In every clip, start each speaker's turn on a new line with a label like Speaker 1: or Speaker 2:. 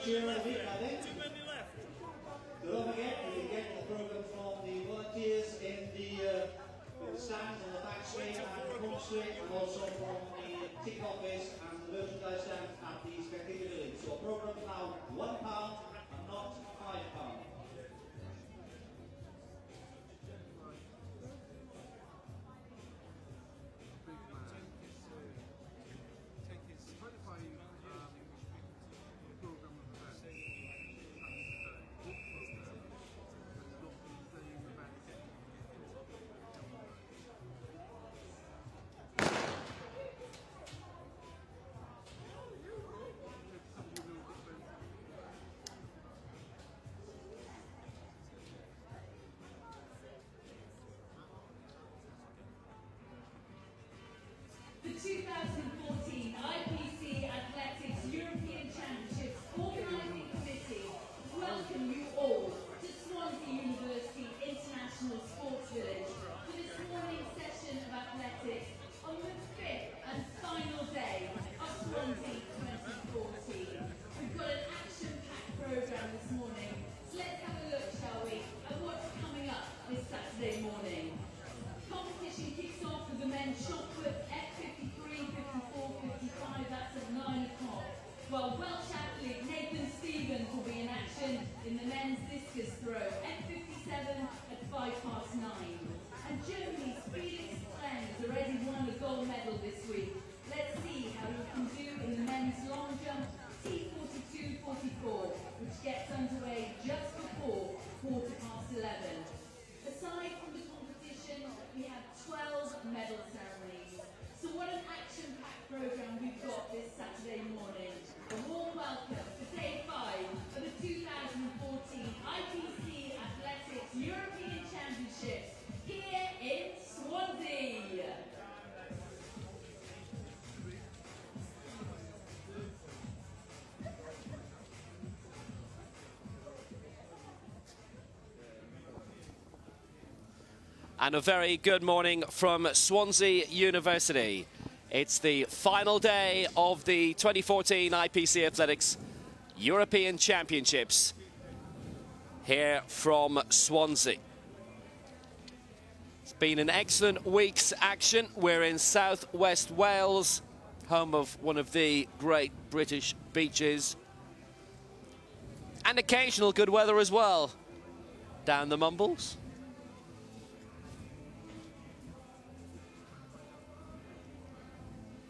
Speaker 1: cheer of the week, I think. So don't forget, you can get the programme from the volunteers in the stands on the back straight and the front straight, and also from the ticket office and the merchandise stand at the spectator village. So programme now £1 and not £5.
Speaker 2: The 2014 IPC Athletics European Championships Organising Committee welcome you all to Swansea University International Sports Village for this morning's session of athletics on the 5th and final day of Swansea 2014. We've got an action-packed programme this morning, so let's have a look, shall we, at what's coming up this Saturday morning. Competition kicks off with the men's shot put F53, 54, 55, that's at 9 o'clock. While Welsh athlete Nathan Stevens will be in action in the men's discus throw, F57 at 9:05. And Germany's Felix Klein has already won a gold medal this week. Let's see how he can do in the men's long jump T42-44, which gets underway just before 11:15. Aside from the competition, we have 12 medal ceremonies. So what an action-packed programme we've got this Saturday morning. A warm welcome to Day 5 of the 2014 IPC Athletics European Championships here in Swansea.
Speaker 3: And a very good morning from Swansea University. It's the final day of the 2014 IPC Athletics European Championships here from Swansea. It's been an excellent week's action. We're in southwest Wales, home of one of the great British beaches. And occasional good weather as well down the Mumbles.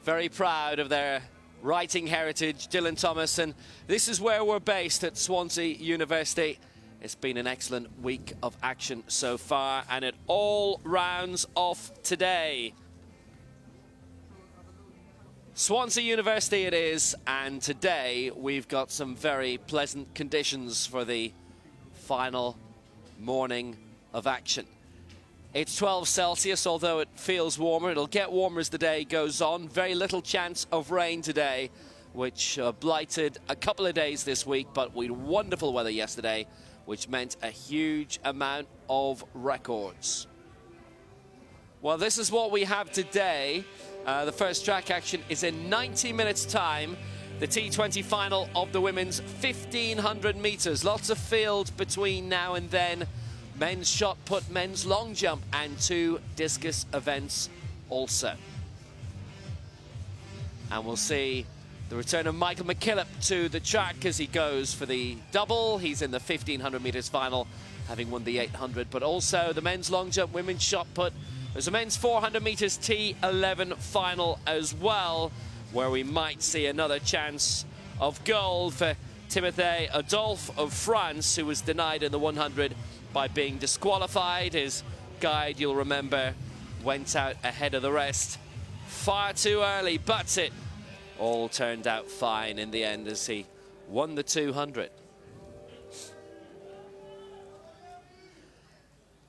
Speaker 3: Very proud of their writing heritage, Dylan Thomas, and this is where we're based at Swansea University. It's been an excellent week of action so far, and it all rounds off today. Swansea University it is, and today we've got some very pleasant conditions for the final morning of action. It's 12 Celsius, although it feels warmer. It'll get warmer as the day goes on. Very little chance of rain today, which blighted a couple of days this week, but we had wonderful weather yesterday, which meant a huge amount of records. Well, this is what we have today. The first track action is in 90 minutes' time. The T20 final of the women's 1,500 metres. Lots of field between now and then. Men's shot put, men's long jump, and 2 discus events also. And we'll see the return of Michael McKillop to the track as he goes for the double. He's in the 1,500 metres final, having won the 800, but also the men's long jump, women's shot put. There's a men's 400 metres T11 final as well, where we might see another chance of gold for Timothée Adolphe of France, who was denied in the 100 by being disqualified. His guide, you'll remember, went out ahead of the rest far too early, but it all turned out fine in the end as he won the 200.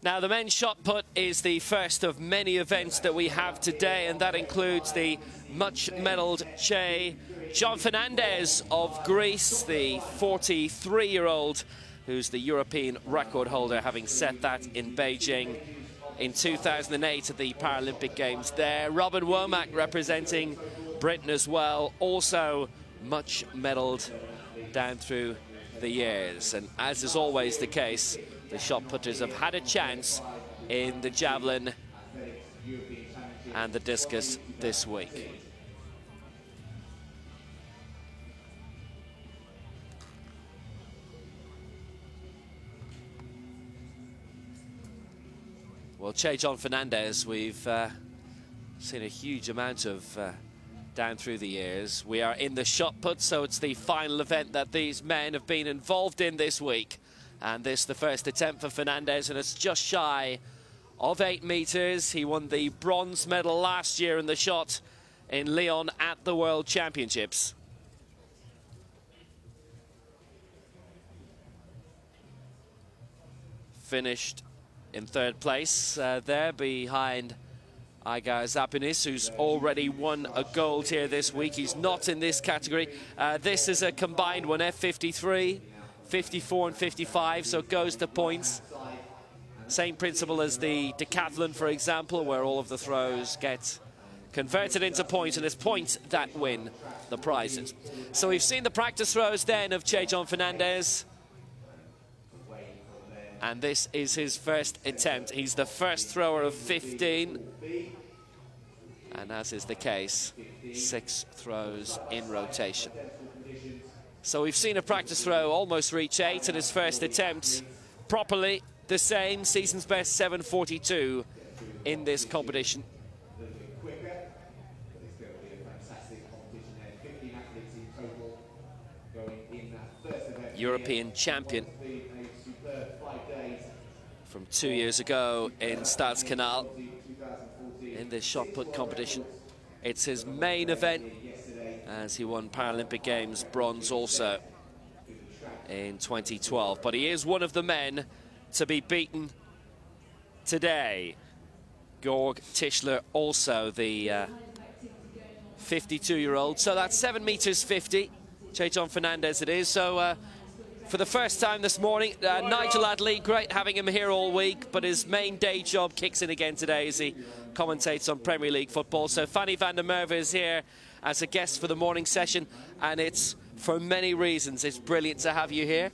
Speaker 3: Now, the men's shot put is the first of many events that we have today, and that includes the much-medalled John Fernandez of Greece, the 43-year-old who's the European record holder, having set that in Beijing in 2008 at the Paralympic Games there. Robin Womack representing Britain as well, also much-medalled down through the years. And as is always the case, the shot putters have had a chance in the javelin and the discus this week. Well, Che-John Fernandez, we've seen a huge amount of down through the years. We are in the shot put, so it's the final event that these men have been involved in this week. And this the first attempt for Fernandez, and it's just shy of 8 meters. He won the bronze medal last year in the shot in Lyon at the World Championships. Finished in 3rd place there behind Igar Zapinis, who's already won a gold here this week. He's not in this category. This is a combined one, F53, 54 and 55, so it goes to points. Same principle as the decathlon, for example, where all of the throws get converted into points, and it's points that win the prizes. So we've seen the practice throws then of Che-John Fernandez. And this is his first attempt. He's the first thrower of 15. And as is the case, 6 throws in rotation. So we've seen a practice throw almost reach 8 in his first attempt. Properly the same, season's best 7:42 in this competition. European champion from 2 years ago in Stadskanal in this shot put competition. It's his main event, as he won Paralympic Games bronze also in 2012. But he is one of the men to be beaten today. Georg Tischler also the 52-year-old. So that's 7 meters 50. Che-John Fernandez it is. So for the first time this morning, Nigel Adley, great having him here all week, but his main day job kicks in again today as he commentates on Premier League football. So Fanny van der Merwe is here as a guest for the morning session, and it's for many reasons. It's brilliant to have you here.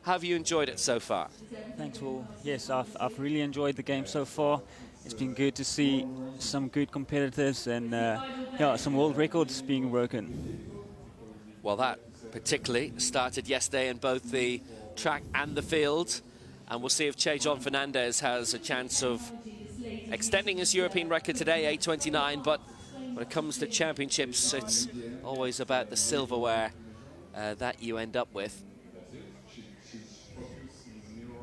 Speaker 3: Have you enjoyed it so far?
Speaker 4: Thanks, Will. Yes, I've really enjoyed the game so far. It's been good to see some good competitors and yeah, some world records being broken.
Speaker 3: Well, that particularly started yesterday in both the track and the field, and we'll see if Che-John Fernandez has a chance of extending his European record today, 8:29. But when it comes to championships, it's always about the silverware that you end up with,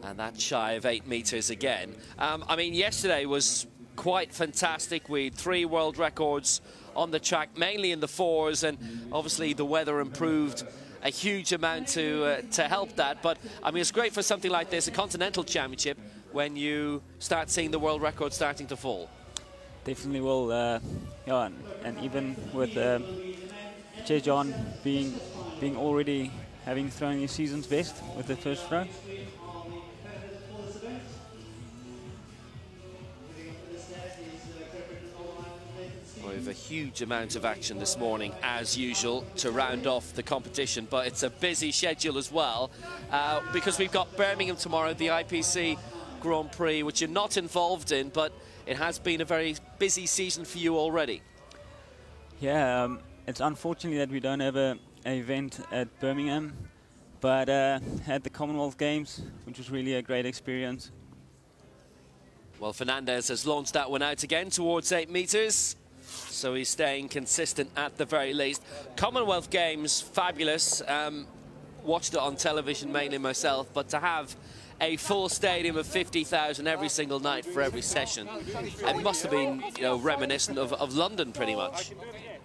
Speaker 3: and that's shy of 8 meters again. I mean, yesterday was quite fantastic. We had 3 world records on the track, mainly in the 4s, and obviously the weather improved a huge amount to help that. But I mean, it's great for something like this, a continental championship, when you start seeing the world record starting to fall.
Speaker 4: Definitely will. Yeah, and even with Che-John being already having thrown his season's best with the first throw.
Speaker 3: We have a huge amount of action this morning, as usual, to round off the competition, but it's a busy schedule as well, because we've got Birmingham tomorrow, the IPC Grand Prix, which you're not involved in, but it has been a very busy season for you already.
Speaker 4: Yeah, it's unfortunate that we don't have an event at Birmingham, but had the Commonwealth Games, which was really a great experience.
Speaker 3: Well, Fernandez has launched that one out again towards 8 meters. So he's staying consistent at the very least. Commonwealth Games, fabulous. Watched it on television mainly myself, but to have a full stadium of 50,000 every single night for every session, it must have been, you know, reminiscent of London pretty much.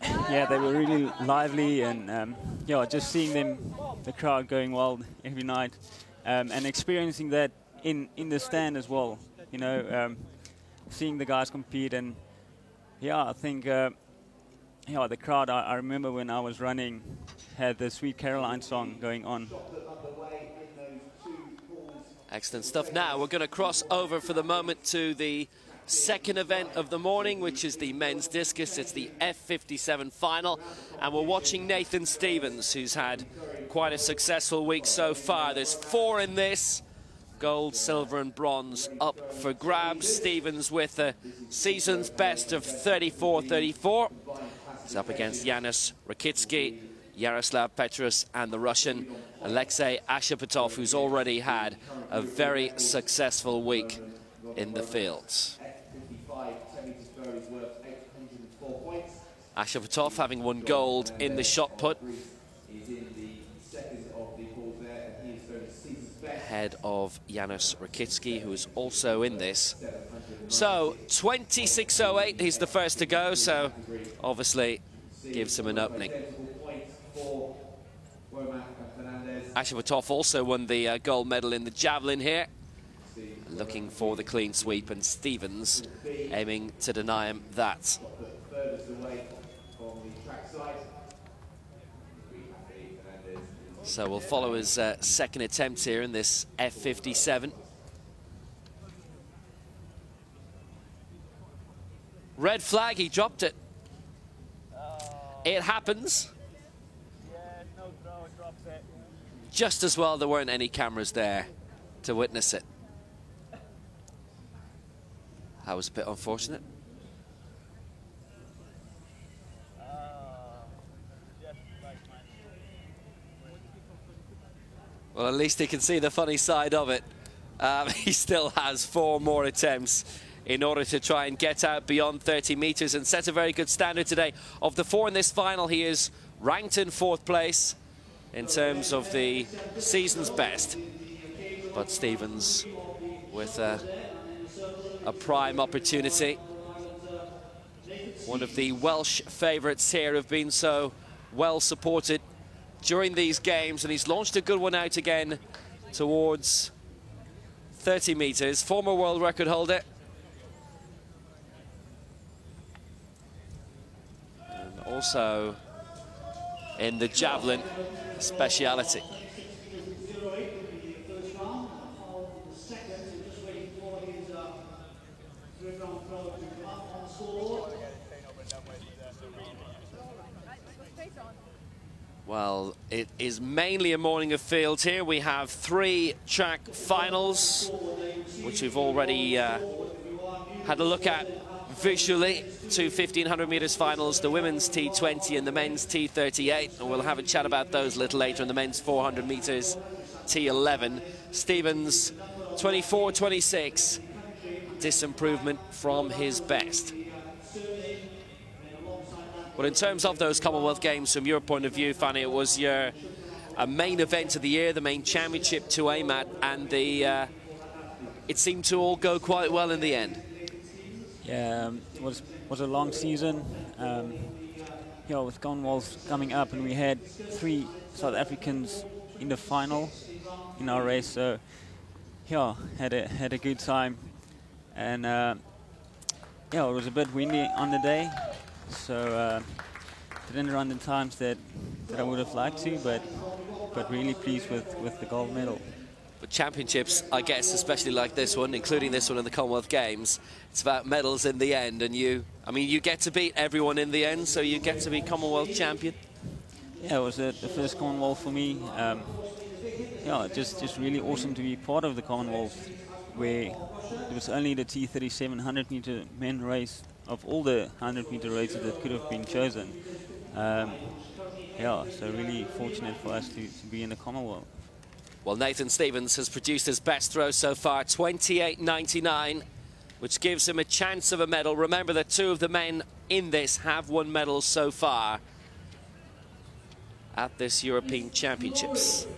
Speaker 4: Yeah, they were really lively, and yeah, just seeing them, the crowd going wild every night, and experiencing that in the stand as well. You know, seeing the guys compete. And yeah, I think yeah, the crowd, I remember when I was running, had the Sweet Caroline song going on.
Speaker 3: Excellent stuff. Now we're going to cross over for the moment to the second event of the morning, which is the men's discus. It's the F57 final, and we're watching Nathan Stevens, who's had quite a successful week so far. There's 4 in this. Gold, silver and bronze up for grabs. Stevens with a season's best of 34-34. He's up against Yanis Rakitsky, Yaroslav Petrus and the Russian Alexei Ashapatov, who's already had a very successful week in the fields. Ashapatov having won gold in the shot put, ahead of Yanis Rakitsky, who is also in this. So 26.08, he's the first to go, so obviously gives him an opening. Ashapatov also won the gold medal in the javelin here, looking for the clean sweep, and Stevens aiming to deny him that. So we'll follow his second attempt here in this F57. Red flag, he dropped it. It happens. Just as well there weren't any cameras there to witness it. That was a bit unfortunate. Well, at least he can see the funny side of it. He still has 4 more attempts in order to try and get out beyond 30 meters and set a very good standard today. Of the 4 in this final, he is ranked in 4th place in terms of the season's best. But Stevens with a prime opportunity. One of the Welsh favourites here have been so well supported during these games, and he's launched a good one out again towards 30 meters. Former world record holder. And also in the javelin speciality. Well, it is mainly a morning of fields here. We have 3 track finals, which we've already had a look at visually. 2 1500 meters finals, the women's T20 and the men's T38. And we'll have a chat about those a little later in the men's 400 meters T11. Stevens, 24-26, disimprovement from his best. But in terms of those Commonwealth Games, from your point of view, Fanny, it was your main event of the year, the main championship to aim at, and it seemed to all go quite well in the end.
Speaker 4: Yeah, it was a long season. Yeah, with Commonwealth coming up, and we had 3 South Africans in the final in our race. So yeah, had a good time, and yeah, it was a bit windy on the day. So didn't run the times that I would have liked to, but really pleased with the gold medal.
Speaker 3: But championships, I guess, especially like this one, including this one in the Commonwealth Games, it's about medals in the end, and you get to beat everyone in the end, so you get to be Commonwealth champion.
Speaker 4: Yeah, it was the first Commonwealth for me. Yeah, just really awesome to be part of the Commonwealth, where it was only the T37 100-meter men race of all the 100-meter races that could have been chosen. Yeah, so really fortunate for us to be in the Commonwealth.
Speaker 3: Well, Nathan Stevens has produced his best throw so far, 28.99, which gives him a chance of a medal. Remember that 2 of the men in this have won medals so far at this European Championships.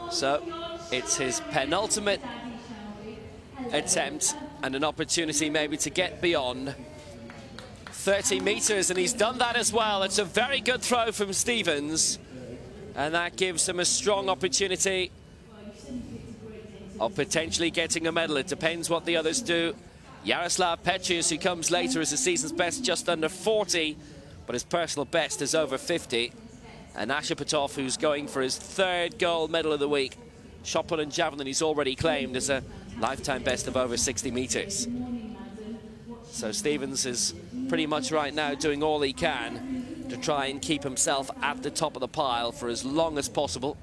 Speaker 3: So it's his penultimate attempt and an opportunity maybe to get beyond 30 meters, and he's done that as well. It's a very good throw from Stevens, and that gives him a strong opportunity of potentially getting a medal. It depends what the others do. Yaroslav Petrus, who comes later, is the season's best just under 40, but his personal best is over 50. And Ashapatov, who's going for his 3rd gold medal of the week, shot put and javelin he's already claimed as a lifetime best of over 60 meters. So Stevens is pretty much right now doing all he can to try and keep himself at the top of the pile for as long as possible.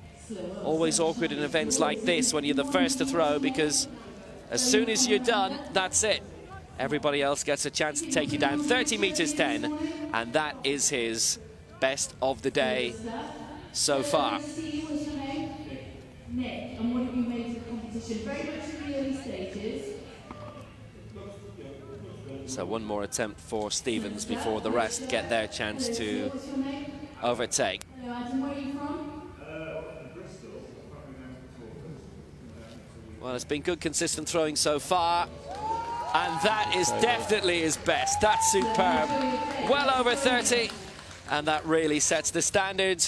Speaker 3: Always awkward in events like this when you're the first to throw, because as soon as you're done, that's it. Everybody else gets a chance to take you down. 30 meters 10, and that is his best of the day so far. So one more attempt for Stevens before the rest get their chance to overtake. Well, it's been good, consistent throwing so far. And that is definitely his best. That's superb. Well over 30. And that really sets the standard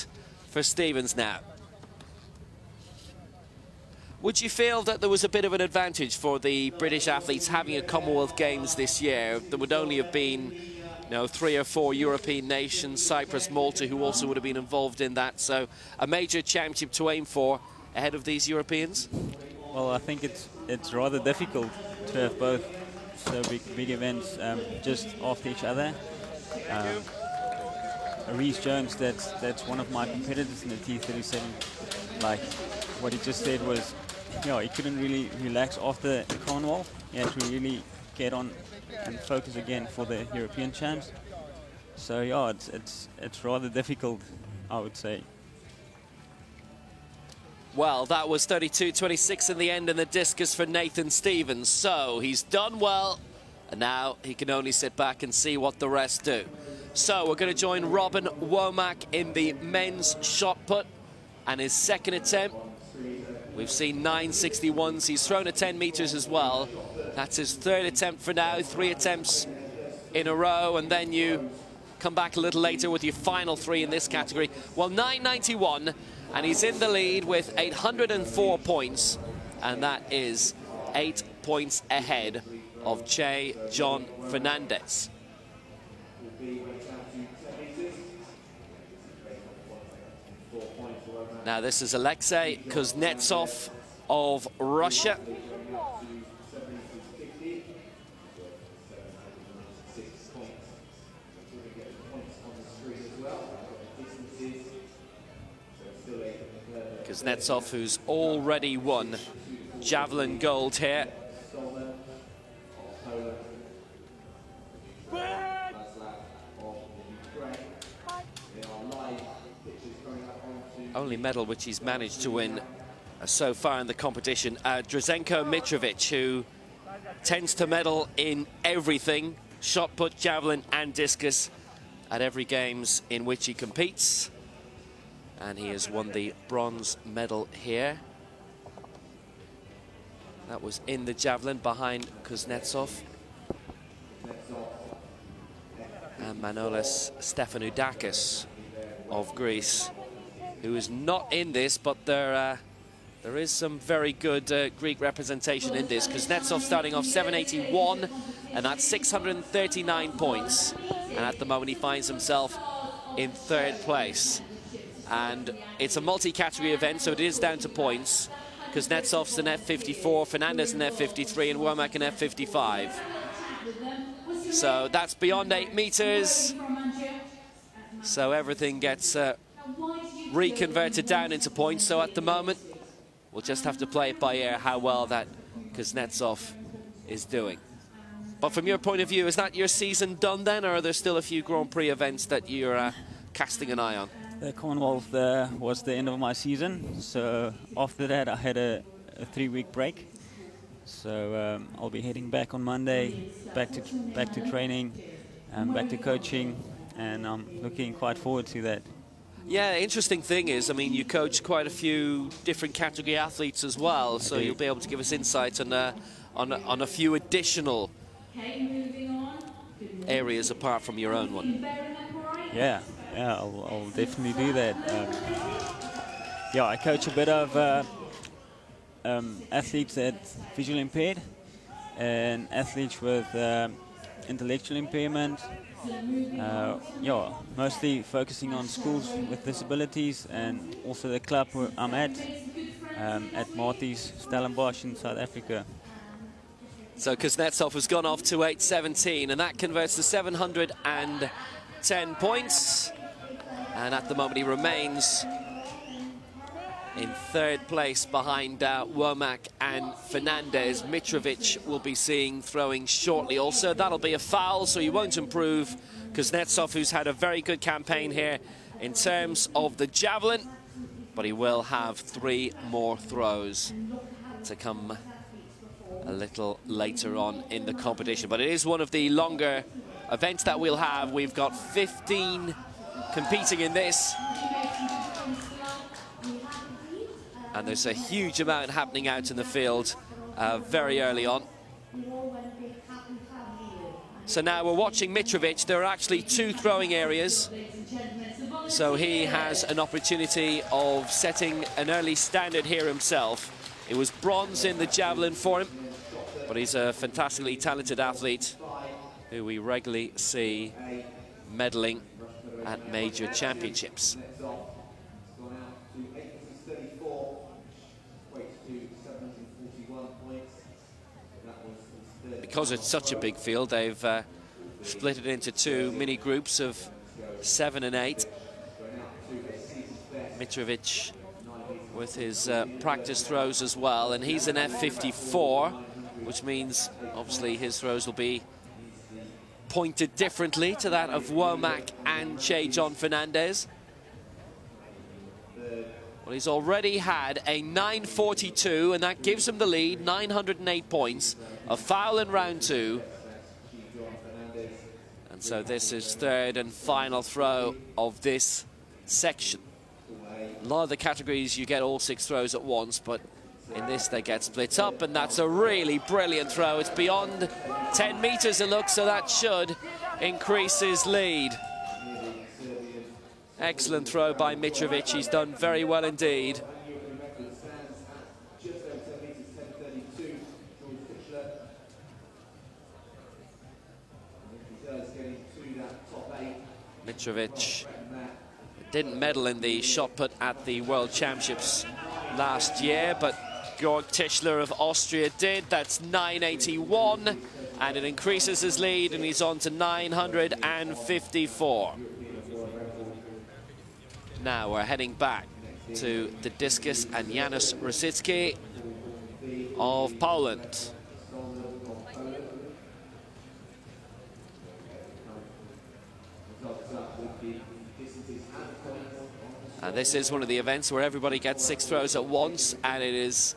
Speaker 3: for Stevens now. Would you feel that there was a bit of an advantage for the British athletes having a Commonwealth Games this year? There would only have been, 3 or 4 European nations, Cyprus, Malta, who also would have been involved in that. So a major championship to aim for ahead of these Europeans?
Speaker 4: Well, I think it's rather difficult to have both so big events just after each other. Rhys Jones, that's one of my competitors in the T37. Like what he just said was, he couldn't really relax after the Commonwealth. He had to really get on and focus again for the European champs. So yeah, it's rather difficult, I would say.
Speaker 3: Well, that was 32-26 in the end in the discus for Nathan Stevens. So he's done well, and now he can only sit back and see what the rest do. So we're going to join Robin Womack in the men's shot put and his second attempt. We've seen 961s. He's thrown at 10 meters as well. That's his third attempt for now. 3 attempts in a row, and then you come back a little later with your final 3 in this category. Well, 991, and he's in the lead with 804 points, and that is 8 points ahead of Che John Fernandez. Now this is Alexei Kuznetsov of Russia. Kuznetsov, who's already won javelin gold here. Only medal which he's managed to win so far in the competition. Drazenko Mitrovic, who tends to medal in everything, shot put, javelin and discus at every games in which he competes. And he has won the bronze medal here. That was in the javelin behind Kuznetsov. And Manolis Stephanodakis of Greece, who is not in this, but there is some very good Greek representation in this. Kuznetsov starting off 781, and that's 639 points. And at the moment he finds himself in 3rd place. And it's a multi-category event, so it is down to points. Kuznetsov's an F54, Fernandez an F53, and Womack an F55. So that's beyond 8 meters. So everything gets reconverted down into points. So at the moment, we'll just have to play it by ear how well that Kuznetsov is doing. But from your point of view, is that your season done then, or are there still a few Grand Prix events that you're casting an eye on?
Speaker 4: The Commonwealth was the end of my season, so after that I had a 3-week break. So I'll be heading back on Monday, back to training, back to coaching, and I'm looking quite forward to that.
Speaker 3: Yeah, the interesting thing is, I mean, you coach quite a few different category athletes as well, so you'll be able to give us insights on a few additional areas apart from your own one.
Speaker 4: Yeah, I'll definitely do that. Yeah, I coach a bit of athletes that's visually impaired and athletes with intellectual impairment. Yeah, mostly focusing on schools with disabilities and also the club where I'm at. at Marties Stellenbosch in South Africa.
Speaker 3: So Kuznetsov has gone off to 8.17, and that converts to 710 points. And at the moment he remains in third place behind Womack and Fernandez. Mitrovic will be seeing throwing shortly also. That'll be a foul, so he won't improve. Kuznetsov, who's had a very good campaign here in terms of the javelin, but he will have 3 more throws to come a little later on in the competition. But it is one of the longer events that we'll have. We've got 15 competing in this, and there's a huge amount happening out in the field very early on. So now we're watching Mitrovic. There are actually 2 throwing areas, so he has an opportunity of setting an early standard here himself. It was bronze in the javelin for him, but he's a fantastically talented athlete who we regularly see medaling at major championships. Because it's such a big field, they've split it into 2 mini groups of 7 and 8. Mitrovic with his practice throws as well, and he's an F54, which means obviously his throws will be pointed differently to that of Womack and John Fernandez. Well, he's already had a 9.42, and that gives him the lead, 908 points. A foul in round 2. And so this is third and final throw of this section. A lot of the categories you get all 6 throws at once, but in this they get split up, and that's a really brilliant throw. It's beyond 10 meters it looks, so that should increase his lead. Excellent throw by Mitrovic. He's done very well indeed. Mitrovic didn't medal in the shot put at the World Championships last year, but Georg Tischler of Austria did. That's 981, and it increases his lead, and he's on to 954. Now we're heading back to the discus and Janusz Rosicki of Poland. And this is one of the events where everybody gets 6 throws at once, and it is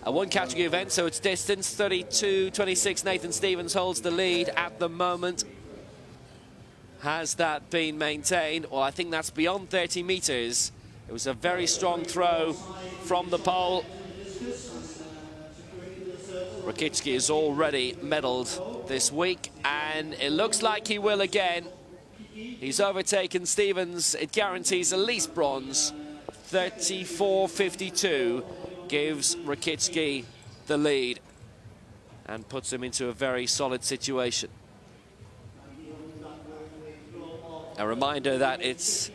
Speaker 3: a 1 category event, so it's distance. 32-26, Nathan Stevens holds the lead at the moment. Has that been maintained? Well, I think that's beyond 30 meters. It was a very strong throw from the pole. Rokicki has already medalled this week, and it looks like he will again. He's overtaken Stevens. It guarantees at least bronze. 34.52 gives Rokicki the lead and puts him into a very solid situation. A reminder that it's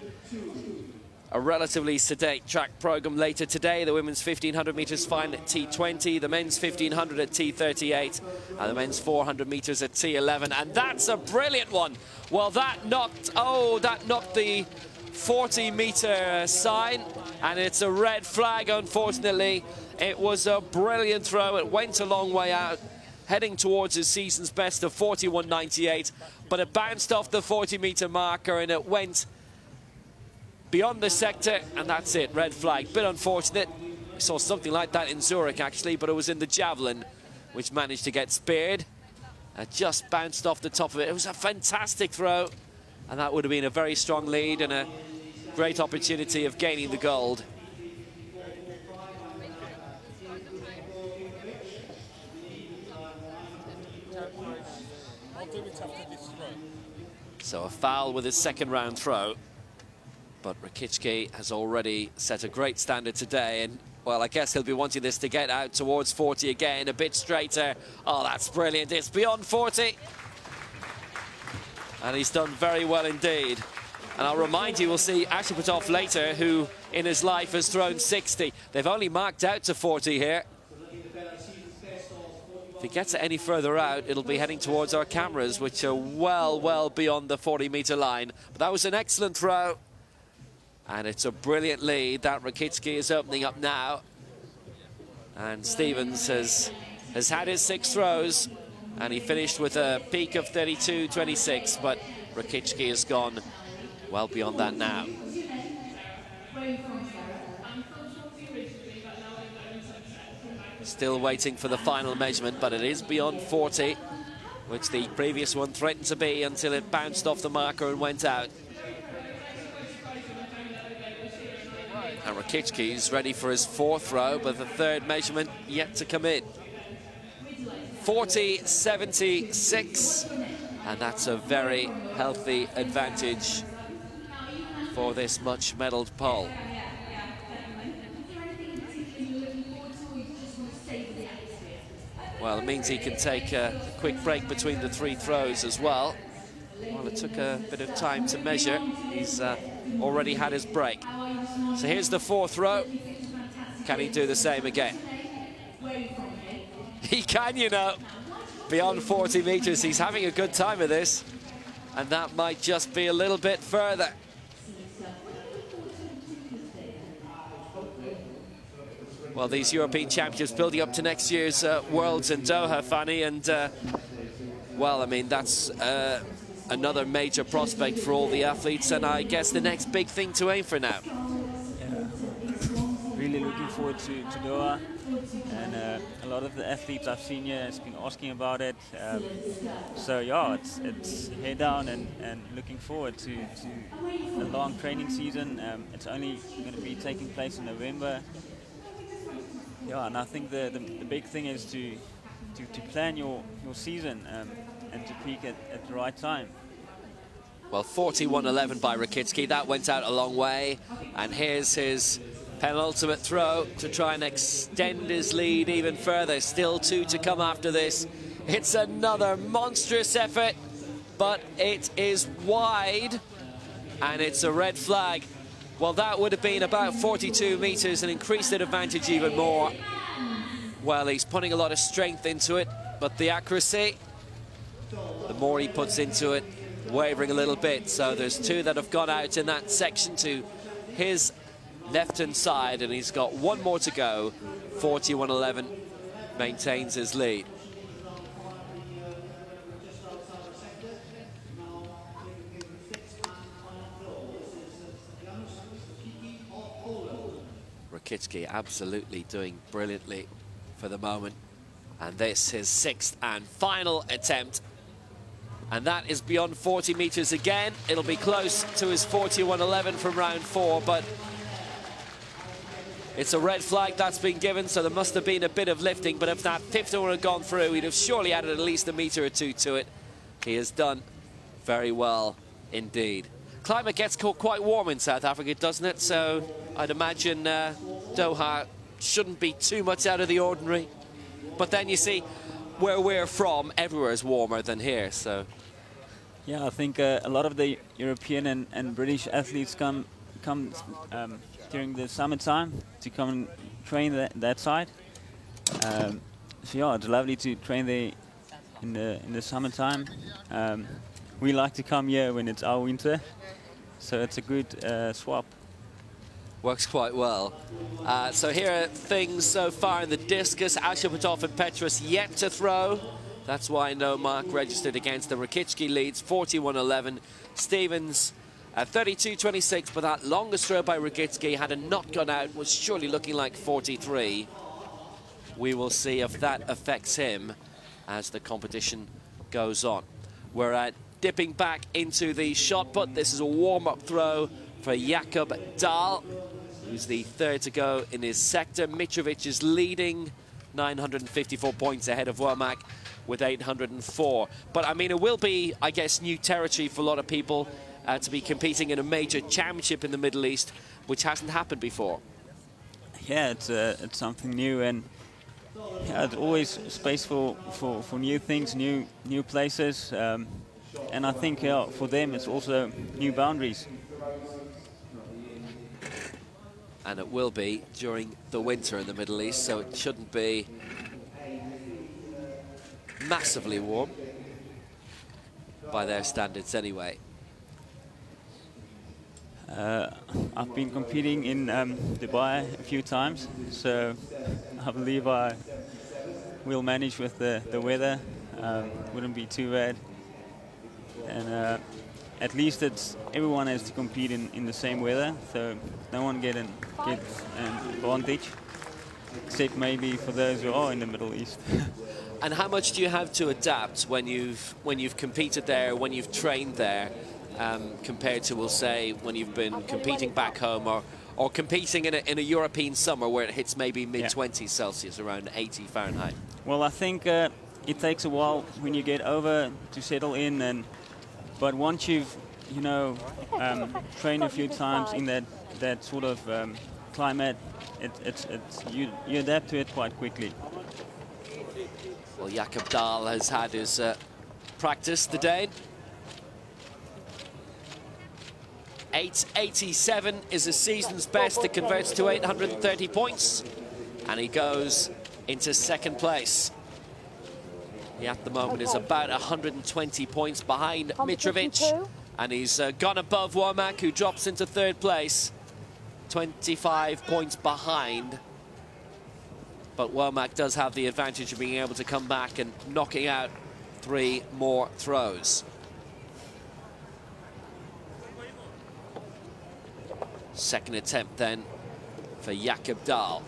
Speaker 3: a relatively sedate track program later today. The women's 1500 meters final at T20, the men's 1500 at T38, and the men's 400 meters at T11. And that's a brilliant one. Well, that knocked the 40-meter sign, and it's a red flag, unfortunately. It was a brilliant throw. It went a long way out, heading towards his season's best of 41.98, but it bounced off the 40-meter marker and it went beyond the sector, and that's it, red flag. Bit unfortunate. We saw something like that in Zurich, actually, but it was in the javelin, which managed to get speared. It just bounced off the top of it. It was a fantastic throw, and that would have been a very strong lead and a great opportunity of gaining the gold. So a foul with his second round throw. But Rokicki has already set a great standard today, and well, I guess he'll be wanting this to get out towards 40 again, a bit straighter. Oh, that's brilliant. It's beyond 40. And he's done very well indeed. And I'll remind you, we'll see Ashipatov later, who in his life has thrown 60. They've only marked out to 40 here. If he gets it any further out, it'll be heading towards our cameras, which are well beyond the 40-meter line. But that was an excellent throw. And it's a brilliant lead that Rakicki is opening up now. And Stevens has had his 6 throws, and he finished with a peak of 32.26, but Rakicki has gone well beyond that now. Still waiting for the final measurement, but it is beyond 40, which the previous one threatened to be until it bounced off the marker and went out. And Rakicki's ready for his 4th throw, but the 3rd measurement yet to come in. 40.76, and that's a very healthy advantage for this much-medalled pole. Well, it means he can take a quick break between the 3 throws as well. Well, it took a bit of time to measure. He's already had his break. So here's the 4th throw. Can he do the same again? He can, you know. Beyond 40 meters, he's having a good time with this. And that might just be a little bit further. Well, these European Championships building up to next year's Worlds in Doha, Fanny, and well, I mean, that's another major prospect for all the athletes, and I guess the next big thing to aim for now.
Speaker 4: Yeah, really looking forward to Doha, and a lot of the athletes I've seen here has been asking about it. So yeah, it's head down and looking forward to a long training season. It's only going to be taking place in November. Yeah, and I think the big thing is to plan your season and to peak at the right time.
Speaker 3: Well, 41.11 by Rakicki, that went out a long way, and here's his penultimate throw to try and extend his lead even further. Still 2 to come after this. It's another monstrous effort, but it is wide, and it's a red flag. Well, that would have been about 42 meters and increased the advantage even more. Well, he's putting a lot of strength into it, but the accuracy, the more he puts into it, wavering a little bit. So there's 2 that have gone out in that section to his left-hand side, and he's got 1 more to go. 41.11 maintains his lead. Rakicki absolutely doing brilliantly for the moment. And this his 6th and final attempt. And that is beyond 40 meters again. It'll be close to his 41.11 from round 4, but it's a red flag that's been given, so there must have been a bit of lifting. But if that 5th one had gone through, he'd have surely added at least a meter or 2 to it. He has done very well indeed. Climate gets quite warm in South Africa, doesn't it? So I'd imagine Doha shouldn't be too much out of the ordinary. But then you see, where we're from, everywhere is warmer than here, so...
Speaker 4: Yeah, I think a lot of the European and British athletes come during the summertime to come and train that side. So yeah, it's lovely to train there in the summertime. We like to come here when it's our winter, so it's a good swap.
Speaker 3: Works quite well. So here are things so far in the discus. Ashipatov and Petrus yet to throw. That's why no mark registered against the Rakicki leads, 41.11. Stevens at 32.26, but that longest throw by Rakicki, had it not gone out, was surely looking like 43. We will see if that affects him as the competition goes on. We're dipping back into the shot put. This is a warm-up throw for Jakob Dahl, who's the 3rd to go in his sector. Mitrovic is leading, 954 points ahead of Womack with 804. But, I mean, it will be, I guess, new territory for a lot of people to be competing in a major championship in the Middle East, which hasn't happened before. Yeah,
Speaker 4: it's something new, and yeah, it's always space for new things, new places. And I think for them, it's also new boundaries.
Speaker 3: and it will be during the winter in the Middle East, so it shouldn't be massively warm by their standards anyway.
Speaker 4: I've been competing in Dubai a few times, so I believe I will manage with the weather. Wouldn't be too bad. And at least everyone has to compete in the same weather, so no one gets an advantage, except maybe for those who are in the Middle East.
Speaker 3: And how much do you have to adapt when you've competed there, when you've trained there, compared to, we'll say, when you've been competing back home or competing in a European summer where it hits maybe mid-20s Celsius, around 80 Fahrenheit?
Speaker 4: Well, I think it takes a while when you get over to settle in, but once you've trained a few times in that sort of climate, you adapt to it quite quickly.
Speaker 3: Well, Jakob Dahl has had his practice today. 887 is the season's best. It converts to 830 points, and he goes into second place. He at the moment is about 120 points behind Mitrovic, and he's gone above Womack, who drops into third place, 25 points behind. But Womack does have the advantage of being able to come back and knocking out 3 more throws. Second attempt then for Jakob Dahl.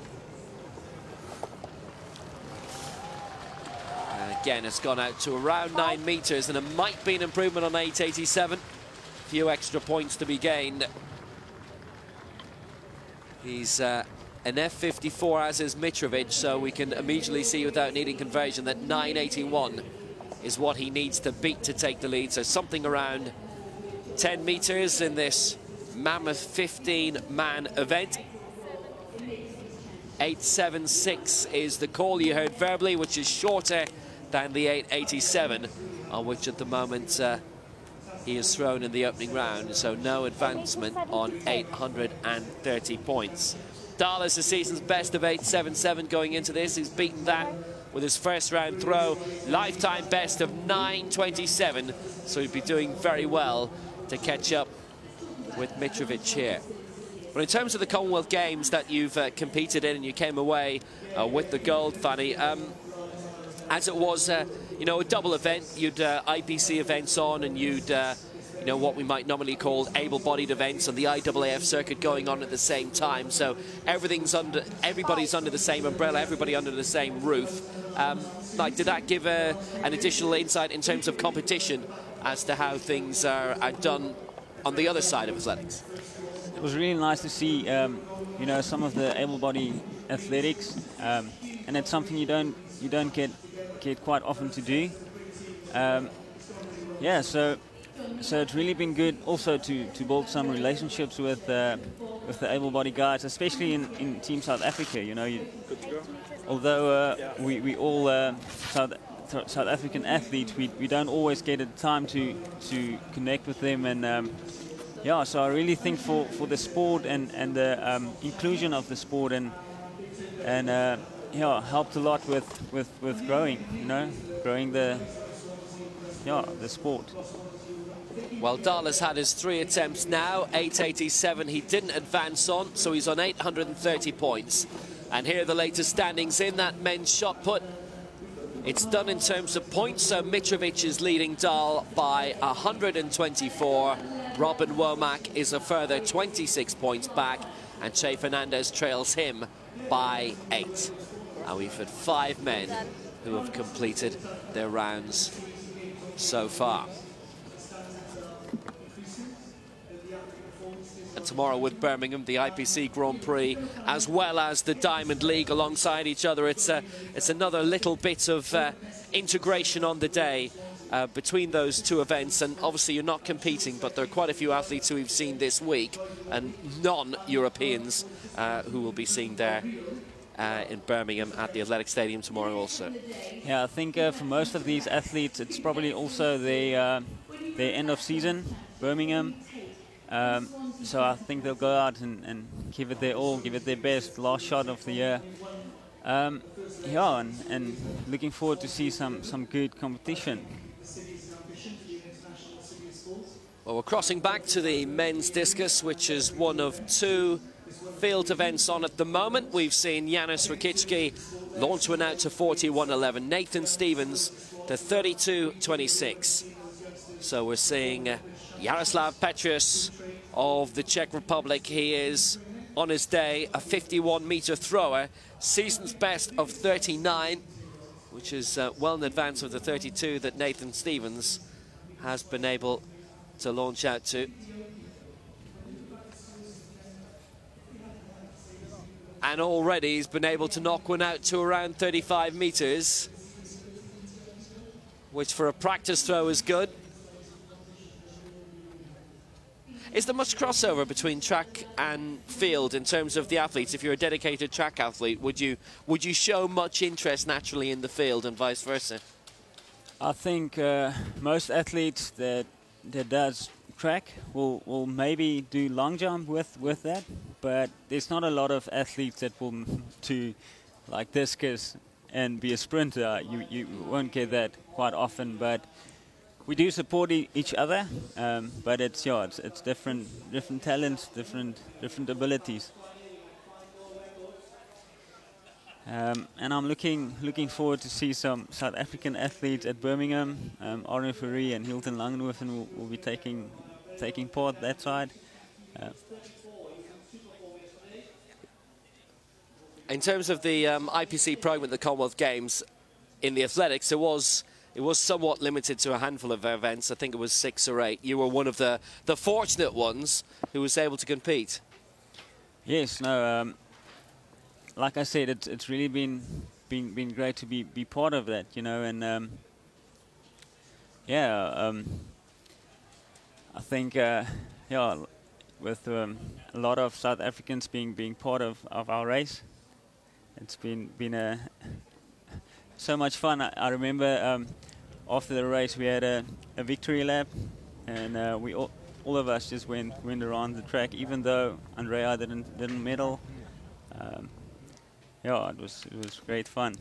Speaker 3: And again, it's gone out to around 9 meters, and it might be an improvement on 887. A few extra points to be gained. He's an F54, as is Mitrovic, so we can immediately see without needing conversion that 981 is what he needs to beat to take the lead. So something around 10 meters in this mammoth 15-man event. 876 is the call you heard verbally, which is shorter than the 887, on which at the moment he is thrown in the opening round, so no advancement on 830 points. Dahl is the season's best of 877 going into this. He's beaten that with his first round throw, lifetime best of 927, so he'd be doing very well to catch up with Mitrovic here. But in terms of the Commonwealth Games that you've competed in, and you came away with the gold, Fanny, as it was a double event, you'd IPC events on, and you'd what we might normally call able-bodied events on the IAAF circuit going on at the same time. So everybody's under the same umbrella, everybody under the same roof. Did that give an additional insight in terms of competition as to how things are done on the other side of athletics?
Speaker 4: It was really nice to see, some of the able-bodied athletics, and it's something you don't get quite often to do. So it's really been good also to build some relationships with the able-bodied guys, especially in Team South Africa. Although we all South African athletes, we don't always get the time to connect with them, and so I really think for the sport and the inclusion of the sport and helped a lot with growing the sport.
Speaker 3: Well, Dahl has had his 3 attempts now. 887 he didn't advance on, so he's on 830 points. And here are the latest standings in that men's shot put. It's done in terms of points, so Mitrovic is leading Dahl by 124. Robin Womack is a further 26 points back, and Che Fernandez trails him by 8. And we've had 5 men who have completed their rounds so far. And tomorrow with Birmingham, the IPC Grand Prix, as well as the Diamond League alongside each other. It's another little bit of integration on the day between those two events. And obviously you're not competing, but there are quite a few athletes who we've seen this week, and non-Europeans who will be seen there in Birmingham at the Athletic Stadium tomorrow also.
Speaker 4: Yeah, I think for most of these athletes, it's probably also their end of season, Birmingham. So I think they'll go out and give it their all, give it their best, last shot of the year. Yeah, and looking forward to see some good competition.
Speaker 3: Well, we're crossing back to the men's discus, which is one of two field events on at the moment. We've seen Janis Rakicki launch one out to 41.11. Nathan Stevens to 32.26. So we're seeing Jaroslav Petrus of the Czech Republic. He is, on his day, a 51-meter thrower. Season's best of 39, which is well in advance of the 32 that Nathan Stevens has been able to launch out to. And already he's been able to knock one out to around 35 meters, which for a practice throw is good. Is there much crossover between track and field in terms of the athletes? If you're a dedicated track athlete, would you show much interest naturally in the field and vice versa?
Speaker 4: I think most athletes that does track will maybe do long jump with that, but there's not a lot of athletes that will do like discus and be a sprinter. You won't get that quite often, but we do support each other, but it's different talents, different abilities. And I'm looking forward to see some South African athletes at Birmingham. Arno Fourie and Hilton Langenhoven will be taking part that side.
Speaker 3: In terms of the IPC program at the Commonwealth Games, in the athletics, it was somewhat limited to a handful of events. I think it was 6 or 8. You were one of the fortunate ones who was able to compete.
Speaker 4: Yes, no. Like I said, it's really been great to be part of that, you know, and yeah, I think yeah, with a lot of South Africans being part of our race, it's been so much fun. I remember after the race we had a victory lap, and we all of us just went around the track, even though Andrea didn't medal. Yeah, it was great fun.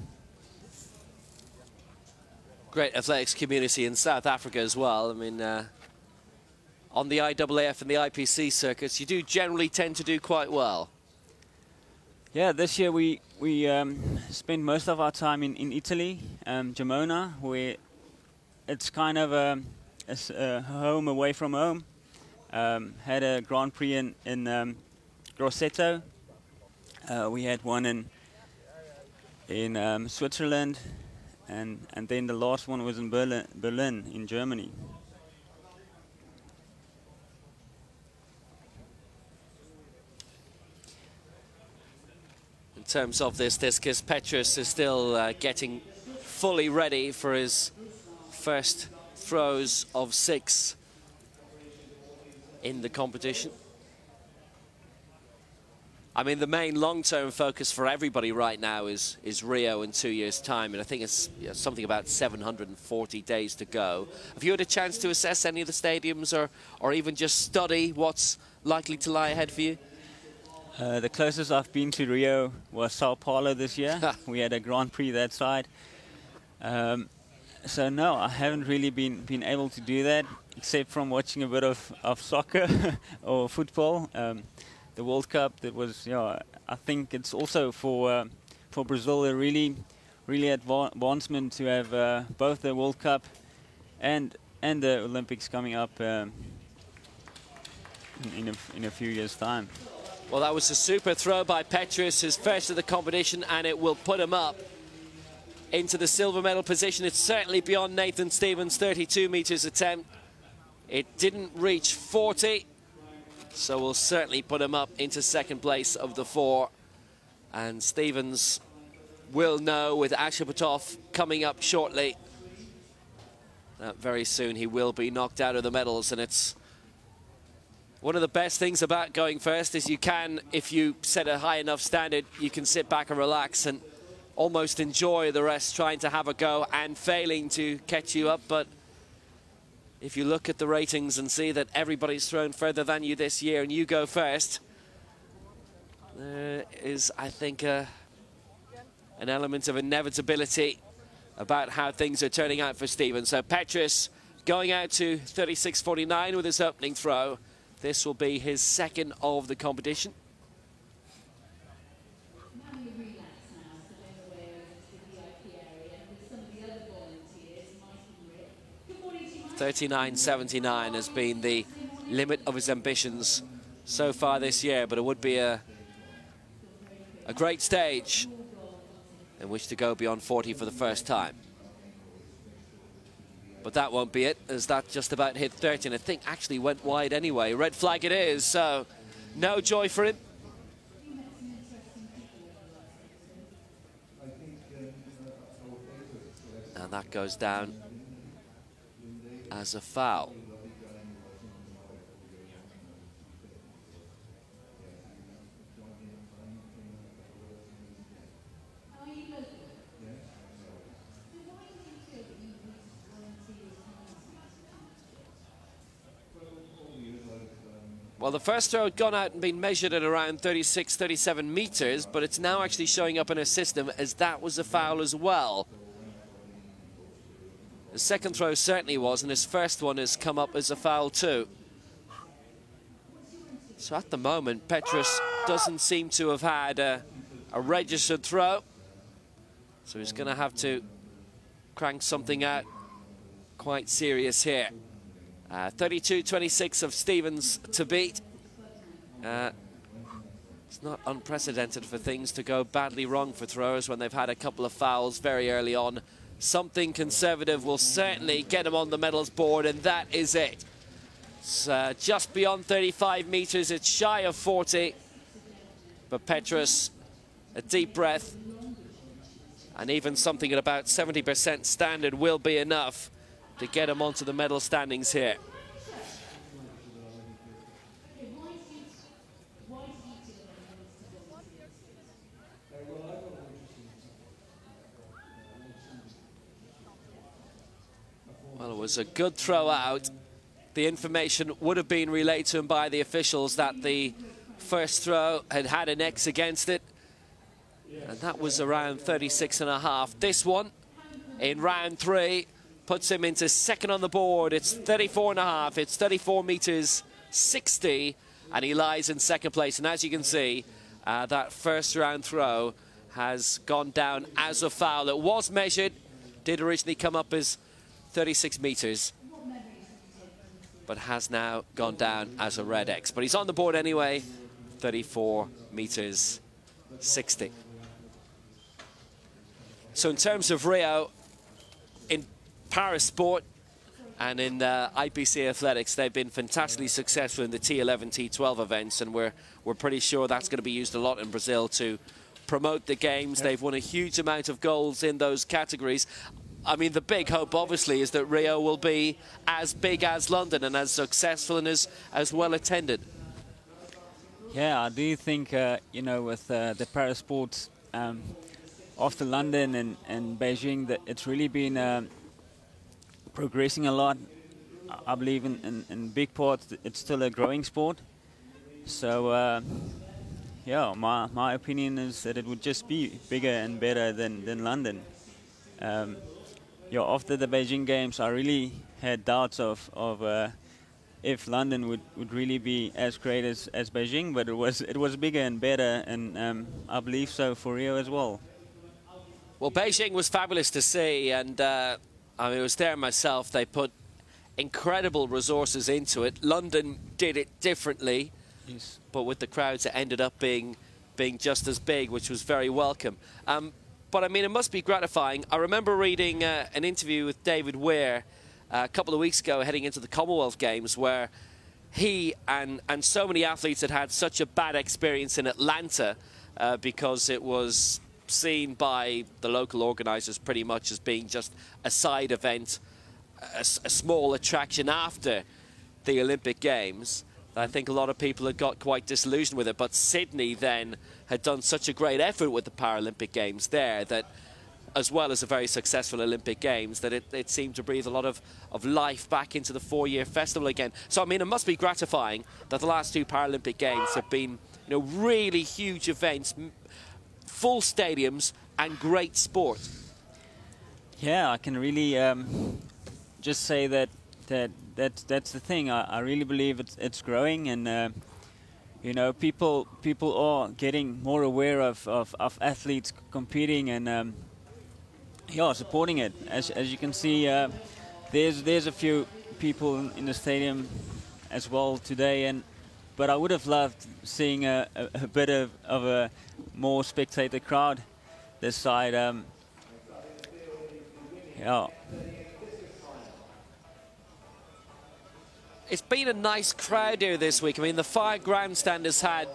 Speaker 3: Great athletics community in South Africa as well. I mean, on the IAAF and the IPC circuits, you do generally tend to do quite well.
Speaker 4: Yeah, this year we spent most of our time in Italy, Gemona, where it's kind of a home away from home. Had a Grand Prix in Grosseto. We had one in Switzerland, and then the last one was in Berlin in Germany.
Speaker 3: In terms of this discus, Petrus is still getting fully ready for his first throws of 6 in the competition. I mean, the main long-term focus for everybody right now is Rio in 2 years' time, and I think it's something about 740 days to go. Have you had a chance to assess any of the stadiums or even just study what's likely to lie ahead for you?
Speaker 4: The closest I've been to Rio was Sao Paulo this year. We had a Grand Prix that side. So no, I haven't really been able to do that, except from watching a bit of soccer or football. The World Cup, that was, I think it's also for Brazil a really advancement to have both the World Cup and the Olympics coming up in a few years' time.
Speaker 3: Well, that was a super throw by Petrus, his first of the competition, and it will put him up into the silver medal position. It's certainly beyond Nathan Stevens' 32 meters attempt. It didn't reach 40. So we'll certainly put him up into second place of the 4. And Stevens will know, with Ashapatov coming up shortly, that very soon he will be knocked out of the medals. And it's one of the best things about going first is you can, if you set a high enough standard, you can sit back and relax and almost enjoy the rest trying to have a go and failing to catch you up. But if you look at the ratings and see that everybody's thrown further than you this year and you go first, there is, I think, an element of inevitability about how things are turning out for Stephen. So Petrus going out to 36.49 with his opening throw. This will be his second of the competition. 39.79 has been the limit of his ambitions so far this year, but it would be a great stage in which to go beyond 40 for the first time. But that won't be it, as that just about hit 30, and I think actually went wide anyway. Red flag it is, so no joy for him. And that goes down as a foul. Well, the first throw had gone out and been measured at around 36, 37 meters, but it's now actually showing up in our system as that was a foul as well. The second throw certainly was, and his first one has come up as a foul too. So at the moment, Petrus doesn't seem to have had a registered throw. So he's going to have to crank something out quite serious here. 32-26 of Stevens to beat. It's not unprecedented for things to go badly wrong for throwers when they've had a couple of fouls very early on. Something conservative will certainly get him on the medals board, and that is it. It's just beyond 35 meters. It's shy of 40. But Petrus, a deep breath, and even something at about 70% standard will be enough to get him onto the medal standings here. Well, it was a good throw out. The information would have been relayed to him by the officials that the first throw had had an X against it, and that was around 36.5. This one in round 3 puts him into second on the board. It's 34.5. It's 34 meters 60, and he lies in second place. And as you can see, that first round throw has gone down as a foul. It was measured, did originally come up as 36 meters, but has now gone down as a red X. But he's on the board anyway, 34 meters 60. So in terms of Rio, in para sport and in IPC athletics, they've been fantastically successful in the T11, T12 events, and we're pretty sure that's going to be used a lot in Brazil to promote the games. They've won a huge amount of goals in those categories. I mean, the big hope, obviously, is that Rio will be as big as London and as successful and as well attended.
Speaker 4: Yeah, I do think, you know, with the para sports after London and Beijing, that it's really been progressing a lot. I believe in big parts it's still a growing sport. So, yeah, my opinion is that it would just be bigger and better than London. Yeah, after the Beijing Games, I really had doubts of if London would really be as great as Beijing, but it was bigger and better, and I believe so for Rio as well.
Speaker 3: Well, Beijing was fabulous to see, and I mean, I was there myself. They put incredible resources into it. London did it differently, yes, but with the crowds, it ended up being just as big, which was very welcome. But I mean, it must be gratifying. I remember reading an interview with David Weir a couple of weeks ago heading into the Commonwealth Games, where he and so many athletes had such a bad experience in Atlanta because it was seen by the local organisers pretty much as being just a side event, a small attraction after the Olympic Games. I think a lot of people had got quite disillusioned with it, but Sydney then had done such a great effort with the Paralympic Games there that as well as a very successful Olympic Games, that it seemed to breathe a lot of life back into the four-year festival again. So, I mean, it must be gratifying that the last two Paralympic Games have been, you know, really huge events, full stadiums and great sport.
Speaker 4: Yeah, I can really just say that's the thing. I really believe it's growing, and you know, people are getting more aware of athletes competing and yeah, supporting it. As you can see, there's a few people in the stadium as well today, but I would have loved seeing a bit of a more spectator crowd this side. Yeah.
Speaker 3: It's been a nice crowd here this week. I mean, the fire grandstand has had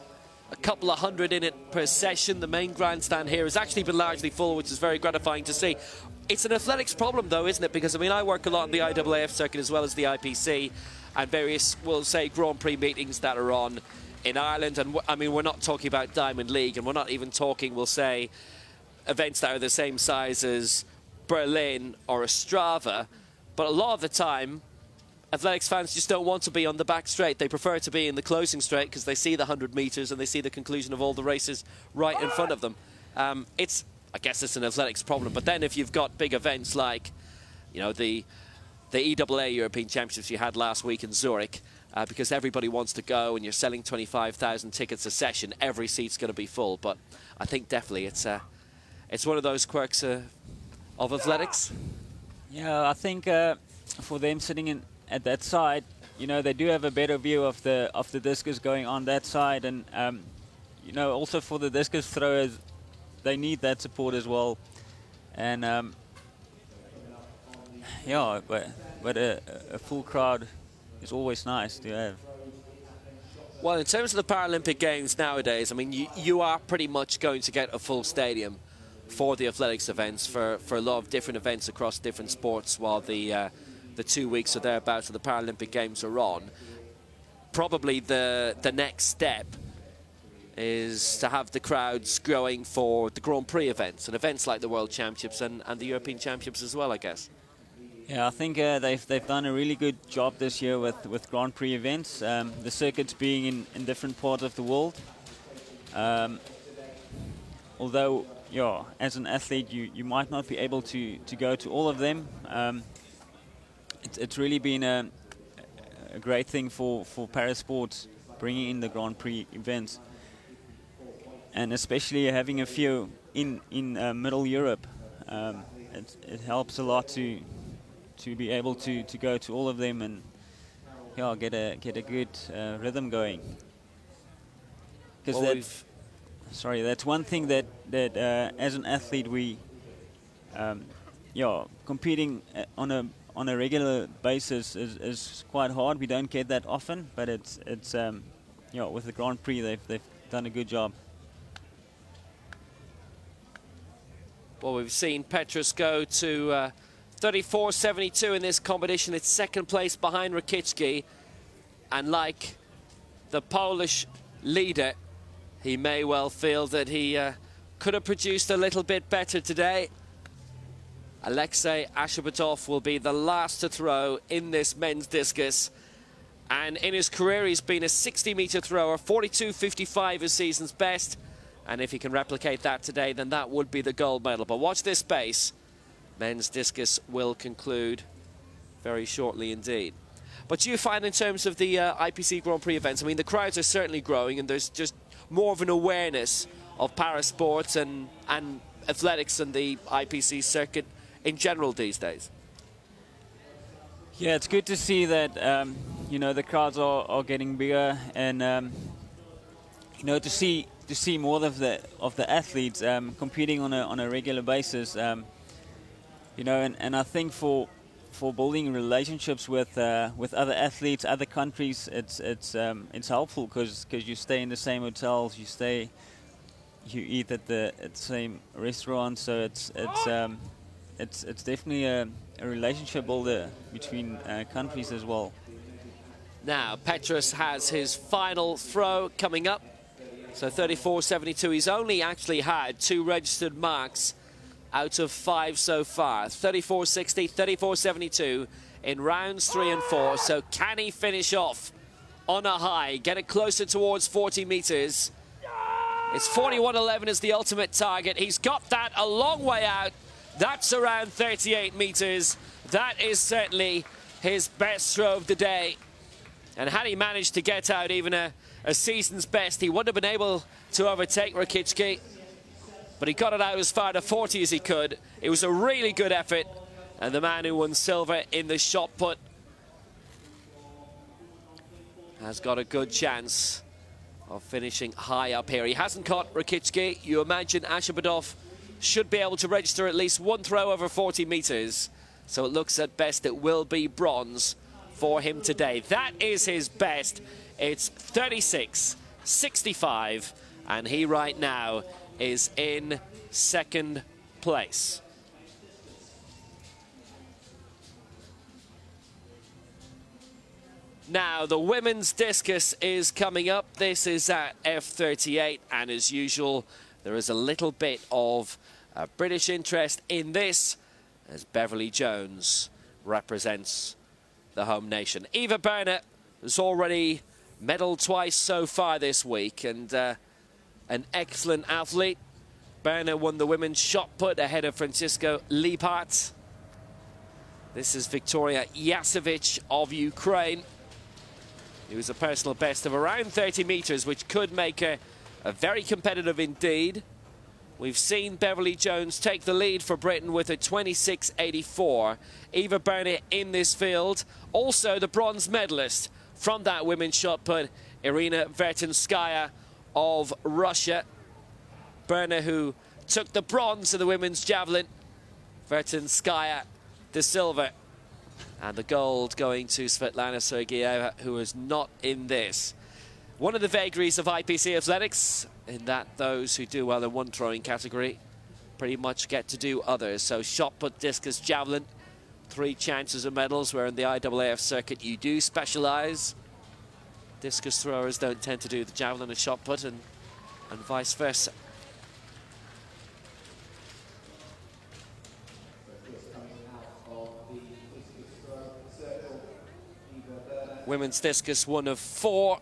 Speaker 3: a couple of hundred in it per session. The main grandstand here has actually been largely full, which is very gratifying to see. It's an athletics problem, though, isn't it? Because, I mean, I work a lot on the IAAF circuit as well as the IPC and various, we'll say, Grand Prix meetings that are on in Ireland. And, I mean, we're not talking about Diamond League, and we're not even talking, we'll say, events that are the same size as Berlin or Ostrava. But a lot of the time, athletics fans just don't want to be on the back straight. They prefer to be in the closing straight because they see the 100 metres and they see the conclusion of all the races right in front of them. I guess it's an athletics problem. But then if you've got big events like, you know, the EAA European Championships you had last week in Zurich, because everybody wants to go and you're selling 25,000 tickets a session, every seat's going to be full. But I think definitely it's one of those quirks of athletics.
Speaker 4: Yeah, I think for them sitting at that side, you know, they do have a better view of the discus going on that side, and you know, also for the discus throwers, they need that support as well. And yeah, but a full crowd is always nice to have.
Speaker 3: Well, in terms of the Paralympic Games nowadays, I mean, you are pretty much going to get a full stadium for the athletics events, for a lot of different events across different sports, while the 2 weeks or thereabouts of the Paralympic Games are on. Probably the next step is to have the crowds growing for the Grand Prix events and events like the World Championships and the European Championships as well, I guess.
Speaker 4: Yeah, I think they've done a really good job this year with Grand Prix events. The circuits being in different parts of the world. Although, yeah, as an athlete, you might not be able to go to all of them. It's really been a great thing for Parasports, bringing in the Grand Prix events, and especially having a few in Middle Europe. It helps a lot to be able to go to all of them and, yeah, get a good rhythm going. Because that's one thing that as an athlete we yeah, competing on a regular basis is quite hard. We don't get that often, but it's yeah, with the Grand Prix they've done a good job.
Speaker 3: Well, we've seen Petrus go to 34.72 in this competition. It's second place behind Rakicki, and like the Polish leader, he may well feel that he could have produced a little bit better today. Alexei Ashabatov will be the last to throw in this men's discus. And in his career, he's been a 60-metre thrower. 42.55 is season's best. And if he can replicate that today, then that would be the gold medal. But watch this space. Men's discus will conclude very shortly indeed. But do you find in terms of the IPC Grand Prix events, I mean, the crowds are certainly growing and there's just more of an awareness of parasports and athletics and the IPC circuit in general these days?
Speaker 4: Yeah, it's good to see that you know, the crowds are getting bigger, and you know, to see more of the athletes competing on a regular basis. You know, and I think for building relationships with other athletes, other countries, it's helpful because you stay in the same hotels, you eat at the same restaurant, so it's definitely a relationship builder between countries as well.
Speaker 3: Now, Petrus has his final throw coming up. So 34.72. He's only actually had 2 registered marks out of 5 so far. 34.60, 34.72 in rounds 3 and 4. So can he finish off on a high, get it closer towards 40 meters? It's 41.11 is the ultimate target. He's got that a long way out. That's around 38 meters. That is certainly his best throw of the day. And had he managed to get out even a season's best, he wouldn't have been able to overtake Rakicki. But he got it out as far to 40 as he could. It was a really good effort. And the man who won silver in the shot put has got a good chance of finishing high up here. He hasn't caught Rakicki. You imagine Ashabadov should be able to register at least one throw over 40 meters. So it looks at best it will be bronze for him today. That is his best. It's 36.65, and he right now is in second place. Now, the women's discus is coming up. This is at F38, and as usual, there is a little bit of British interest in this, as Beverly Jones represents the home nation. Eva Berner has already medalled twice so far this week, and an excellent athlete. Berner won the women's shot put ahead of Francisco Lipat. This is Victoria Yasevich of Ukraine. It was a personal best of around 30 meters, which could make her very competitive indeed. We've seen Beverly Jones take the lead for Britain with a 26.84. Eva Berner in this field. Also the bronze medalist from that women's shot put, Irina Vertinskaya of Russia. Berner, who took the bronze in the women's javelin. Vertinskaya the silver. And the gold going to Svetlana Sergeyeva, who is not in this. One of the vagaries of IPC athletics, in that those who do well in one throwing category pretty much get to do others. So shot put, discus, javelin, 3 chances of medals, where in the IAAF circuit you do specialize. Discus throwers don't tend to do the javelin and shot put, and vice versa. Women's discus, one of 4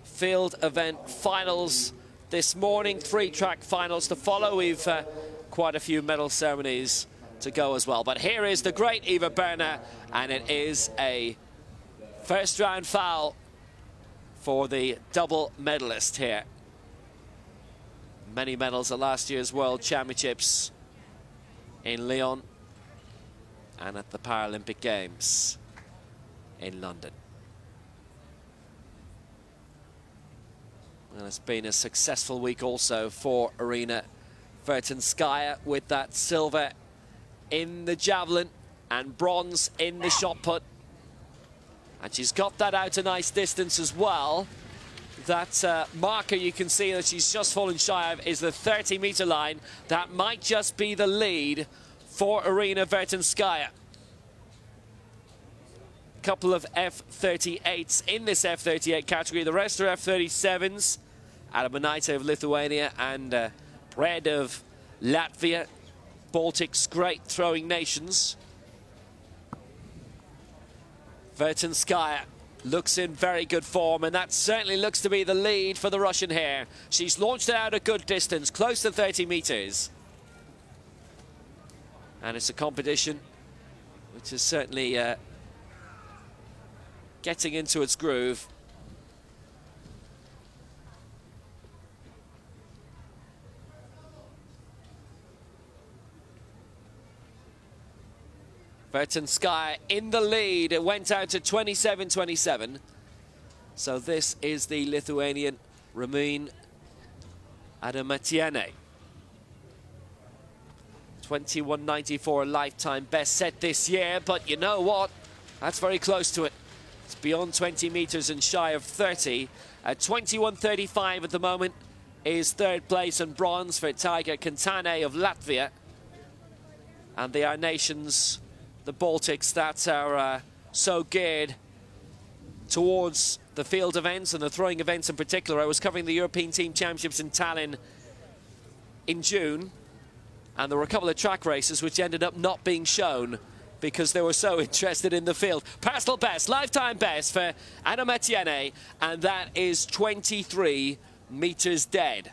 Speaker 3: field event finals this morning, 3 track finals to follow. We've quite a few medal ceremonies to go as well. But here is the great Eva Berner, and it is a first round foul for the double medalist here. Many medals at last year's World Championships in Lyon and at the Paralympic Games in London. And it's been a successful week also for Irina Vertinskaya, with that silver in the javelin and bronze in the shot put. And she's got that out a nice distance as well. That marker you can see that she's just fallen shy of is the 30-meter line. That might just be the lead for Irina Vertinskaya. Couple of F38s in this F38 category. The rest are F37s. Adamonaite of Lithuania and Pred of Latvia. Baltic's great throwing nations. Vertinskaya looks in very good form, and that certainly looks to be the lead for the Russian here. She's launched it out a good distance, close to 30 meters. And it's a competition which is certainly getting into its groove. Vertinskaya in the lead. It went out to 27.27. So this is the Lithuanian Ramin Adamatiene. 21.94 lifetime best set this year, but you know what? That's very close to it. It's beyond 20 meters and shy of 30. At 21.35 at the moment is third place and bronze for Tiger Kantane of Latvia. And they are nations, the Baltics, that are so geared towards the field events and the throwing events in particular. I was covering the European Team Championships in Tallinn in June, And there were a couple of track races which ended up not being shown because they were so interested in the field. Personal best, lifetime best for Anna Metienne, and that is 23 meters dead.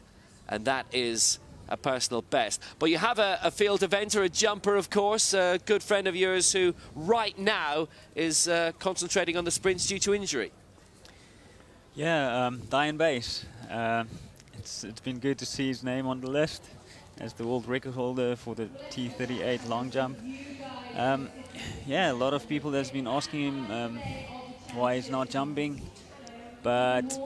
Speaker 3: And that is a personal best. But you have a field eventer, a jumper, of course, a good friend of yours who right now is concentrating on the sprints due to injury.
Speaker 4: Yeah, Diane Bass. It's been good to see his name on the list as the world record holder for the T38 long jump. Yeah, a lot of people has been asking him why he's not jumping, but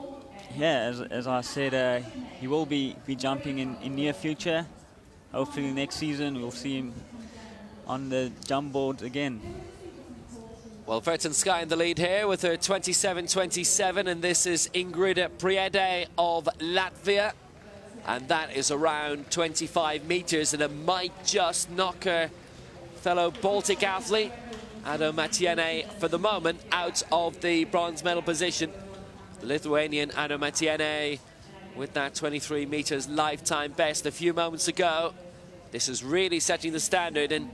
Speaker 4: yeah, as I said, he will be jumping in near future. Hopefully next season we'll see him on the jump board again.
Speaker 3: Well, Vertensky in the lead here with her 27.27, and this is Ingrid Priede of Latvia. And that is around 25 meters, and it might just knock her fellow Baltic athlete, Anna Metienne, for the moment, out of the bronze medal position. The Lithuanian Anna Metienne with that 23 meters lifetime best a few moments ago. This is really setting the standard, and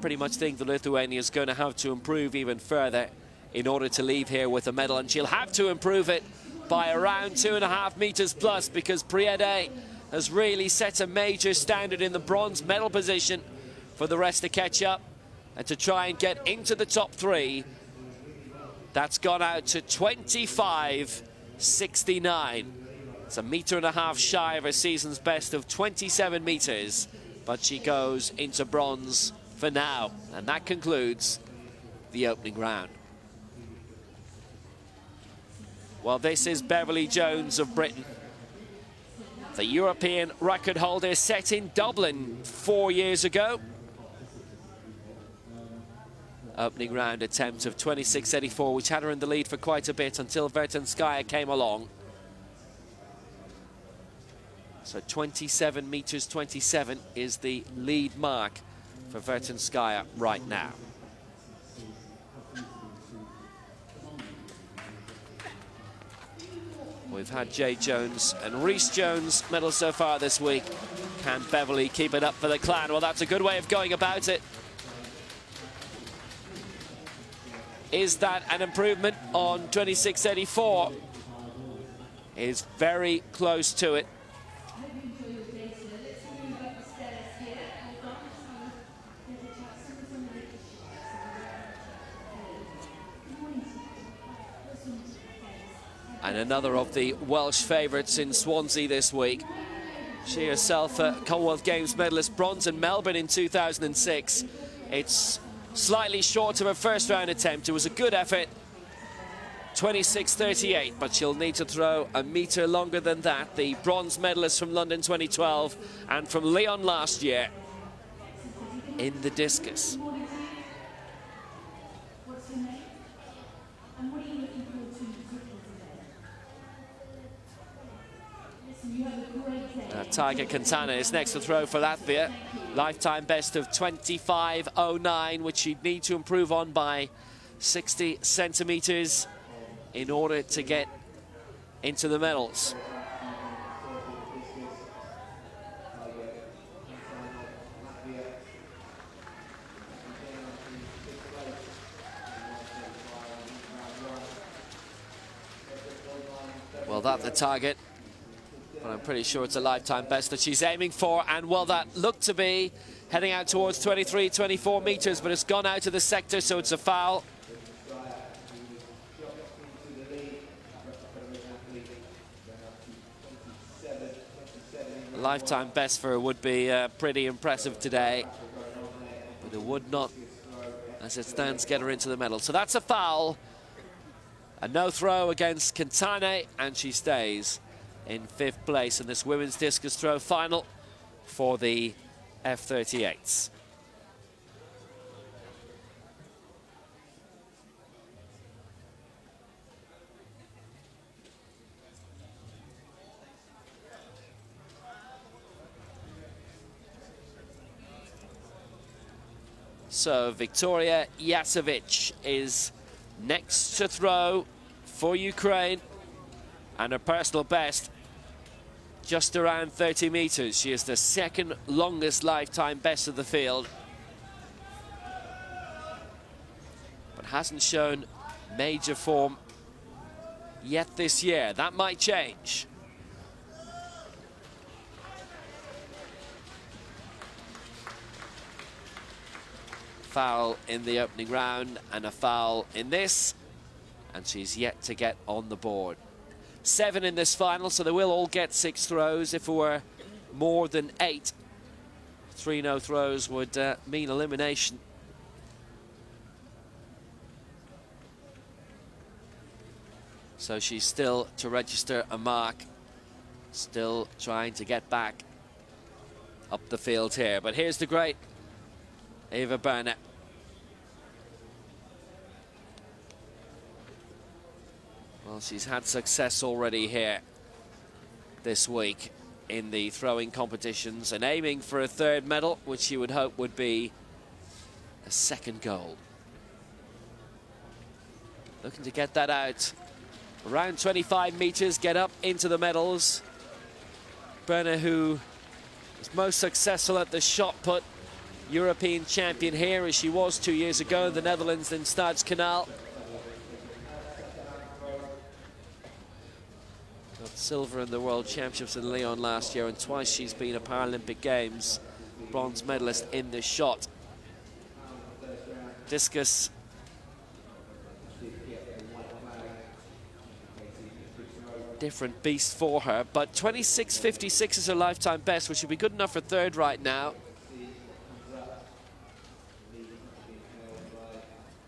Speaker 3: pretty much think the Lithuania is going to have to improve even further in order to leave here with a medal, and she'll have to improve it by around 2.5 meters plus, because Priede has really set a major standard in the bronze medal position for the rest to catch up and to try and get into the top three. That's gone out to 25.69. It's 1.5 meters shy of her season's best of 27 meters, but she goes into bronze for now, and that concludes the opening round. Well, this is Beverly Jones of Britain, the European record holder set in Dublin 4 years ago. Opening round attempt of 26.84, which had her in the lead for quite a bit until Vertenskaya came along. So 27 meters 27 is the lead mark for Vertenskaya right now. We've had Jay Jones and Rhys Jones medals so far this week. Can Beverly keep it up for the clan? Well, that's a good way of going about it. Is that an improvement on 26.84? Is very close to it. And another of the Welsh favourites in Swansea this week. She herself a Commonwealth Games medalist, bronze in Melbourne in 2006. It's slightly short of her first round attempt. It was a good effort, 26.38, but she'll need to throw a metre longer than that. The bronze medalist from London 2012 and from Lyon last year in the discus. Tiger Quintana is next to throw for Latvia. Lifetime best of 25.09, which she'd need to improve on by 60 centimetres in order to get into the medals. Well, that's the target. But I'm pretty sure it's a lifetime best that she's aiming for, and well, that looked to be heading out towards 23, 24 meters, but it's gone out of the sector, so it's a foul. A lifetime best for her would be pretty impressive today, but it would not, as it stands, get her into the medal. So that's a foul. A no throw against Quintana, and she stays in 5th place in this women's discus throw final for the F38s. So Victoria Yasevic is next to throw for Ukraine, and her personal best just around 30 meters. She is the second longest lifetime best of the field, but hasn't shown major form yet this year. That might change. Foul in the opening round and a foul in this, and she's yet to get on the board. 7 in this final, so they will all get 6 throws. If it were more than 8, 3 no throws would mean elimination. So she's still to register a mark, still trying to get back up the field here. But here's the great Eva Burnett. Well, she's had success already here this week in the throwing competitions and aiming for a 3rd medal, which she would hope would be a 2nd gold. Looking to get that out. Around 25 meters, get up into the medals. Burnett, who was most successful at the shot put, European champion here as she was 2 years ago in the Netherlands in Stadskanaal. Got silver in the World Championships in Lyon last year, and twice she's been a Paralympic Games bronze medalist in the shot. Discus. Different beast for her, but 26.56 is her lifetime best, which would be good enough for 3rd right now.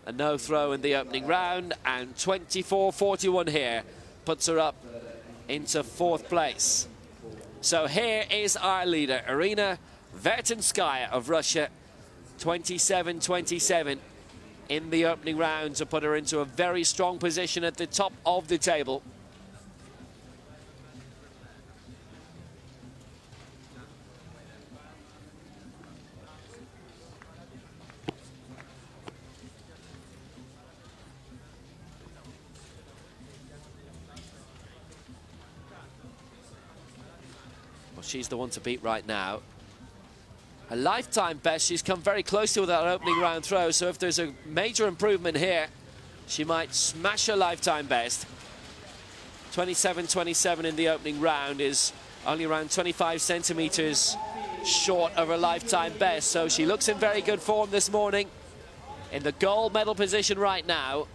Speaker 3: A no throw in the opening round, and 24.41 here puts her up into 4th place. So here is our leader, Irina Vertinskaya of Russia, 27.27 in the opening round to put her into a very strong position at the top of the table. She's the one to beat right now. Her lifetime best, she's come very close to with that opening round throw, so if there's a major improvement here, she might smash her lifetime best. 27.27 in the opening round is only around 25 centimeters short of her lifetime best, so she looks in very good form this morning. In the gold medal position right now,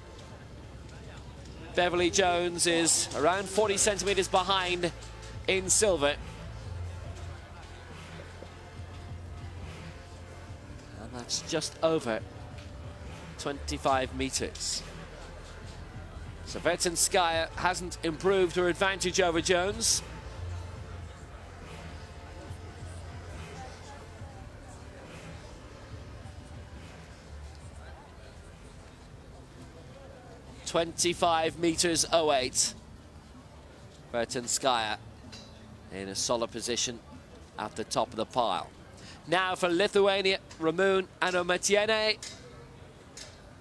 Speaker 3: Beverly Jones is around 40 centimeters behind in silver. That's just over 25 meters. So Vertinskaya hasn't improved her advantage over Jones. .25 meters 08. Vertinskaya in a solid position at the top of the pile. Now for Lithuania, Ramun Anometiene.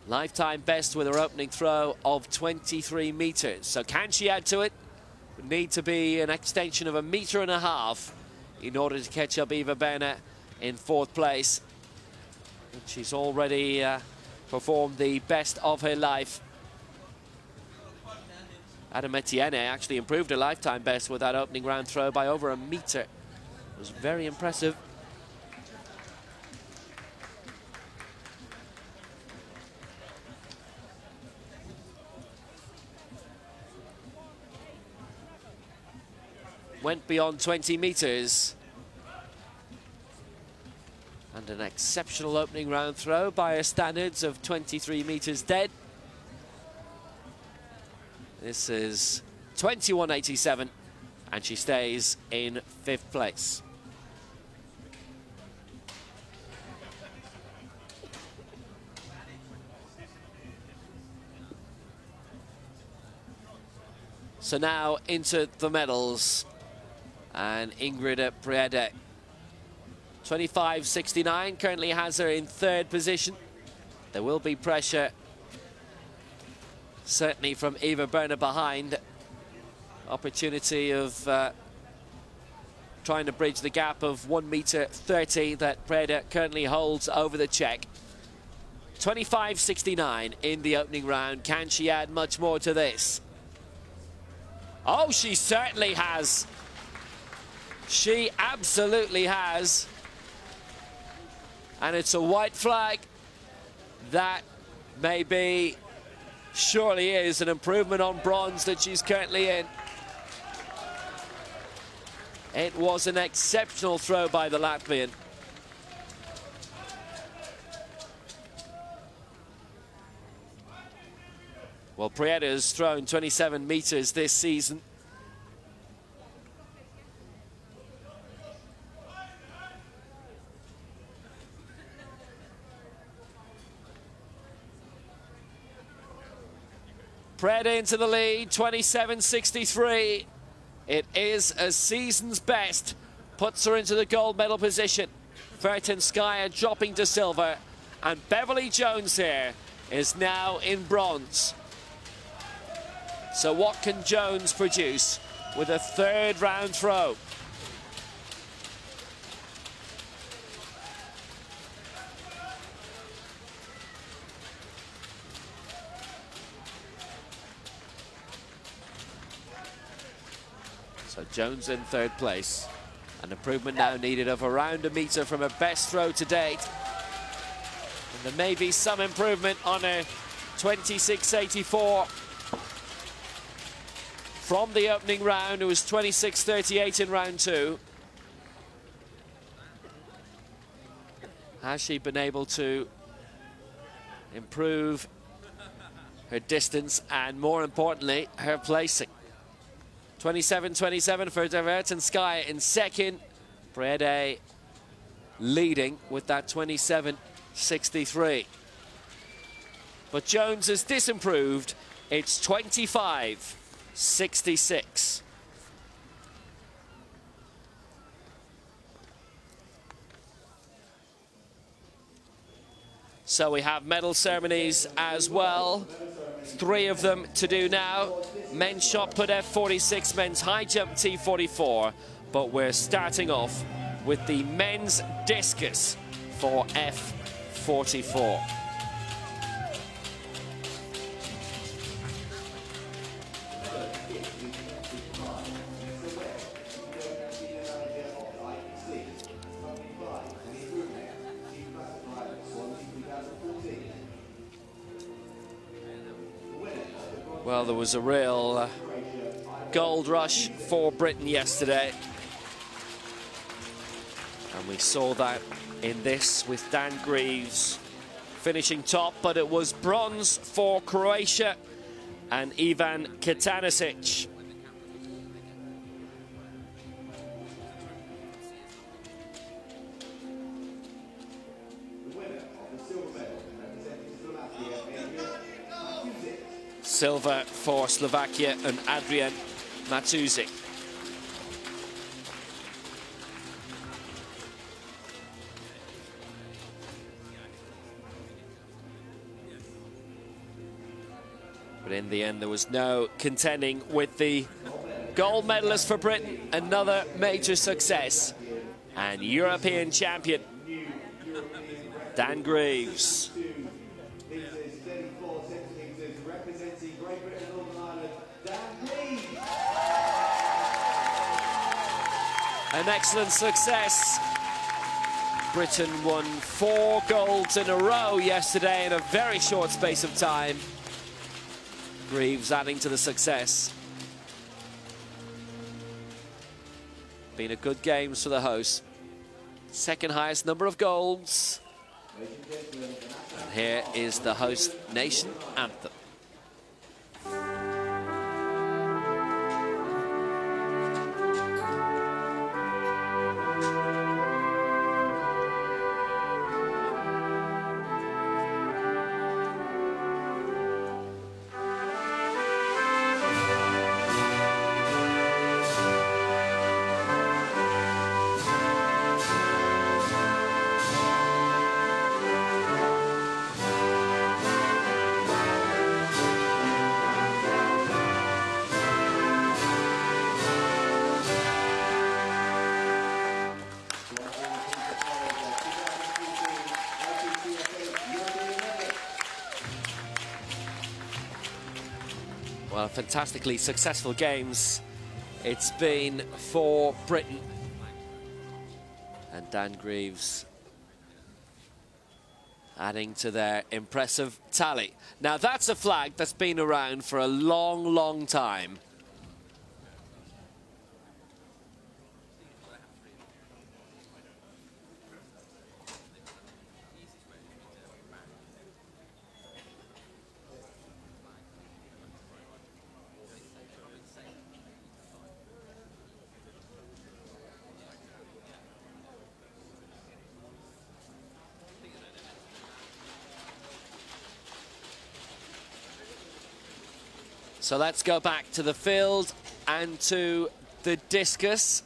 Speaker 3: Lifetime best with her opening throw of 23 meters. So can she add to it? Would need to be an extension of 1.5 meters in order to catch up Eva Burnett in 4th place. And she's already performed the best of her life. Anometiene actually improved her lifetime best with that opening round throw by over 1 meter. It was very impressive. Went beyond 20 meters. And an exceptional opening round throw by her standards of 23 meters dead. This is 21.87, and she stays in 5th place. So now into the medals. And Ingrid Brede, 25.69, currently has her in 3rd position. There will be pressure, certainly from Eva Burnett behind. Opportunity of trying to bridge the gap of 1.30 meter that Preda currently holds over the Czech. 25.69 in the opening round. Can she add much more to this? Oh, she certainly has. She absolutely has. And it's a white flag. That maybe, surely is an improvement on bronze that she's currently in. It was an exceptional throw by the Latvian. Well, Prieda's thrown 27 meters this season. Preda into the lead, 27.63. It is a season's best, puts her into the gold medal position. Vertinskaya dropping to silver, and Beverly Jones here is now in bronze. So what can Jones produce with a third round throw? So Jones in third place. An improvement now needed of around a meter from her best throw to date. And there may be some improvement on her 26.84 from the opening round. It was 26.38 in round two. Has she been able to improve her distance and, more importantly, her placing? 27.27 for Vertinskaya in second. Preda leading with that 27.63. But Jones has disimproved. It's 25.66. So we have medal ceremonies as well. 3 of them to do now. Men's shot put F46, men's high jump T44. But we're starting off with the men's discus for F44. Well, there was a real gold rush for Britain yesterday. And we saw that in this with Dan Greaves finishing top, but it was bronze for Croatia and Ivan Katanasic. Silver for Slovakia and Adrian Matuzik. But in the end, there was no contending with the gold medalist for Britain. Another major success. And European champion, Dan Greaves. An excellent success. Britain won 4 golds in a row yesterday in a very short space of time. Greaves adding to the success. Been a good games for the hosts. Second highest number of golds. And here is the host nation anthem. Well, fantastically successful games it's been for Britain. And Dan Greaves adding to their impressive tally. Now, that's a flag that's been around for a long, long time. So let's go back to the field and to the discus.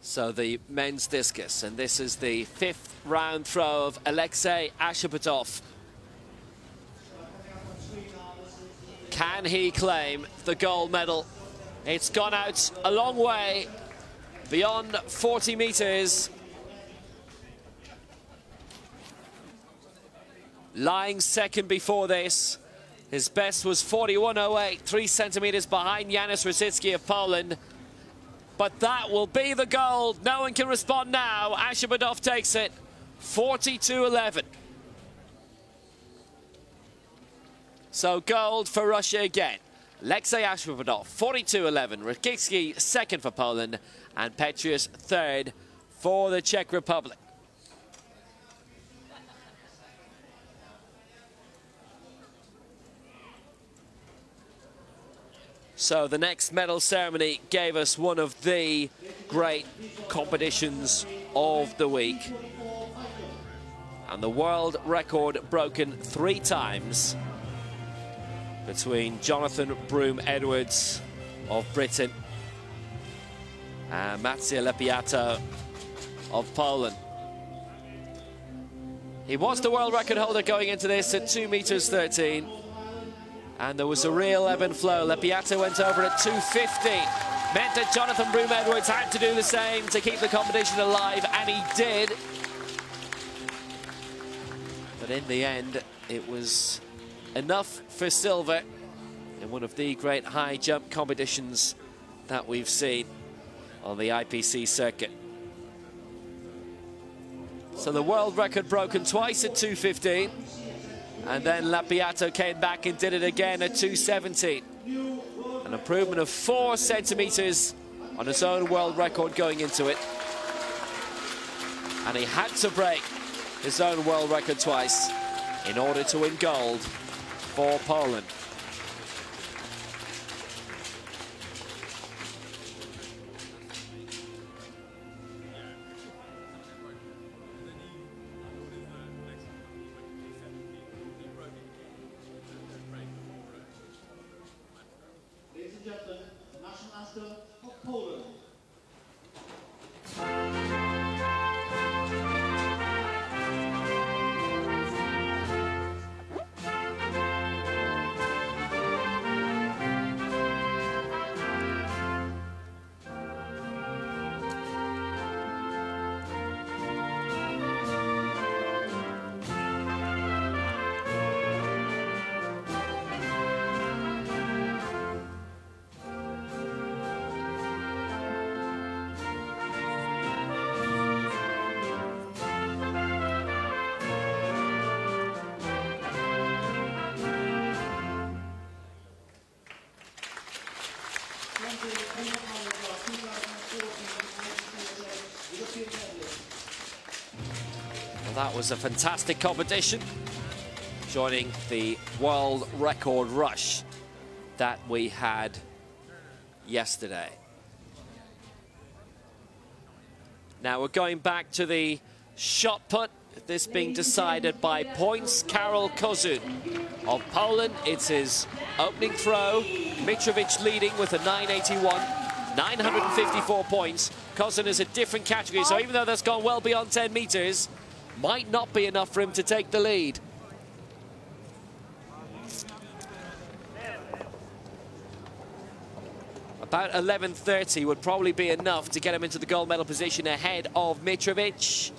Speaker 3: So the men's discus, and this is the 5th round throw of Alexei Ashapatov. Can he claim the gold medal? It's gone out a long way, beyond 40 meters. Lying second before this. His best was 41.08, 3 centimeters behind Janusz Rosicki of Poland. But that will be the gold. No one can respond now. Ashapatov takes it, 42.11. So gold for Russia again. Alexei Ashapatov, 42.11. Rosicki second for Poland, and Petrius third for the Czech Republic. So the next medal ceremony gave us one of the great competitions of the week. And the world record broken 3 times between Jonathan Broome-Edwards of Britain and Maciej Lepiato of Poland. He was the world record holder going into this at 2 meters 13. And there was a real ebb and flow. Lepiato went over at 2:50. Meant that Jonathan Broome-Edwards had to do the same to keep the competition alive, and he did. But in the end, it was enough for silver in one of the great high jump competitions that we've seen on the IPC circuit. So the world record broken twice at 2:15. And then Lepiato came back and did it again at 2:17. An improvement of 4 centimeters on his own world record going into it. And he had to break his own world record twice in order to win gold for Poland. Well, that was a fantastic competition, joining the world record rush that we had yesterday. Now we're going back to the shot put, this being decided by points. Karol Kozun of Poland, it's his opening throw. Mitrovic leading with a 981, 954 points. Kozun is a different category, so even though that's gone well beyond 10 meters, might not be enough for him to take the lead. About 11:30 would probably be enough to get him into the gold medal position ahead of Mitrovic.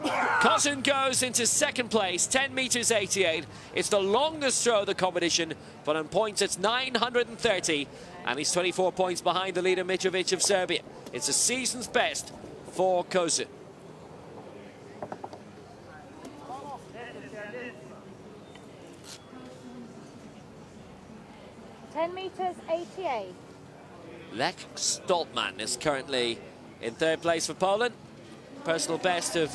Speaker 3: Kozun goes into second place, 10 meters 88. It's the longest throw of the competition, but on points it's 930, and he's 24 points behind the leader Mitrovic of Serbia. It's a season's best for Kozun.
Speaker 5: meters 88.
Speaker 3: Lech Stoltman is currently in third place for Poland. Personal best of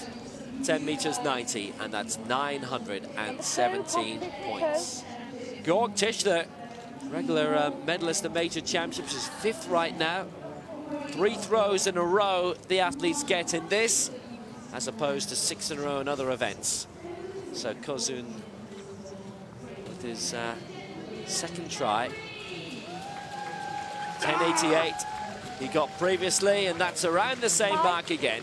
Speaker 3: 10 meters 90, and that's 917 points. Georg Tischler, regular medalist of major championships, is fifth right now. 3 throws in a row the athletes get in this, as opposed to 6 in a row in other events. So Kozun with his second try. 1088 he got previously, and that's around the same mark again.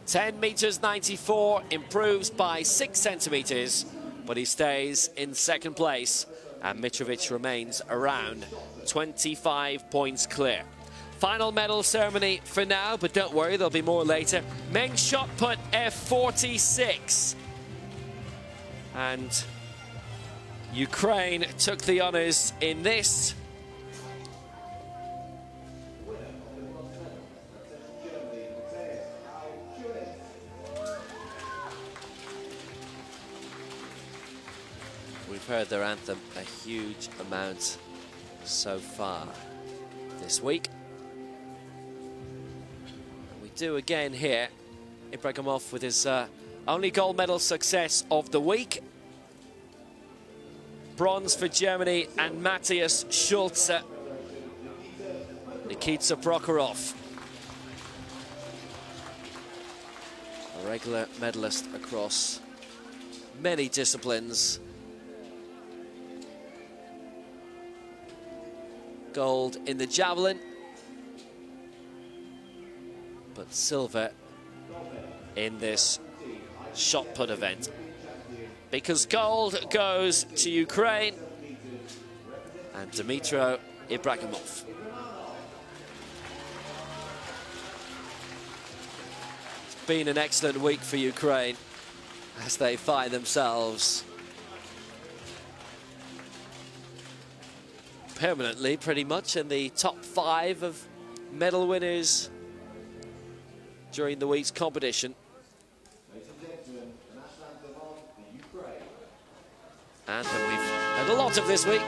Speaker 3: (10 meters 94) improves by 6 centimeters, but he stays in second place, and Mitrovic remains around 25 points clear. Final medal ceremony for now, but don't worry, there'll be more later. Men's shot put F46. And Ukraine took the honours in this. We've heard their anthem a huge amount so far this week. And we do again here. Ibrahimov with his only gold medal success of the week. Bronze for Germany and Matthias Schulze. Nikita Prokhorov, a regular medalist across many disciplines. Gold in the javelin, but silver in this shot put event, because gold goes to Ukraine and Dmitro Ibrahimov. It's been an excellent week for Ukraine as they find themselves permanently, pretty much, in the top 5 of medal winners during the week's competition. And we've had a lot of this week.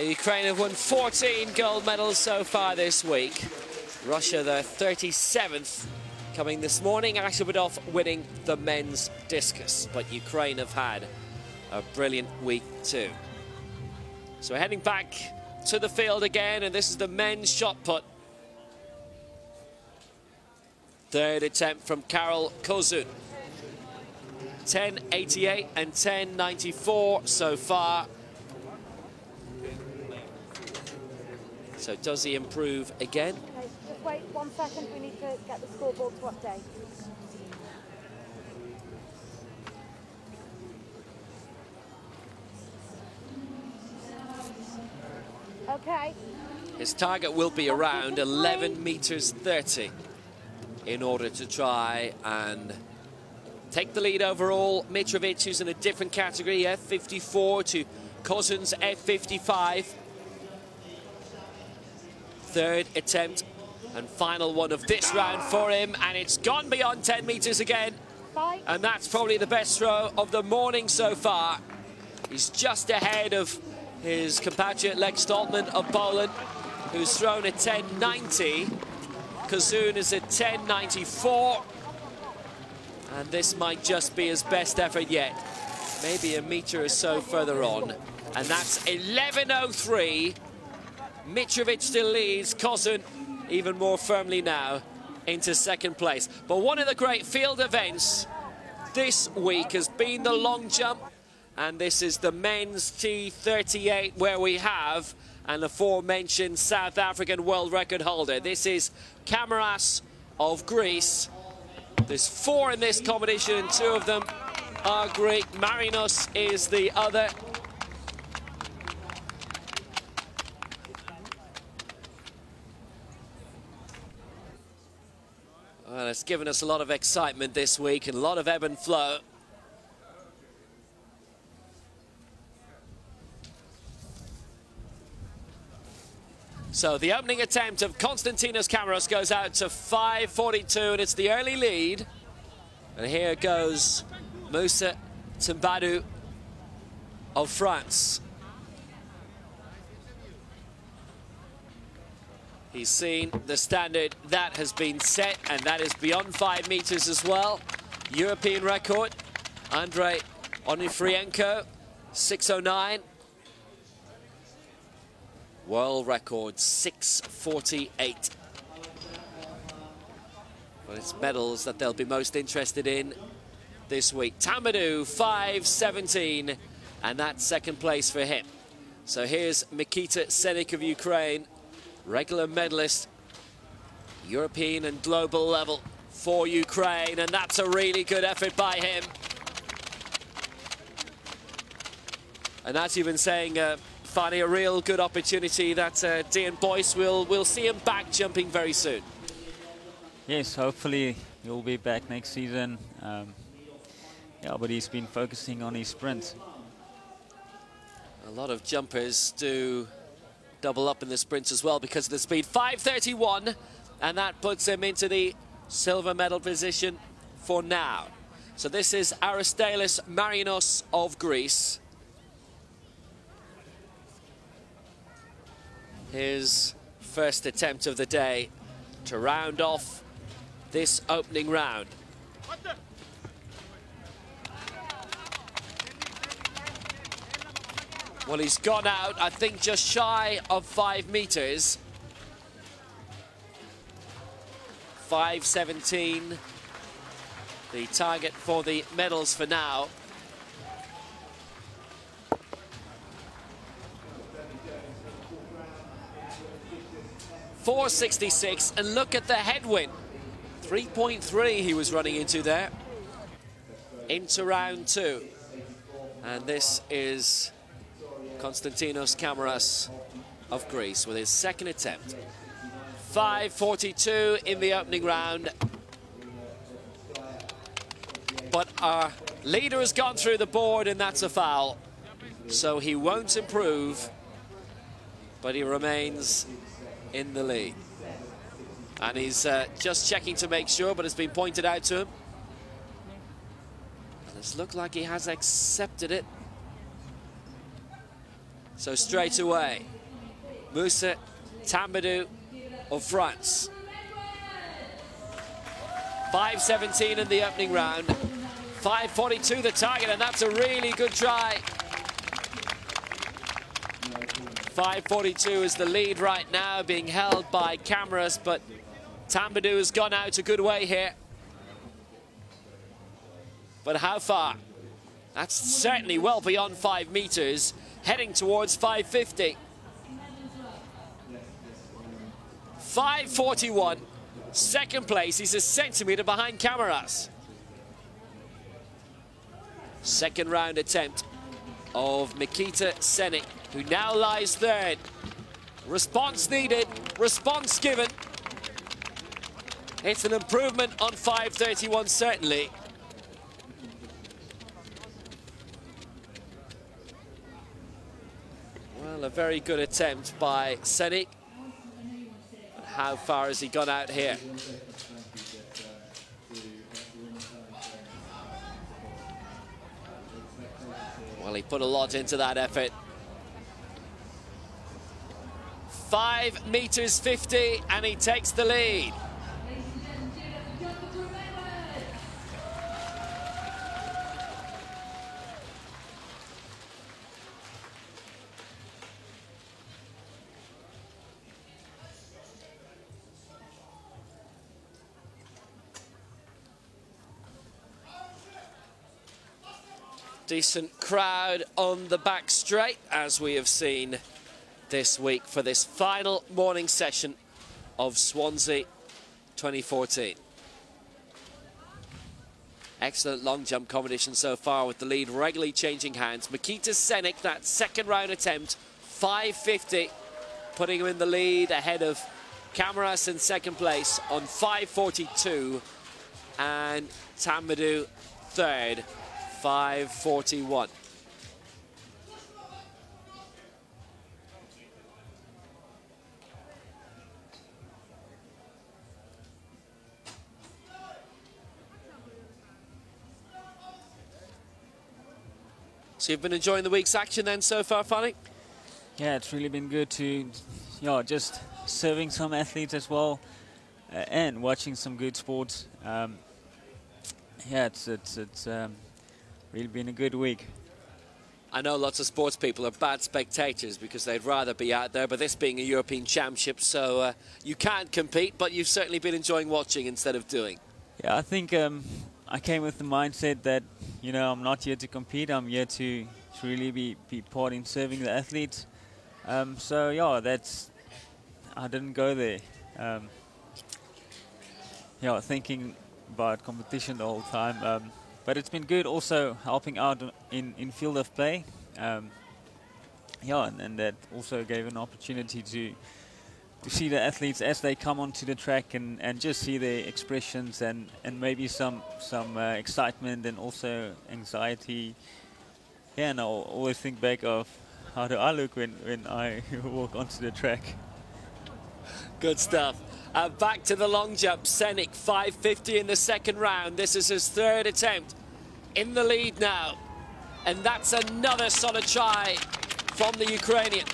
Speaker 3: Ukraine have won 14 gold medals so far this week. Russia, the 37th, coming this morning. Ashibadov winning the men's discus. But Ukraine have had a brilliant week too. So we're heading back to the field again, and this is the men's shot put. Third attempt from Karol Kozun. 10.88 and 10.94 so far. So does he improve again?
Speaker 5: Okay, just wait 1 second, we need to get the scoreboard to update. Okay.
Speaker 3: His target will be around 11 meters 30 in order to try and take the lead overall. Mitrovic, who's in a different category, F54 to Cousins, F55. Third attempt and final one of this round for him, and it's gone beyond 10 meters again. And that's probably the best throw of the morning so far. He's just ahead of his compatriot Lex Stoltman of Poland, who's thrown a 10.90. Kazun is at 10.94. And this might just be his best effort yet. Maybe a meter or so further on. And that's 11.03. Mitrovic still leads. Kazun even more firmly now into second place. But one of the great field events this week has been the long jump. And this is the men's T38, where we have an aforementioned South African world record holder. This is Kamaras of Greece. There's 4 in this competition, and 2 of them are Greek. Marinos is the other. Well, it's given us a lot of excitement this week and a lot of ebb and flow. So the opening attempt of Konstantinos Kamaras goes out to 5.42, and it's the early lead. And here goes Moussa Tambadou of France. He's seen the standard that has been set, and that is beyond 5 meters as well. European record, Andrei Onifrienko, 6.09. World record, 6.48. Well, it's medals that they'll be most interested in this week. Tambadou, 5.17, and that's second place for him. So here's Mikita Senik of Ukraine, regular medalist, European and global level for Ukraine, and that's a really good effort by him. And as you've been saying, finding a real good opportunity that Dean Boyce will see him back jumping very soon.
Speaker 4: Yes, hopefully he'll be back next season. Yeah, but he's been focusing on his sprint.
Speaker 3: A lot of jumpers do double up in the sprints as well because of the speed. 5.31, and that puts him into the silver medal position for now. So this is Aristelis Marinos of Greece. His first attempt of the day to round off this opening round. Well, he's gone out, I think, just shy of 5 meters. 5.17, the target for the medals for now. .466, and look at the headwind. 3.3 he was running into there. Into round 2. And this is Konstantinos Kamaras of Greece with his second attempt. 5.42 in the opening round. But our leader has gone through the board, and that's a foul. So he won't improve, but he remains in the lead. And he's just checking to make sure, but it's been pointed out to him. And it's looked like he has accepted it. So straight away, Moussa Tambadou of France. 5.17 in the opening round. 5.42 the target, and that's a really good try. 5.42 is the lead right now, being held by Kamaras, but Tambadou has gone out a good way here. But how far? That's certainly well beyond 5 meters, heading towards 5.50. 5.41, second place. He's a centimetre behind Kamaras. Second round attempt of Mikita Senik, who now lies third. Response needed, response given. It's an improvement on 5:31, certainly. Well, a very good attempt by Senik. And how far has he gone out here? Well, he put a lot into that effort. 5 meters 50, and he takes the lead. Decent crowd on the back straight, as we have seen this week for this final morning session of Swansea 2014. Excellent long jump competition so far, with the lead regularly changing hands. Mikita Senik, that second round attempt, 5:50, putting him in the lead ahead of Cameras in second place on 5:42, and Tamadou third, 5:41. So you've been enjoying the week's action then so far, Fanny?
Speaker 4: Yeah, it's really been good to, just serving some athletes as well, and watching some good sports. Yeah, it's really been a good week.
Speaker 3: I know lots of sports people are bad spectators because they'd rather be out there, but this being a European Championship, so you can't compete, but you've certainly been enjoying watching instead of doing.
Speaker 4: Yeah, I think I came with the mindset that, I'm not here to compete, I'm here to really be part in serving the athletes. So, yeah, I didn't go there, thinking about competition the whole time. But it's been good also helping out in field of play. And that also gave an opportunity to see the athletes as they come onto the track and just see their expressions and maybe some excitement and also anxiety. Yeah, and I'll always think back of how do I look when I walk onto the track.
Speaker 3: Good stuff. Back to the long jump. Senik, 5:50 in the second round. This is his third attempt. In the lead now. And that's another solid try from the Ukrainian.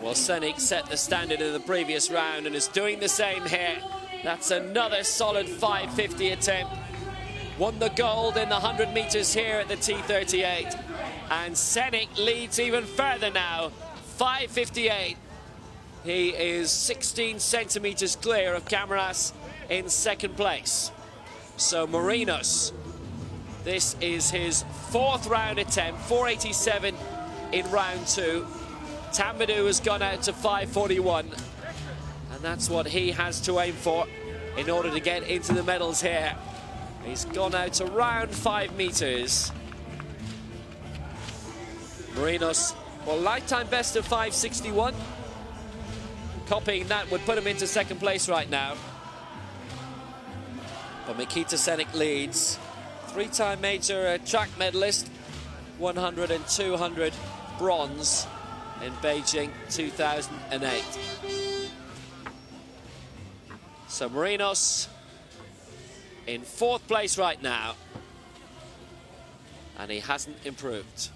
Speaker 3: Well, Senik set the standard in the previous round and is doing the same here. That's another solid 5:50 attempt. Won the gold in the 100 meters here at the T38. And Senik leads even further now, 5:58. He is 16 centimeters clear of Cameras in second place. So Marinos, this is his fourth round attempt, 4:87 in round two. Tamadou has gone out to 5:41, and that's what he has to aim for in order to get into the medals here. He's gone out around 5 meters. Marinos, well, lifetime best of 5:61. Copying that would put him into second place right now. But Mikita Senik leads. 3-time major track medalist, 100 and 200 bronze in Beijing 2008. So Marinos in fourth place right now, and he hasn't improved.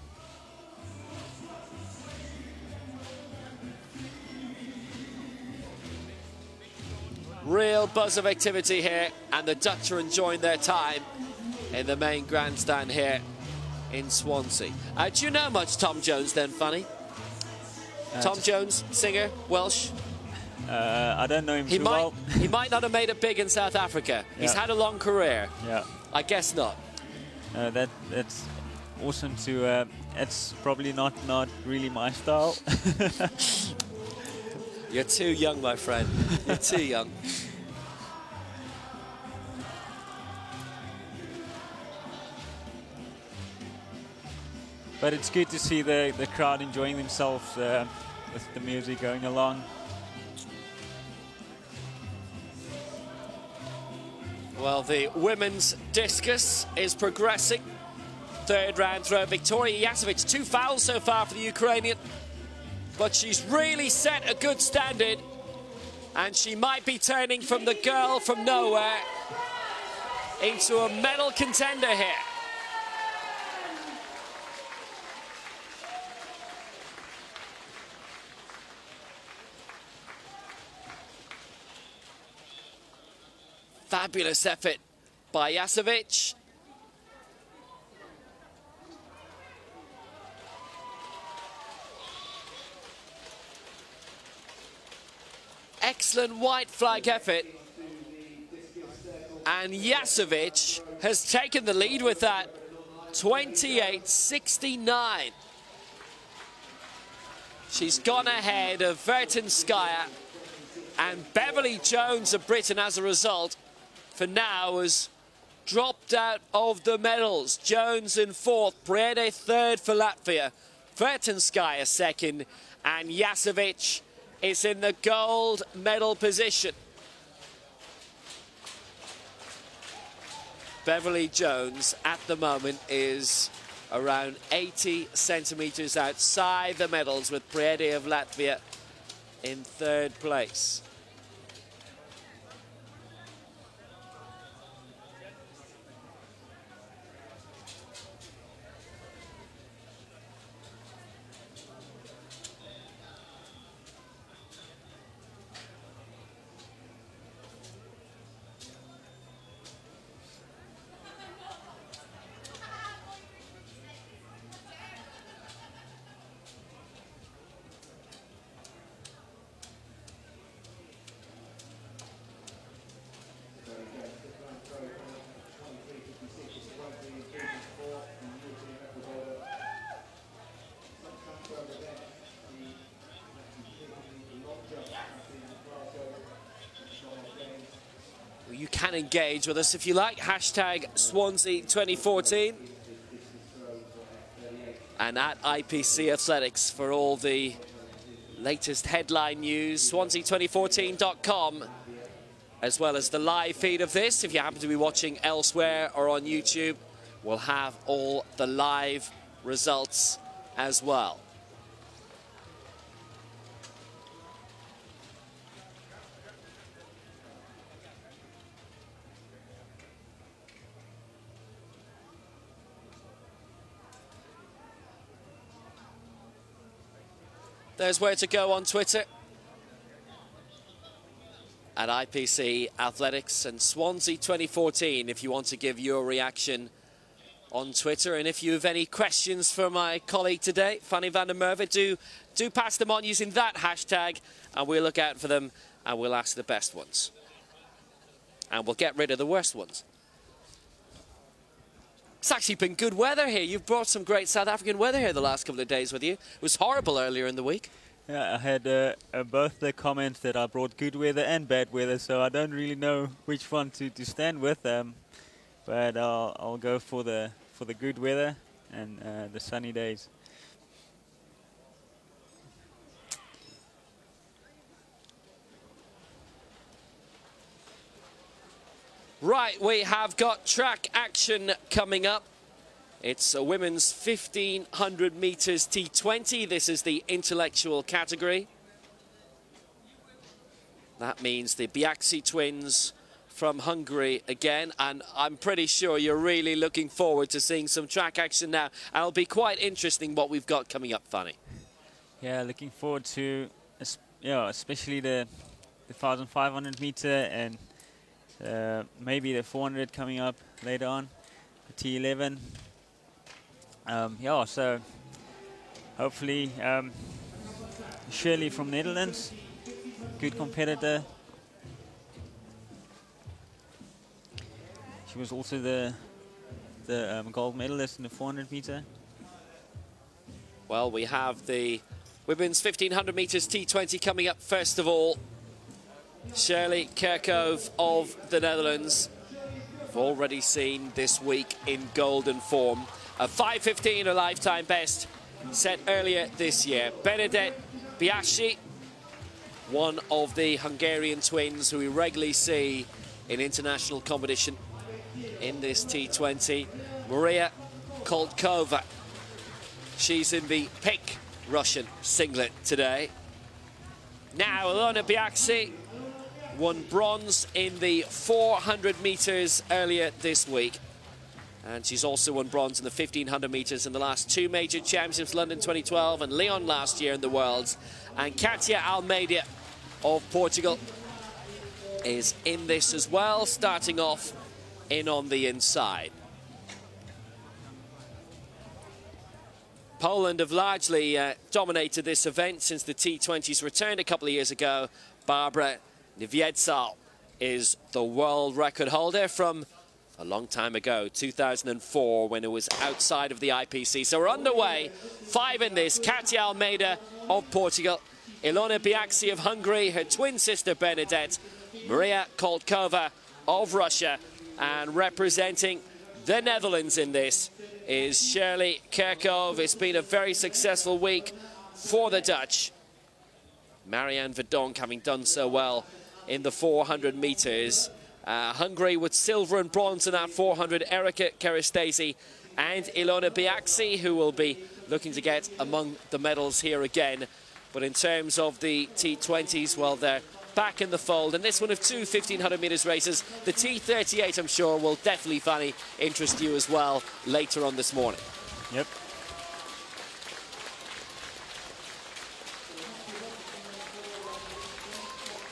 Speaker 3: Real buzz of activity here, and the Dutch are enjoying their time in the main grandstand here in Swansea. Do you know much Tom Jones then, Fanny? Tom Jones, singer, Welsh?
Speaker 4: I don't know him too well.
Speaker 3: He might not have made it big in South Africa. Yeah. He's had a long career.
Speaker 4: Yeah.
Speaker 3: I guess not.
Speaker 4: That's awesome to... it's probably not really my style.
Speaker 3: You're too young, my friend. You're too young.
Speaker 4: but it's good to see the crowd enjoying themselves with the music going along.
Speaker 3: Well, the women's discus is progressing. Third round throw, Victoria Yasevic. 2 fouls so far for the Ukrainian, but she's really set a good standard, and she might be turning from the girl from nowhere into a medal contender here. Fabulous effort by Yasevic. Excellent white flag effort. And Yasevic has taken the lead with that. 28-69. She's gone ahead of Vertinskaya, and Beverly Jones of Britain, as a result, for now has dropped out of the medals. Jones in 4th, Priede 3rd for Latvia, Vertinskaya 2nd, and Yasevic is in the gold medal position. Beverly Jones at the moment is around 80 centimetres outside the medals, with Priede of Latvia in 3rd place. You can engage with us if you like. Hashtag Swansea 2014. And at IPC Athletics for all the latest headline news. Swansea2014.com, as well as the live feed of this. If you happen to be watching elsewhere or on YouTube, we'll have all the live results as well. There's where to go on Twitter at IPC Athletics and Swansea 2014 if you want to give your reaction on Twitter. And if you have any questions for my colleague today, Fanny van der Merwe, do pass them on using that hashtag, and we'll look out for them and we'll ask the best ones. And we'll get rid of the worst ones. It's actually been good weather here. You've brought some great South African weather here the last couple of days with you. It was horrible earlier in the week.
Speaker 4: Yeah, I had both the comments that I brought good weather and bad weather, so I don't really know which one to stand with. But I'll go for the good weather and the sunny days.
Speaker 3: Right, we have got track action coming up. It's a women's 1500 metres T20. This is the intellectual category. That means the Biaksi twins from Hungary again, and I'm pretty sure you're really looking forward to seeing some track action now. And it'll be quite interesting what we've got coming up, Fanny.
Speaker 4: Yeah, looking forward to, especially the 1500 metre and maybe the 400 coming up later on, the T11. Yeah, so hopefully Shirley from Netherlands, good competitor. She was also the gold medalist in the 400 metre.
Speaker 3: Well, we have the women's 1500 metres T20 coming up first of all. Shirley Kerkhoff of the Netherlands. We've already seen this week in golden form. A 5:15, a lifetime best set earlier this year. Benedett Biasi, one of the Hungarian twins who we regularly see in international competition in this T20. Maria Koltkova, she's in the pink Russian singlet today. Now Ilona Biasi won bronze in the 400 meters earlier this week. And she's also won bronze in the 1500 meters in the last two major championships, London 2012 and Lyon last year in the Worlds. And Katia Almeida of Portugal is in this as well, starting off in on the inside. Poland have largely dominated this event since the T20s returned a couple of years ago. Barbara Niewiedzal is the world record holder from a long time ago, 2004, when it was outside of the IPC. So we're underway, 5 in this. Katia Almeida of Portugal, Ilona Biasi of Hungary, her twin sister Benedett, Maria Koltkova of Russia, and representing the Netherlands in this is Shirley Kerkhoff. It's been a very successful week for the Dutch. Marianne Verdonk having done so well in the 400 meters. Hungary with silver and bronze in that 400, Erika Kerestesi and Ilona Biasi, who will be looking to get among the medals here again. But in terms of the T20s, well, they're back in the fold. And this one of two 1500 meters races, the T38, I'm sure, will definitely finally interest you as well later on this morning.
Speaker 4: Yep.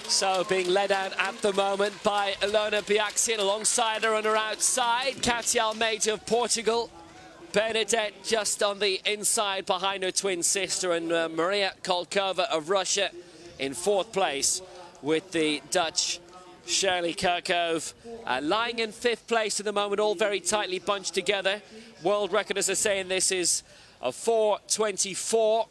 Speaker 3: So being led out at the moment by Ilona Biasi, and alongside her on her outside, Katia Almeida of Portugal. Benedett just on the inside behind her twin sister, and Maria Koltkova of Russia in 4th place, with the Dutch Shirley Kerkhoff lying in 5th place at the moment, all very tightly bunched together. World record, as I say, in this is a 4:24.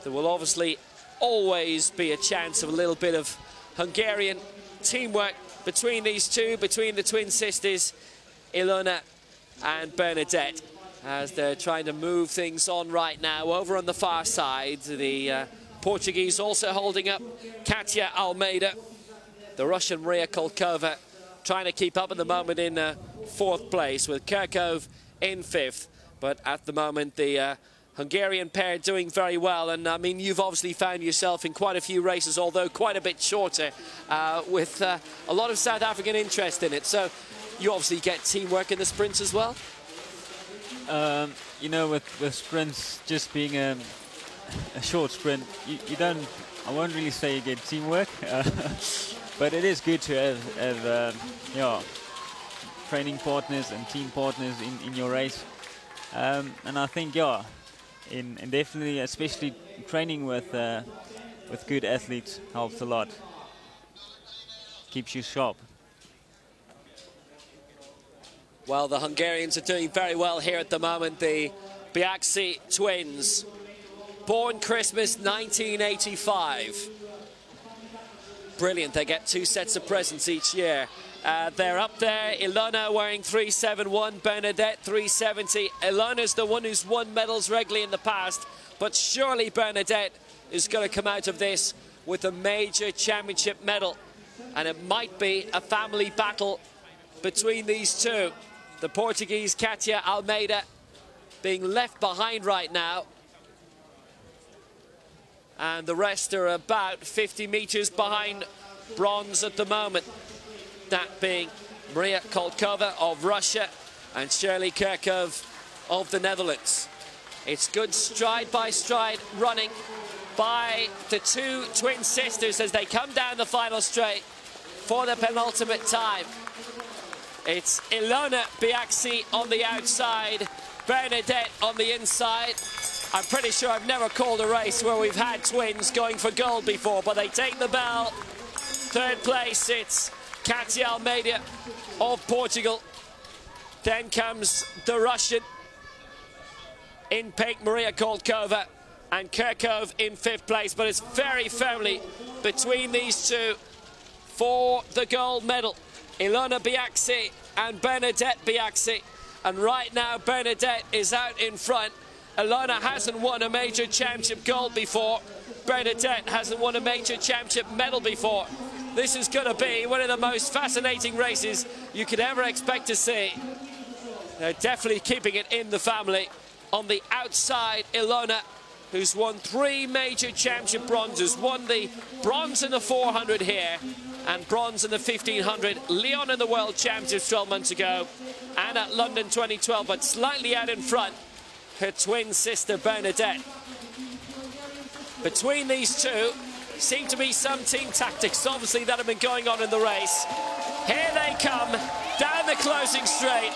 Speaker 3: There will obviously always be a chance of a little bit of Hungarian teamwork between these two, between the twin sisters, Ilona and Benedett, as they're trying to move things on right now. Over on the far side, the Portuguese also holding up Katia Almeida. The Russian Maria Koltkova trying to keep up at the moment in 4th place, with Kerkhoff in 5th. But at the moment, the Hungarian pair doing very well. And I mean, you've obviously found yourself in quite a few races, although quite a bit shorter, with a lot of South African interest in it. So you obviously get teamwork in the sprints as well?
Speaker 4: You know, with sprints just being a short sprint, you don't, I won't really say you get teamwork, but it is good to have yeah, training partners and team partners in your race. And I think, yeah, and definitely, especially training with good athletes helps a lot. Keeps you sharp.
Speaker 3: Well, the Hungarians are doing very well here at the moment. The Biasi twins, born Christmas 1985. Brilliant, they get 2 sets of presents each year. They're up there, Ilona wearing 371, Benedett 370. Ilona's the one who's won medals regularly in the past, but surely Benedett is going to come out of this with a major championship medal. And it might be a family battle between these two. The Portuguese Katia Almeida being left behind right now. And the rest are about 50 meters behind bronze at the moment. That being Maria Koltkova of Russia and Shirley Kerkhoff of the Netherlands. It's good stride by stride running by the two twin sisters as they come down the final straight for the penultimate time. It's Ilona Biasi on the outside, Benedett on the inside. I'm pretty sure I've never called a race where we've had twins going for gold before, but they take the bell. 3rd place, it's Katia Almeida of Portugal. Then comes the Russian in pink, Maria Koltkova, and Kerkhoff in 5th place, but it's very firmly between these two for the gold medal. Ilona Biasi and Benedett Biasi. And right now, Bernadette is out in front. Ilona hasn't won a major championship gold before. Bernadette hasn't won a major championship medal before. This is going to be one of the most fascinating races you could ever expect to see. They're definitely keeping it in the family. On the outside, Ilona, who's won 3 major championship bronzes, won the bronze in the 400 here and bronze in the 1500. Lyon in the World Championships 12 months ago and at London 2012, but slightly out in front, her twin sister Bernadette. Between these two, seem to be some team tactics, obviously, that have been going on in the race. Here they come, down the closing straight.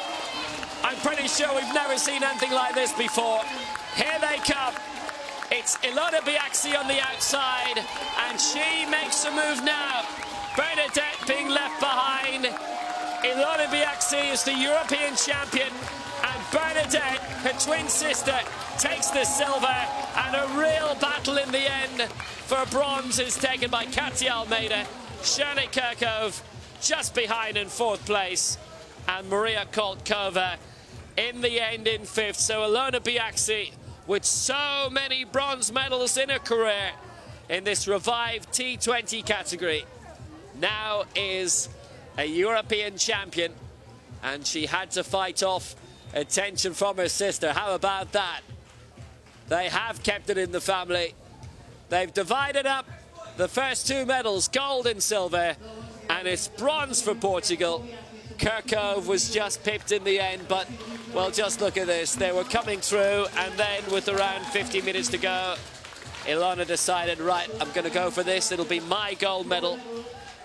Speaker 3: I'm pretty sure we've never seen anything like this before. Here they come. It's Ilona Biaxi on the outside, and she makes a move now. Bernadette being left behind. Ilona Biaxi is the European champion, and Bernadette, her twin sister, takes the silver, and a real battle in the end for bronze is taken by Katia Almeida. Shirley Kirkove just behind in 4th place, and Maria Koltkova in the end in 5th. So Ilona Biaxi, with so many bronze medals in her career in this revived T20 category, now is a European champion, and she had to fight off attention from her sister. How about that? They have kept it in the family. They've divided up the first 2 medals, gold and silver, and it's bronze for Portugal. Kirkove was just pipped in the end, but, well, just look at this. They were coming through, and then with around 50 minutes to go, Ilona decided, right, I'm going to go for this. It'll be my gold medal.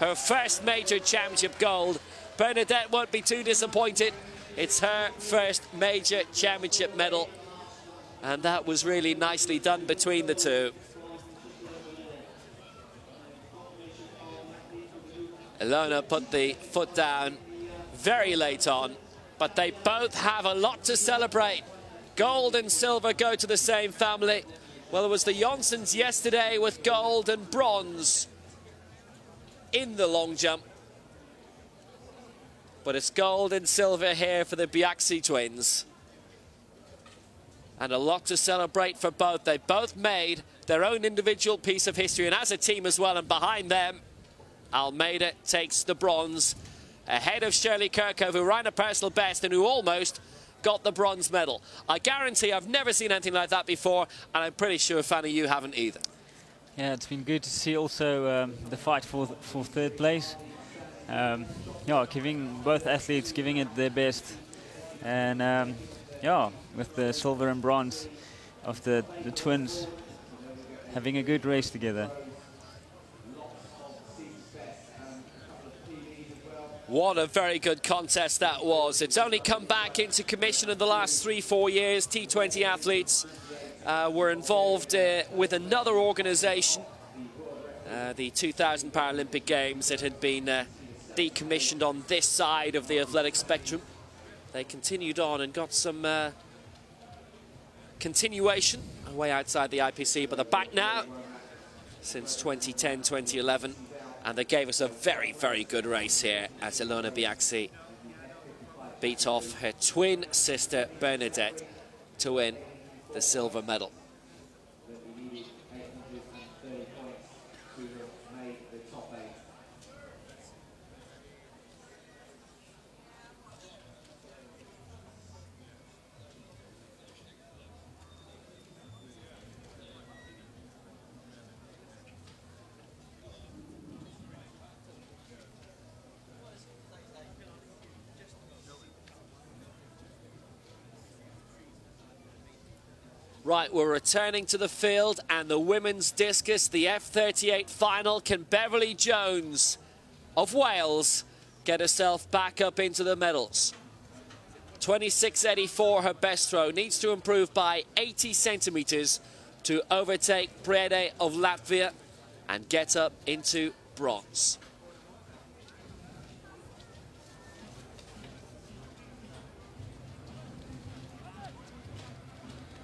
Speaker 3: Her first major championship gold. Bernadette won't be too disappointed. It's her first major championship medal. And that was really nicely done between the two. Ilona put the foot down very late on, but they both have a lot to celebrate. Gold and silver go to the same family. Well, it was the Janssens yesterday with gold and bronze in the long jump. But it's gold and silver here for the Biaxi twins. And a lot to celebrate for both. They both made their own individual piece of history, and as a team as well. And behind them, Almeida takes the bronze, ahead of Shirley Kirkove, who ran a personal best and who almost got the bronze medal. I guarantee I've never seen anything like that before, and I'm pretty sure, Fanny, you haven't either.
Speaker 4: Yeah, it's been good to see also the fight for 3rd place. Yeah, giving both athletes giving it their best, and yeah, with the silver and bronze of the twins having a good race together.
Speaker 3: What a very good contest that was. It's only come back into commission in the last 3-4 years. T20 athletes were involved with another organisation, the 2000 Paralympic Games. It had been decommissioned on this side of the athletic spectrum. They continued on and got some continuation away outside the IPC, but they're back now since 2010, 2011. And they gave us a very, very good race here as Ilona Biaxi beat off her twin sister Bernadette to win the silver medal. Right, we're returning to the field and the women's discus, the F38 final. Can Beverly Jones of Wales get herself back up into the medals? 26.84 her best throw. Needs to improve by 80 centimetres to overtake Prede of Latvia and get up into bronze.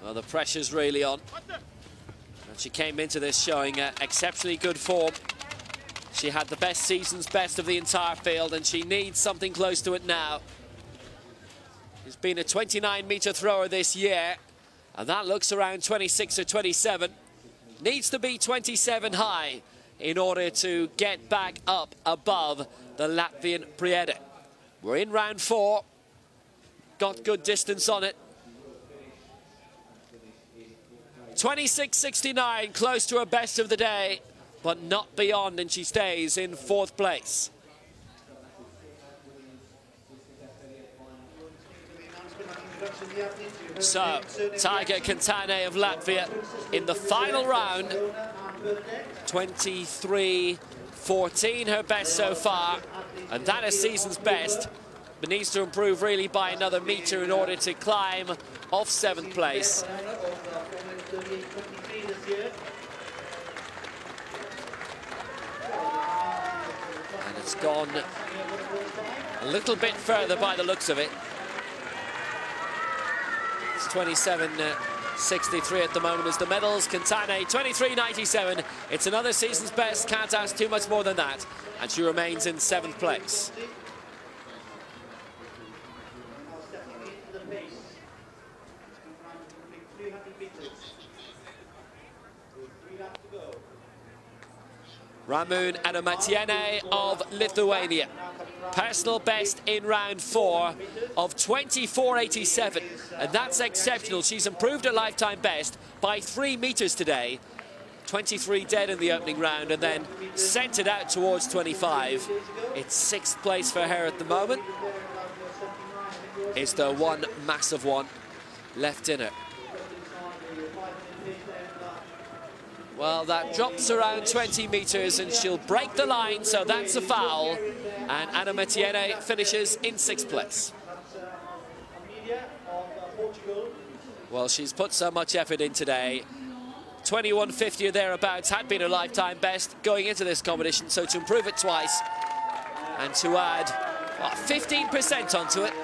Speaker 3: Well, the pressure's really on. And she came into this showing exceptionally good form. She had the best season's best of the entire field, and she needs something close to it now. She's She's been a 29-meter thrower this year, and that looks around 26 or 27. Needs to be 27 high in order to get back up above the Latvian Priede. We're in round 4. Got good distance on it. 26.69, close to her best of the day, but not beyond, and she stays in 4th place. So, Tiger Kantane of Latvia in the final round. 23.14, her best so far, and that is season's best, but needs to improve really by another meter in order to climb off 7th place. And it's gone a little bit further by the looks of it. It's 27.63 at the moment as the medals. Kantane 23.97. It's another season's best. Can't ask too much more than that. And she remains in 7th place. Ramun Anamatiene of Lithuania. Personal best in round 4 of 24.87, and that's exceptional. She's improved her lifetime best by 3 meters today. 23 dead in the opening round, and then sent it out towards 25. It's 6th place for her at the moment. Is the one massive one left in her? Well, that drops around 20 meters and she'll break the line, so that's a foul. And Anamatiene finishes in 6th place. Well, she's put so much effort in today. 21.50 or thereabouts had been her lifetime best going into this competition, so to improve it twice and to add 15% onto it,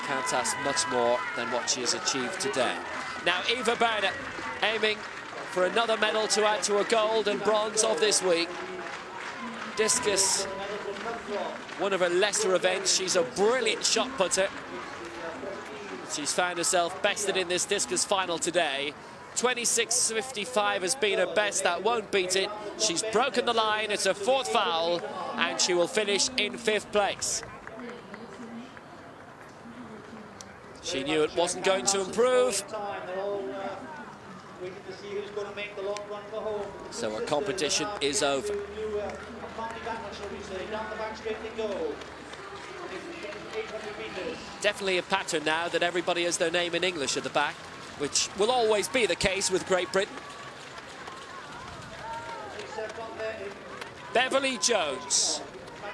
Speaker 3: can't ask much more than what she has achieved today. Now, Eva Berner aiming for another medal to add to her gold and bronze of this week. Discus, one of her lesser events. She's a brilliant shot putter. She's found herself bested in this discus final today. 26.55 has been her best. That won't beat it. She's broken the line. It's her 4th foul, and she will finish in 5th place. She knew it wasn't going to improve. So her competition is over. Definitely a pattern now that everybody has their name in English at the back, which will always be the case with Great Britain. Beverly Jones,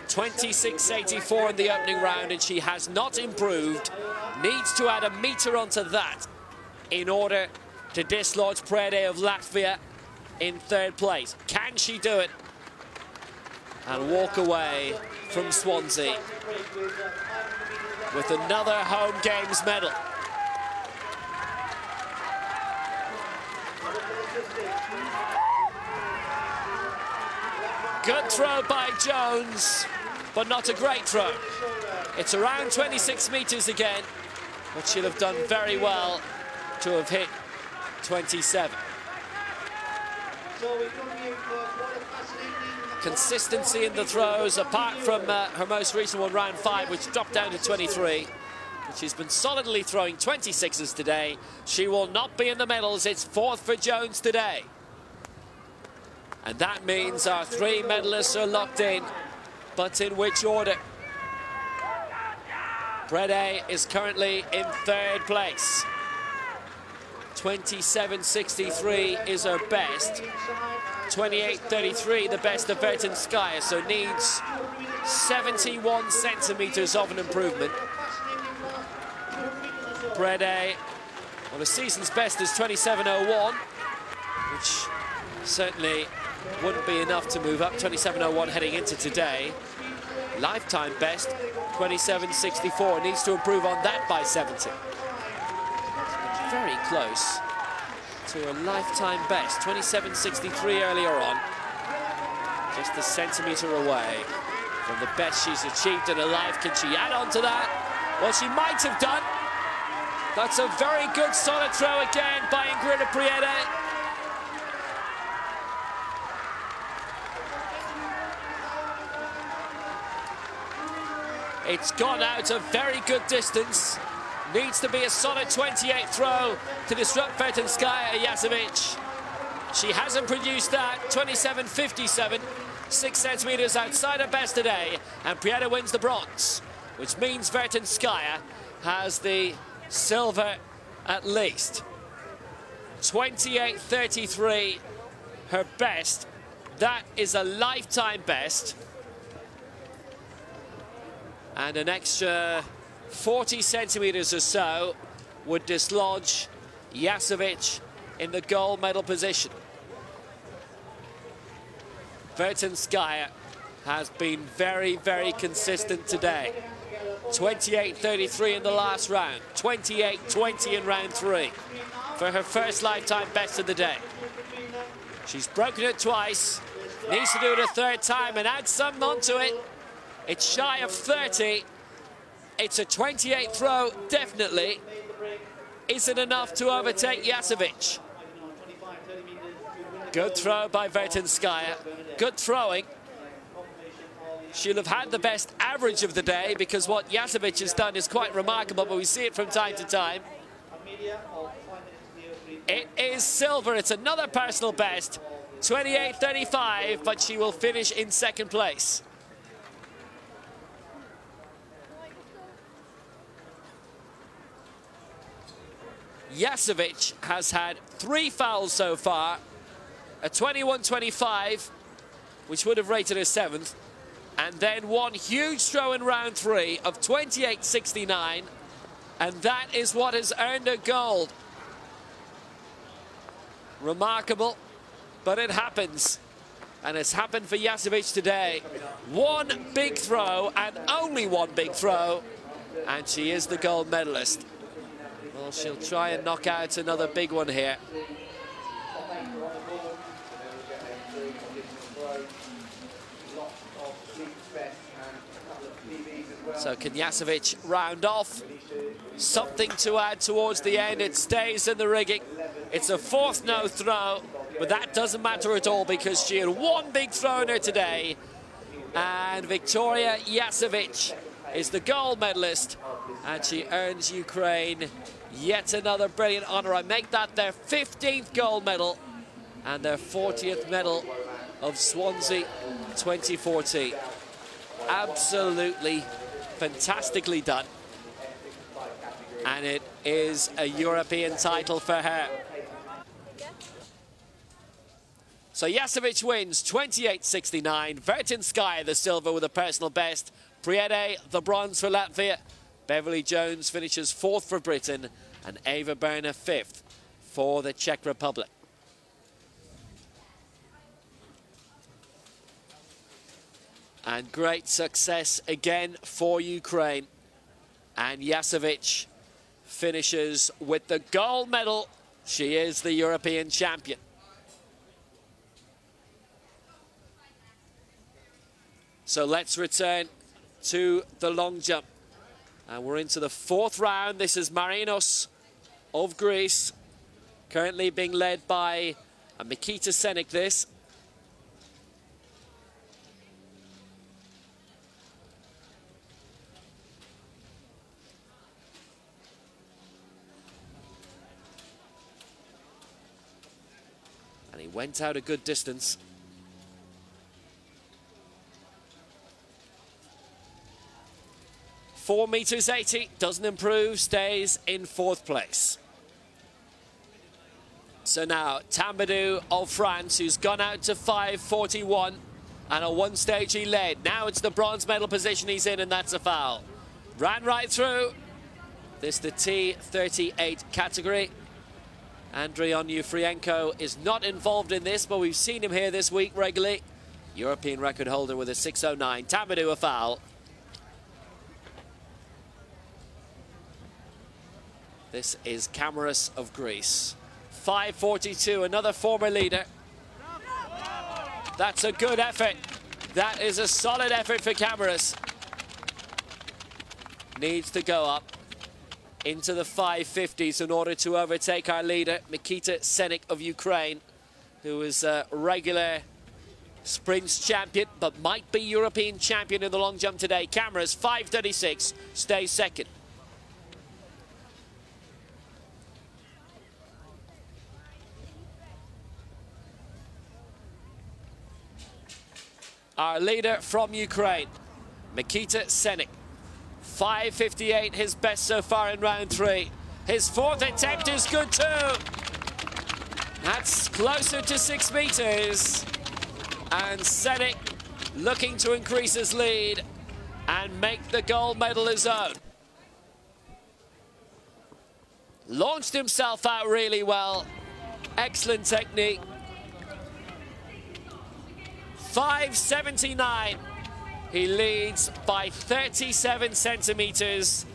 Speaker 3: 26.84 in the opening round, and she has not improved. Needs to add a meter onto that in order to dislodge Priede of Latvia in 3rd place. Can she do it and walk away from Swansea with another home games medal? Good throw by Jones, but not a great throw. It's around 26 meters again, but she'll have done very well to have hit 27. Consistency in the throws, apart from her most recent one, round 5, which dropped down to 23. But she's been solidly throwing 26s today. She will not be in the medals. It's 4th for Jones today. And that means our 3 medalists are locked in. But in which order? Priede is currently in 3rd place. 27.63 is her best. 28.33 the best of Vertenskaya, so needs 71 centimeters of an improvement. Priede, well, the season's best is 27.01, which certainly wouldn't be enough to move up. 27.01 heading into today. Lifetime best 27.64, needs to improve on that by 70. Very close to a lifetime best, 27.63 earlier on. Just a centimetre away from the best she's achieved in her life. Can she add on to that? Well, she might have done. That's a very good solid throw again by Ingrida Priede. It's gone out a very good distance. Needs to be a solid 28 throw to disrupt Vertinskaya Jasevic. She hasn't produced that. 27.57, 6 centimeters outside her best today, and Priede wins the bronze, which means Vertinskaya has the silver at least. 28.33, her best. That is a lifetime best. And an extra 40 centimeters or so would dislodge Jasevic in the gold medal position. Vertinskaya has been very, very consistent today. 28.33 in the last round, 28.20 in round 3 for her first lifetime best of the day. She's broken it twice, needs to do it a third time and add some onto it. It's shy of 30. It's a 28 throw, definitely. Is it enough to overtake Jasevic? Good throw by Vertinskaya. Good throwing. She'll have had the best average of the day because what Jasevic has done is quite remarkable, but we see it from time to time. It is silver. It's another personal best. 28.35, but she will finish in second place. Jasevic has had 3 fouls so far, a 21.25, which would have rated her 7th, and then one huge throw in round 3 of 28.69, and that is what has earned her gold. Remarkable, but it happens, and it's happened for Jasevic today. One big throw, and only one big throw, and she is the gold medalist. Well, she'll try and knock out another big one here. So can Jasevic round off? Something to add towards the end. It stays in the rigging. It's a 4th no throw, but that doesn't matter at all because she had one big throw in her today. And Victoria Jasevic is the gold medalist, and she earns Ukraine yet another brilliant honor. I make that their 15th gold medal and their 40th medal of Swansea 2014. Absolutely fantastically done. And it is a European title for her. So Jasevic wins 28.69. Vertinskaya the silver with a personal best. Priede the bronze for Latvia. Beverly Jones finishes 4th for Britain, and Ava Berner 5th for the Czech Republic. And great success again for Ukraine. And Jasevic finishes with the gold medal. She is the European champion. So let's return to the long jump. And we're into the 4th round. This is Marinos of Greece, currently being led by Mikita Senik this. And he went out a good distance. $4.80, doesn't improve, stays in 4th place. So now, Tambadou of France, who's gone out to 5.41, and at one stage he led. Now it's the bronze medal position he's in, and that's a foul. Ran right through. This the T38 category. Andriy Onufrienko is not involved in this, but we've seen him here this week regularly. European record holder with a 6.09. Tambadou a foul. This is Camaros of Greece. 5.42, another former leader. That's a good effort. That is a solid effort for Camaros. needs to go up into the 550s in order to overtake our leader, Mikita Senik of Ukraine, who is a regular sprints champion, but might be European champion in the long jump today. Cameras, 5:36, stays second. Our leader from Ukraine, Mikita Senik. 5:58, his best so far in round 3. His 4th attempt is good too. That's closer to 6 meters. And Senik looking to increase his lead and make the gold medal his own. Launched himself out really well. Excellent technique. 5:79. He leads by 37 centimeters,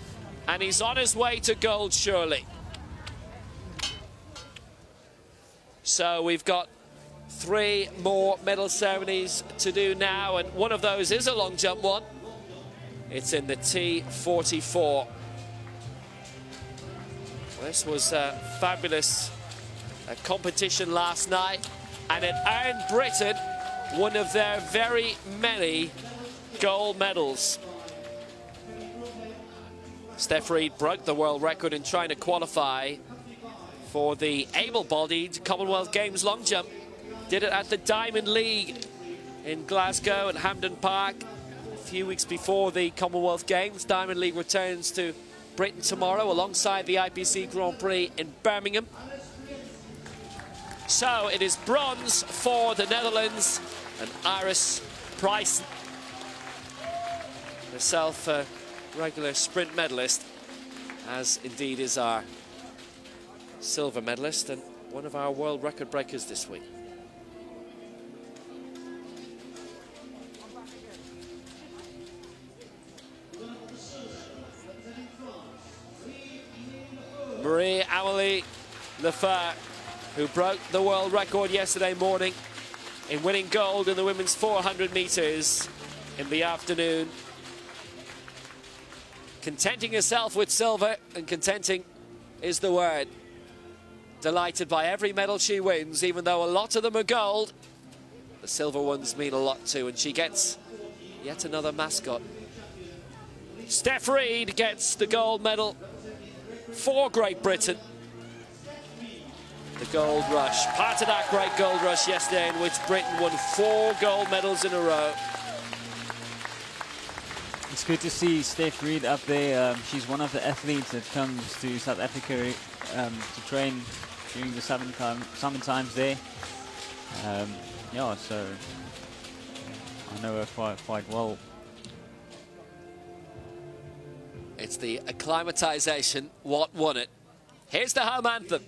Speaker 3: and he's on his way to gold, surely. So we've got 3 more medal ceremonies to do now, and one of those is a long jump one. It's in the T44. This was a fabulous competition last night, and it earned Britain one of their very many gold medals. Steph Reid broke the world record in trying to qualify for the able-bodied Commonwealth Games long jump. Did it at the Diamond League in Glasgow at Hampden Park a few weeks before the Commonwealth Games. Diamond League returns to Britain tomorrow alongside the IPC Grand Prix in Birmingham. So it is bronze for the Netherlands, and Iris Price, herself a regular sprint medalist, as indeed is our silver medalist and one of our world record breakers this week. Marie-Amélie Lefebvre, who broke the world record yesterday morning in winning gold in the women's 400 meters in the afternoon. Contenting herself with silver, and contenting is the word. Delighted by every medal she wins, even though a lot of them are gold. The silver ones mean a lot too, and she gets yet another mascot. Steph Reid gets the gold medal for Great Britain. The gold rush, part of that great gold rush yesterday in which Britain won 4 gold medals in a row.
Speaker 4: It's good to see Steph Reid up there. She's one of the athletes that comes to South Africa to train during the summer times there. Yeah, so I know her quite well.
Speaker 3: It's the acclimatization what won it. Here's the home anthem.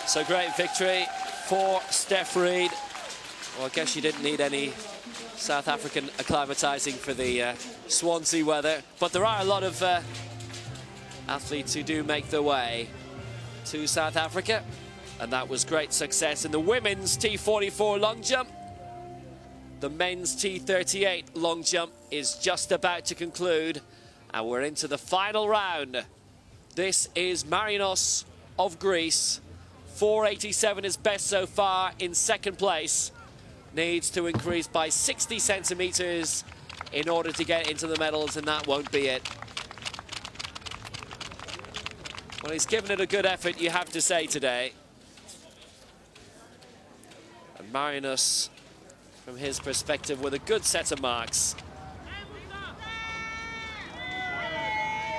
Speaker 3: So great victory for Steph Reid. Well, I guess you didn't need any South African acclimatizing for the Swansea weather, but there are a lot of athletes who do make their way to South Africa, and that was great success in the women's T44 long jump. The men's T38 long jump is just about to conclude, and we're into the final round. This is Marinos of Greece. 487 is best so far, in second place. Needs to increase by 60 centimeters in order to get into the medals, and that won't be it. Well, he's given it a good effort, you have to say, today. And Marinos, from his perspective, with a good set of marks.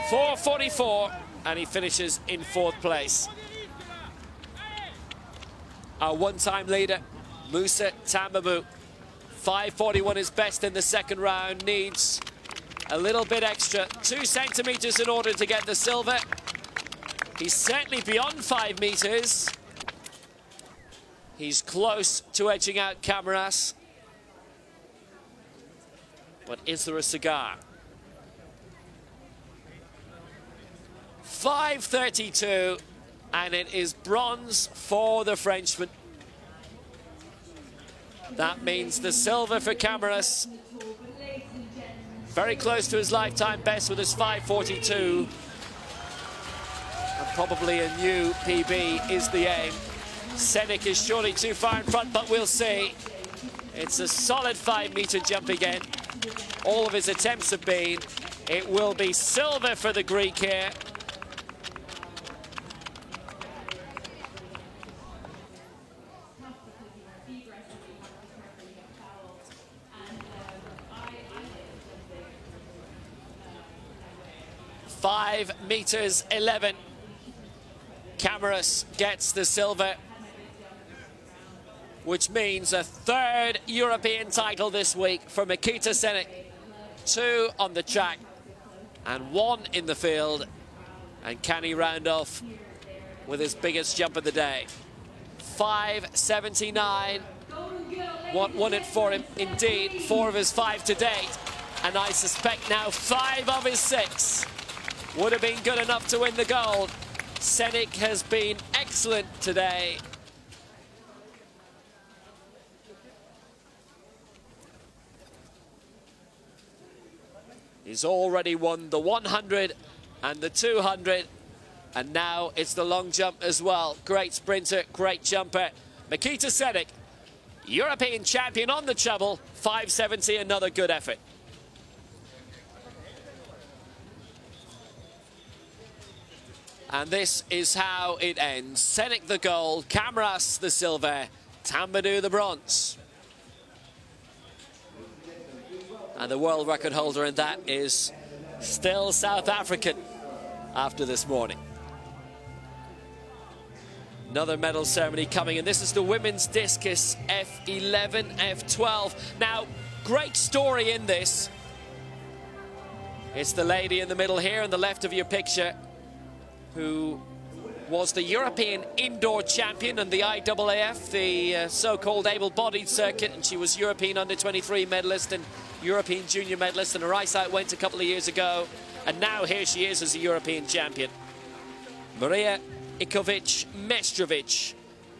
Speaker 3: 4:44. and he finishes in 4th place. Our one-time leader, Musa Tambabu, 5:41 is best in the 2nd round, needs a little bit extra, 2 centimeters in order to get the silver. He's certainly beyond 5 meters. He's close to edging out Cameras. But is there a cigar? 5:32, and it is bronze for the Frenchman. That means the silver for Cameras. Very close to his lifetime best with his 5:42. And probably a new PB is the aim. Senik is surely too far in front, but we'll see. It's a solid 5-meter jump again. All of his attempts have been. It will be silver for the Greek here. $5.11. Cameras gets the silver, which means a 3rd European title this week for Mikita Senik. 2 on the track and 1 in the field. And can he round off with his biggest jump of the day? 5:79. What won it for him? Indeed, 4 of his 5 to date. And I suspect now 5 of his 6 would have been good enough to win the gold. Senik has been excellent today. He's already won the 100 and the 200, and now it's the long jump as well. Great sprinter, great jumper. Mikita Senik, European champion on the treble, 5:70, another good effort. And this is how it ends. Senik the gold, Cameras the silver, Tambadou the bronze. And the world record holder in that is still South African after this morning. Another medal ceremony coming, and this is the women's discus, F11, F12. Now, great story in this. It's the lady in the middle here on the left of your picture, who was the European indoor champion and the IAAF, the so-called able-bodied circuit, and she was European under-23 medalist and European junior medalist, and her eyesight went a couple of years ago, and now here she is as a European champion. Maria Ikovic-Mestrovic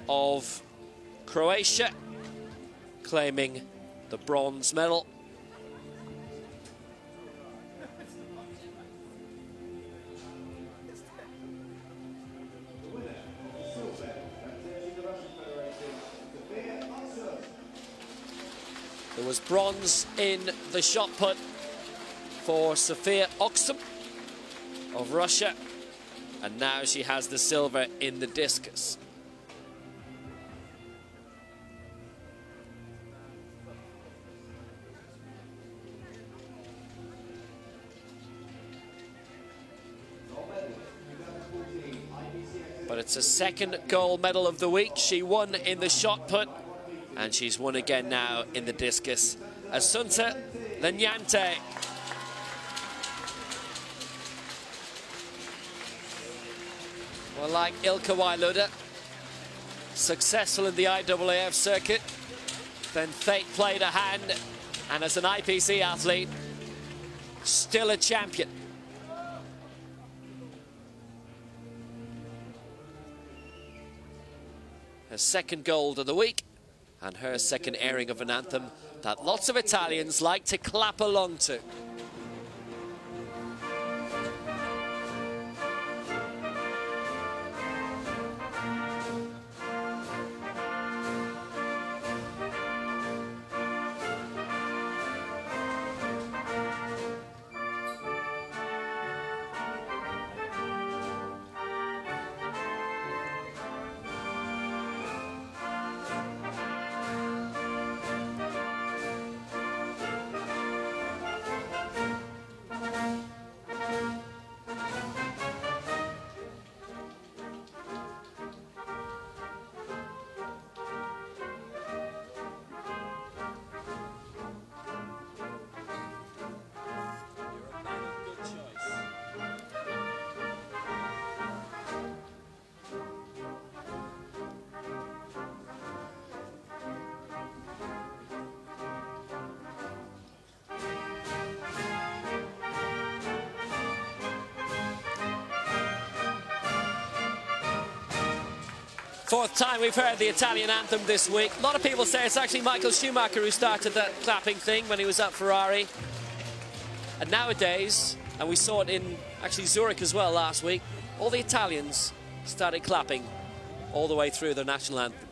Speaker 3: of Croatia, claiming the bronze medal. There was bronze in the shot put for Sofia Oksum of Russia, and now she has the silver in the discus. But it's a 2nd gold medal of the week. She won in the shot put, and she's won again now in the discus. Assunta Lanyante. Well, like Ilka Wailuda, successful in the IAAF circuit, then fate played a hand, and as an IPC athlete, still a champion. Her 2nd gold of the week, and her 2nd airing of an anthem that lots of Italians like to clap along to. Fourth time we've heard the Italian anthem this week. A lot of people say it's actually Michael Schumacher who started that clapping thing when he was at Ferrari. And nowadays, and we saw it in actually Zurich as well last week, all the Italians started clapping all the way through the national anthem.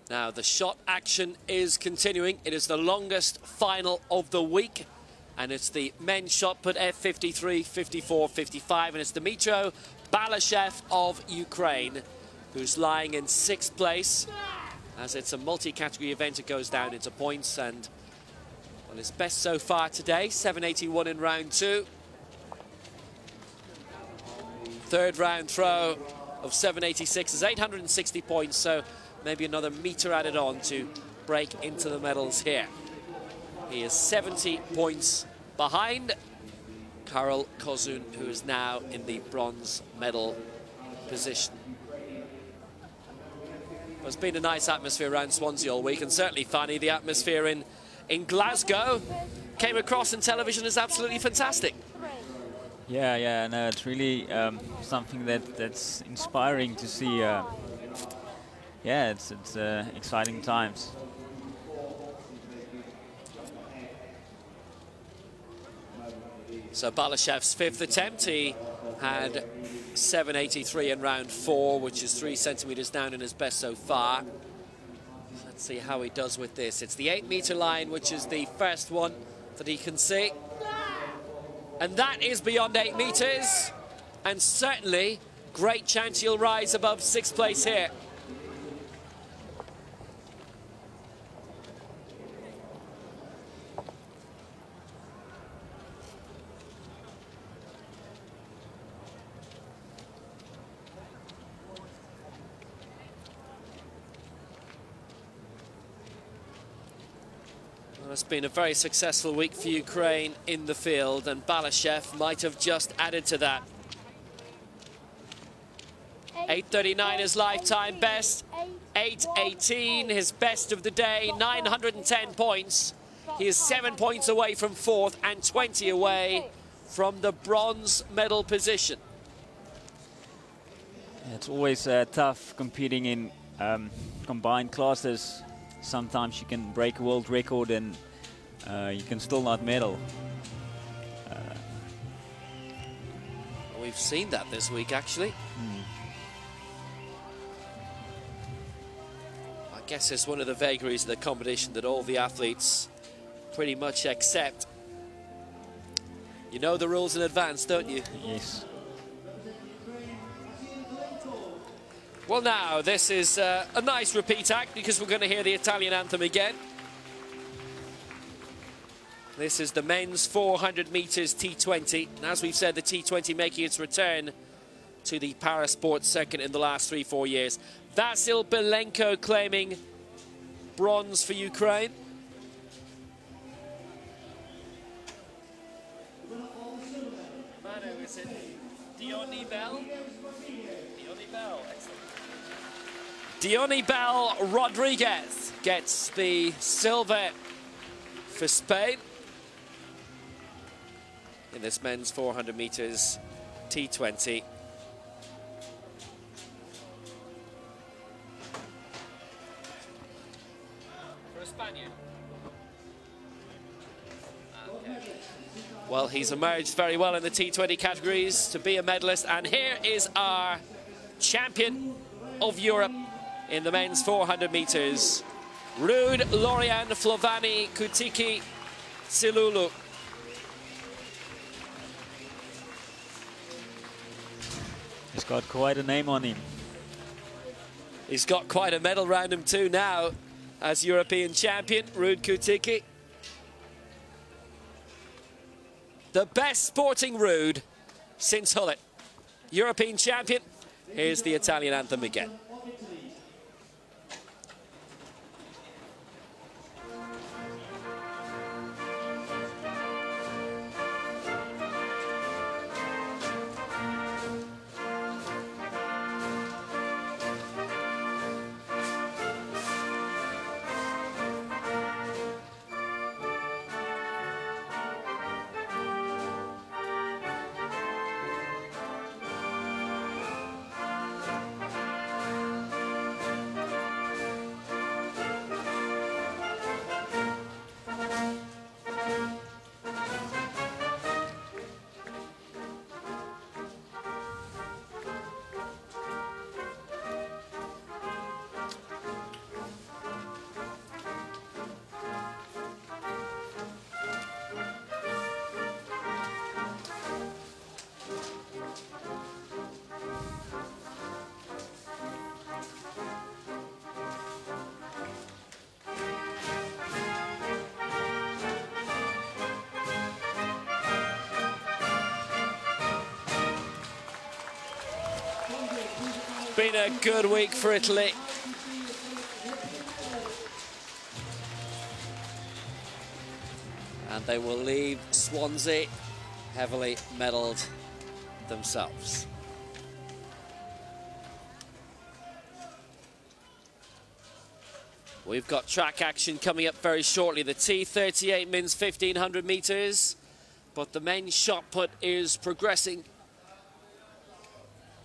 Speaker 3: Now the shot action is continuing. It is the longest final of the week. And it's the men's shot put F53, 54, 55. And it's Dmytro Balashev of Ukraine, who's lying in 6th place. As it's a multi-category event, it goes down into points. And well, his best so far today, 781 in round 2. Third round throw of 786 is 860 points. So maybe another meter added on to break into the medals here. He is 70 points behind Karol Kozun, who is now in the bronze medal position. Well, it's been a nice atmosphere around Swansea all week, and certainly, Fanny, the atmosphere in Glasgow came across in television as absolutely fantastic.
Speaker 4: Yeah, no, it's really something that's inspiring to see. Yeah, it's exciting times.
Speaker 3: So Balashev's 5th attempt, he had 783 in round 4, which is 3 centimetres down in his best so far. Let's see how he does with this. It's the 8-metre line, which is the first one that he can see. And that is beyond 8 metres. And certainly, great chance he'll rise above 6th place here. It's been a very successful week for Ukraine in the field, and Balashev might have just added to that. 8:39 his lifetime best, 8:18 his best of the day, 910 points. He is 7 points away from 4th and 20 away from the bronze medal position.
Speaker 4: It's always tough competing in combined classes. Sometimes you can break a world record and you can still not medal.
Speaker 3: We've seen that this week, actually. I guess it's one of the vagaries of the competition that all the athletes pretty much accept. You know the rules in advance, don't you?
Speaker 4: Yes.
Speaker 3: Well, now, this is a nice repeat act because we're going to hear the Italian anthem again. This is the men's 400 metres T20. And as we've said, the T20 making its return to the parasport circuit in the last 3-4 years. Vasil Belenko claiming bronze for Ukraine. Manu, is it Diony Bell? Diony Bell, excellent. Diony Bell Rodriguez gets the silver for Spain in this men's 400 metres T20. For a Spaniard. Okay. Well, he's emerged very well in the T20 categories to be a medalist, and here is our champion of Europe in the men's 400 metres, Ruud Lorian Flovani Kutiki Silulu.
Speaker 4: He's got quite a name on him.
Speaker 3: He's got quite a medal round him too now as European champion, Ruud Kutiki. The best sporting Ruud since Hullet. European champion. Here's the Italian anthem again. been a good week for Italy. And they will leave Swansea heavily medalled themselves. We've got track action coming up very shortly. The T38 men's 1500 meters, but the men's shot put is progressing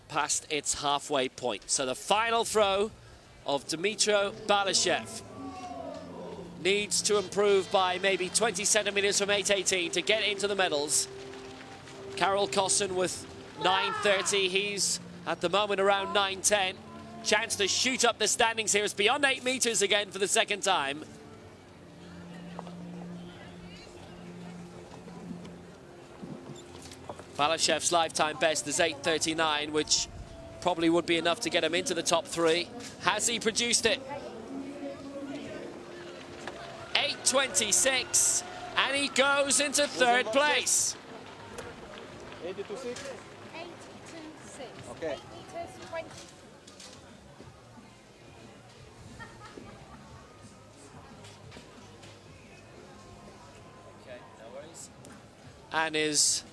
Speaker 3: past its halfway point. So the final throw of Dmytro Balashev needs to improve by maybe 20 centimeters from 8.18 to get into the medals. Carol Cosson with 9.30. He's at the moment around 9.10. Chance to shoot up the standings here. It's beyond 8 meters again for the second time. Balashev's lifetime best is 8.39, which probably would be enough to get him into the top 3. Has he produced it? 8.26, and he goes into 3rd place.
Speaker 6: 8.26?
Speaker 5: 8.26.
Speaker 6: Okay.
Speaker 5: 8 meters, 20.
Speaker 3: Okay, no worries. And his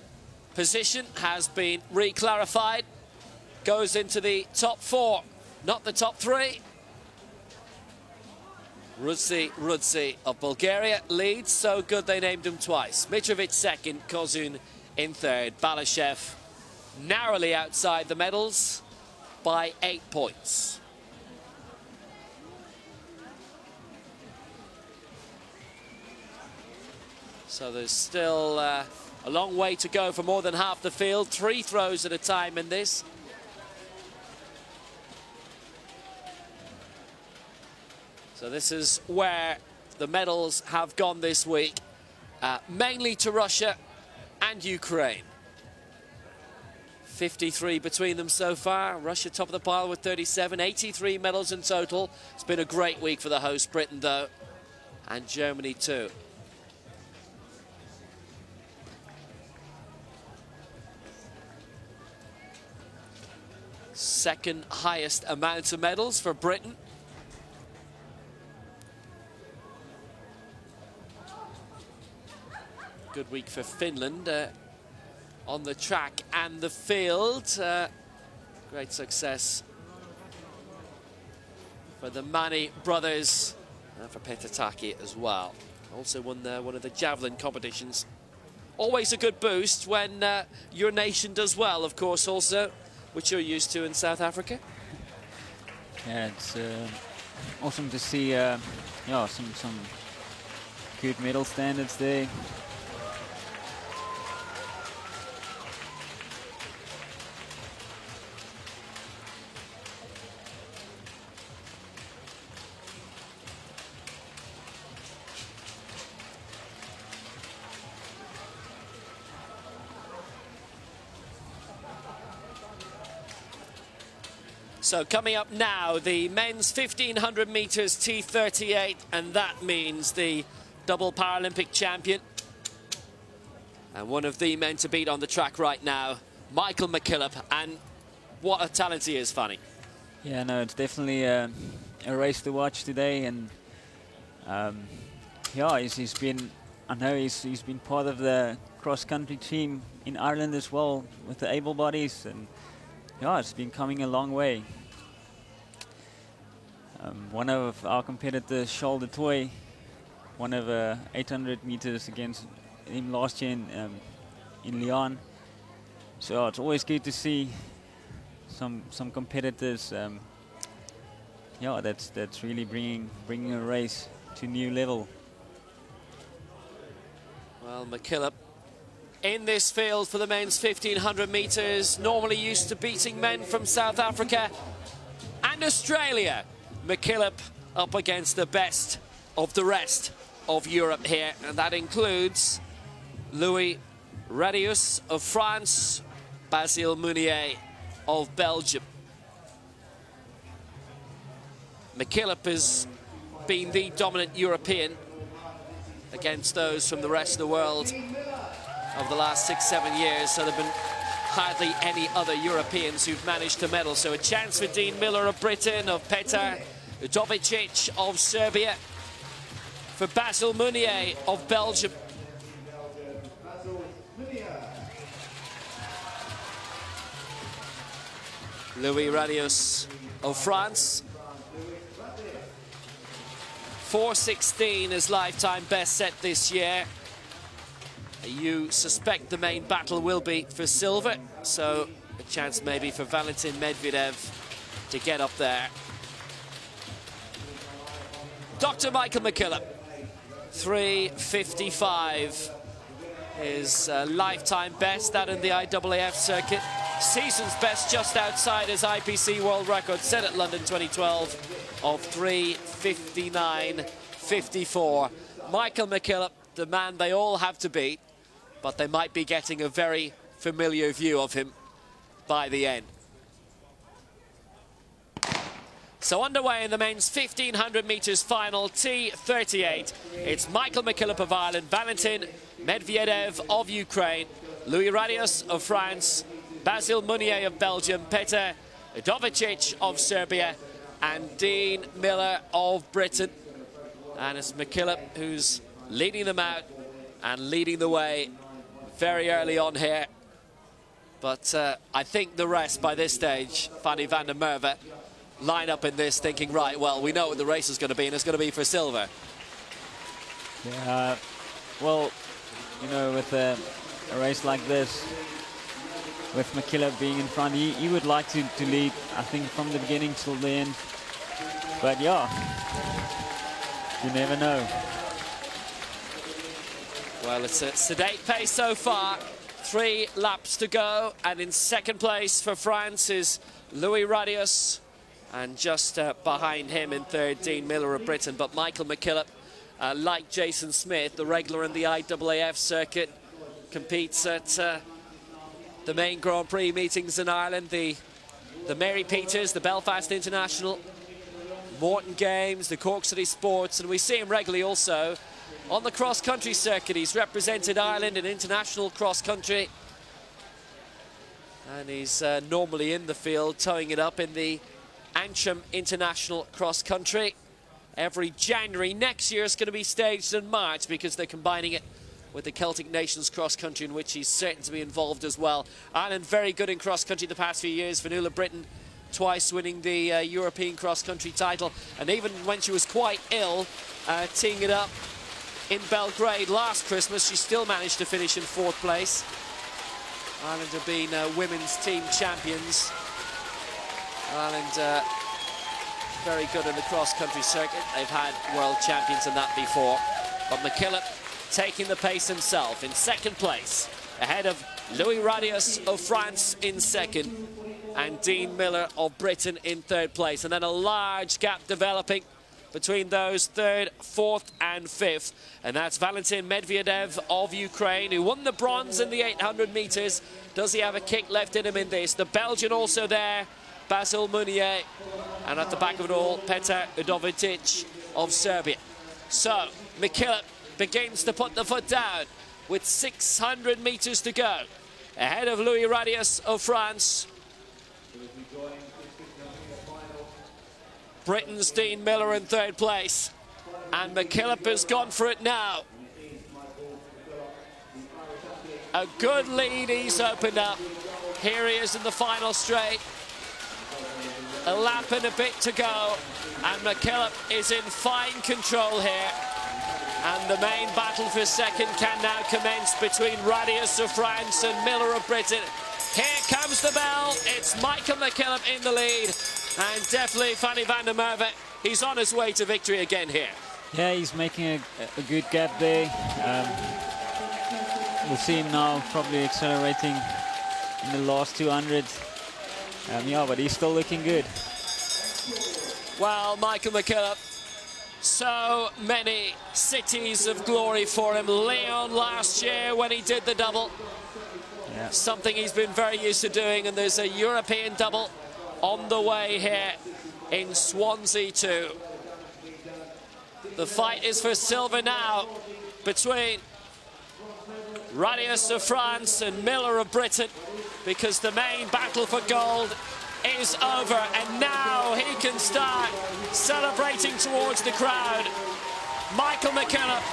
Speaker 3: position has been re-clarified. Goes into the top 4, not the top 3. Rudzi of Bulgaria leads, so good they named him twice. Mitrovic second, Kozun in 3rd. Balashev narrowly outside the medals by 8 points. So there's still a long way to go for more than half the field. 3 throws at a time in this. So this is where the medals have gone this week, mainly to Russia and Ukraine. 53 between them so far. Russia top of the pile with 37, 83 medals in total. It's been a great week for the host, Britain, though, and Germany too. Second highest amount of medals for Britain. Good week for Finland on the track and the field. Great success for the Mani brothers and for Petataki as well. Also won one of the javelin competitions. Always a good boost when your nation does well, of course, also, which you're used to in South Africa.
Speaker 4: Yeah, it's awesome to see some good medal standards there.
Speaker 3: So coming up now, the men's 1500 meters T38, and that means the double Paralympic champion and one of the men to beat on the track right now, Michael McKillop, and what a talent he is, Fanny.
Speaker 4: Yeah, no, it's definitely a race to watch today, and yeah, he's been, I know he's been part of the cross-country team in Ireland as well with the able bodies, and yeah, it's been coming a long way. One of our competitors, Charles de Toy, won over 800 meters against him last year in Lyon. So it's always good to see some competitors. Yeah, that's really bringing a race to a new level.
Speaker 3: Well, McKillop in this field for the men's 1500 meters, normally used to beating men from South Africa and Australia. McKillop up against the best of the rest of Europe here, and that includes Louis Radius of France, Basile Mounier of Belgium. McKillop has been the dominant European against those from the rest of the world over the last 6-7 years, so there have been hardly any other Europeans who've managed to medal. So a chance for Dean Miller of Britain, of Petar Udovicic of Serbia, for Basil Meunier of Belgium. Louis Radius of France. 4:16 is lifetime best set this year. You suspect the main battle will be for silver, so a chance maybe for Valentin Medvedev to get up there. Dr. Michael McKillop, 3:55 is lifetime best, that in the IAAF circuit. Season's best just outside his IPC world record set at London 2012 of 3:59.54. Michael McKillop, the man they all have to beat, but they might be getting a very familiar view of him by the end. So underway in the men's 1500 metres final, T38. It's Michael McKillop of Ireland, Valentin Medvedev of Ukraine, Louis Radius of France, Basil Meunier of Belgium, Petar Udovicic of Serbia, and Dean Miller of Britain. And it's McKillop who's leading them out and leading the way very early on here. But I think the rest by this stage, Fanny van der Merwe, line up in this thinking, right, well, we know what the race is going to be, and it's going to be for silver.
Speaker 4: Yeah, well, you know, with a race like this, with McKillop being in front, he would like to lead, I think, from the beginning till the end. But yeah, you never know.
Speaker 3: Well, it's a sedate pace so far. 3 laps to go, and in second place for France is Louis Radius, and just behind him in third, Dean Miller of Britain. But Michael McKillop, like Jason Smith, the regular in the IAAF circuit, competes at the main Grand Prix meetings in Ireland, the Mary Peters, the Belfast International, Morton Games, the Cork City Sports, and we see him regularly also on the cross-country circuit. He's represented Ireland in international cross-country, and he's normally in the field towing it up in the Antrim International Cross-Country. Every January. Next year it's going to be staged in March because they're combining it with the Celtic Nations cross-country, in which he's certain to be involved as well. Ireland very good in cross-country the past few years. Vanula Britton twice winning the European cross-country title, and even when she was quite ill, teeing it up in Belgrade last Christmas, she still managed to finish in 4th place. Ireland have been women's team champions. Ireland very good in the cross-country circuit. They've had world champions in that before. But McKillop taking the pace himself in second place, ahead of Louis Radius of France in second, and Dean Miller of Britain in third place. And then a large gap developing between those third, fourth and fifth. And that's Valentin Medvedev of Ukraine, who won the bronze in the 800 metres. Does he have a kick left in him in this? The Belgian also there, Basil Meunier. And at the back of it all, Petar Udovicic of Serbia. So McKillop begins to put the foot down with 600 metres to go, ahead of Louis Radius of France. Britain's Dean Miller in third place, and McKillop has gone for it now. A good lead he's opened up. Here he is in the final straight. A lap and a bit to go, and McKillop is in fine control here. And the main battle for second can now commence between Radius of France and Miller of Britain. Here comes the bell. It's Michael McKillop in the lead. And definitely Fanny van der Merwe, he's on his way to victory again here.
Speaker 4: Yeah, he's making a good gap there. We'll see him now probably accelerating in the last 200. Yeah, but he's still looking good.
Speaker 3: Well, Michael McKillop, so many cities of glory for him. Lyon last year when he did the double.
Speaker 4: Yeah.
Speaker 3: Something he's been very used to doing, and there's a European double on the way here in Swansea too. The fight is for silver now between Radius of France and Miller of Britain, because the main battle for gold is over, and now he can start celebrating towards the crowd. Michael McKillop,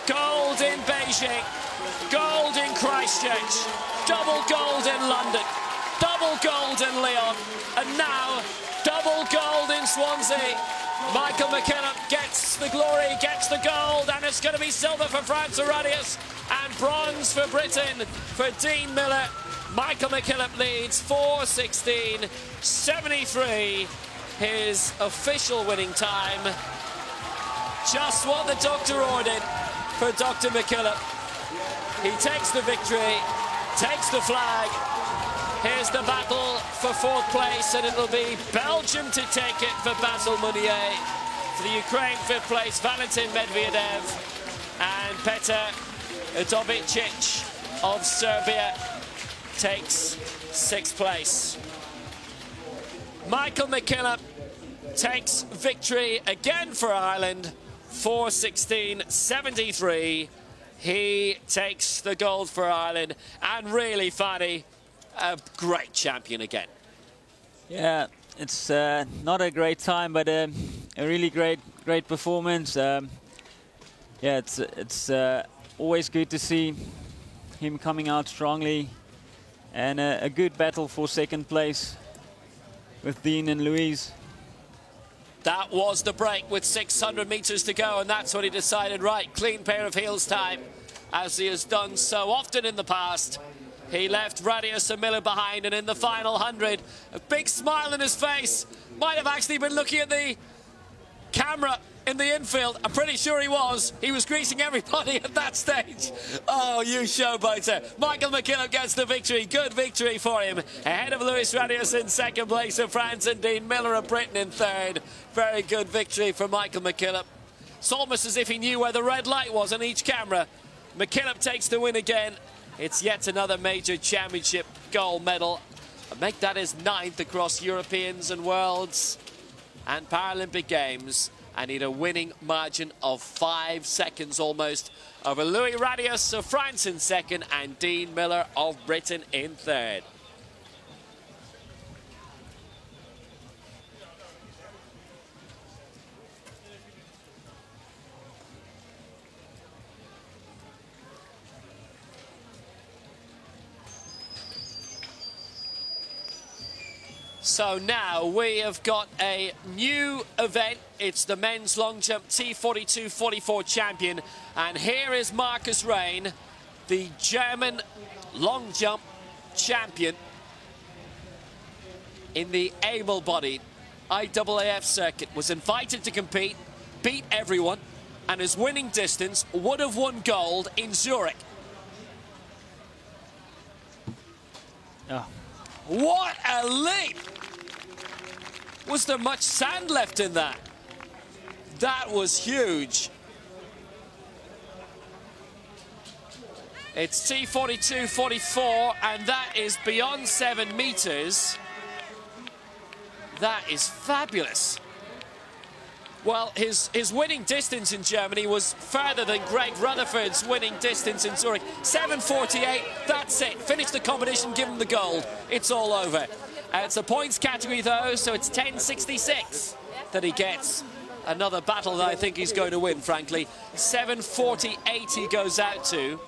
Speaker 3: gold in Beijing, gold in Christchurch, double gold in London, double gold in Lyon, and now double gold in Swansea. Michael McKillop gets the glory, gets the gold, and it's going to be silver for France Radius and bronze for Britain for Dean Miller. Michael McKillop leads 4:16.73, his official winning time. Just what the doctor ordered for Dr. McKillop. He takes the victory, takes the flag. Here's the battle for fourth place, and it'll be Belgium to take it for Basil Mounier. For the Ukraine, fifth place, Valentin Medvedev. And Petr Udovicic of Serbia takes sixth place. Michael McKillop takes victory again for Ireland, 4:16.73. He takes the gold for Ireland, and really, Fanny, a great champion again.
Speaker 4: Yeah, it's not a great time, but a really great performance. Yeah, it's always good to see him coming out strongly, and a good battle for second place with Dean and Louise.
Speaker 3: That was the break with 600 meters to go, and that's what he decided. Right, clean pair of heels time, as he has done so often in the past. He left Radius and Miller behind, and in the final 100, a big smile on his face. Might have actually been looking at the camera in the infield. I'm pretty sure he was. He was greeting everybody at that stage. Oh, you showboater. Michael McKillop gets the victory. Good victory for him. Ahead of Luis Radius in second place of France, and Dean Miller of Britain in third. Very good victory for Michael McKillop. It's almost as if he knew where the red light was on each camera. McKillop takes the win again. It's yet another major championship gold medal. And make that his 9th across Europeans and Worlds and Paralympic Games. And in a winning margin of 5 seconds almost over Louis Radius of France in second and Dean Miller of Britain in third. So now we have got a new event. It's the men's long jump T42 44 champion. And here is Marcus Rain, the German long jump champion in the able-bodied IAAF circuit. Was invited to compete, beat everyone, and his winning distance would have won gold in Zurich.
Speaker 4: Oh.
Speaker 3: What a leap! Was there much sand left in that? That was huge. It's T42 44, and that is beyond 7 meters. That is fabulous. Well, his winning distance in Germany was further than Greg Rutherford's winning distance in Zurich. 7:48, that's it. Finish the competition, give him the gold. It's all over. It's a points category, though, so it's 10:66 that he gets. Another battle that I think he's going to win, frankly. 7:48 he goes out to.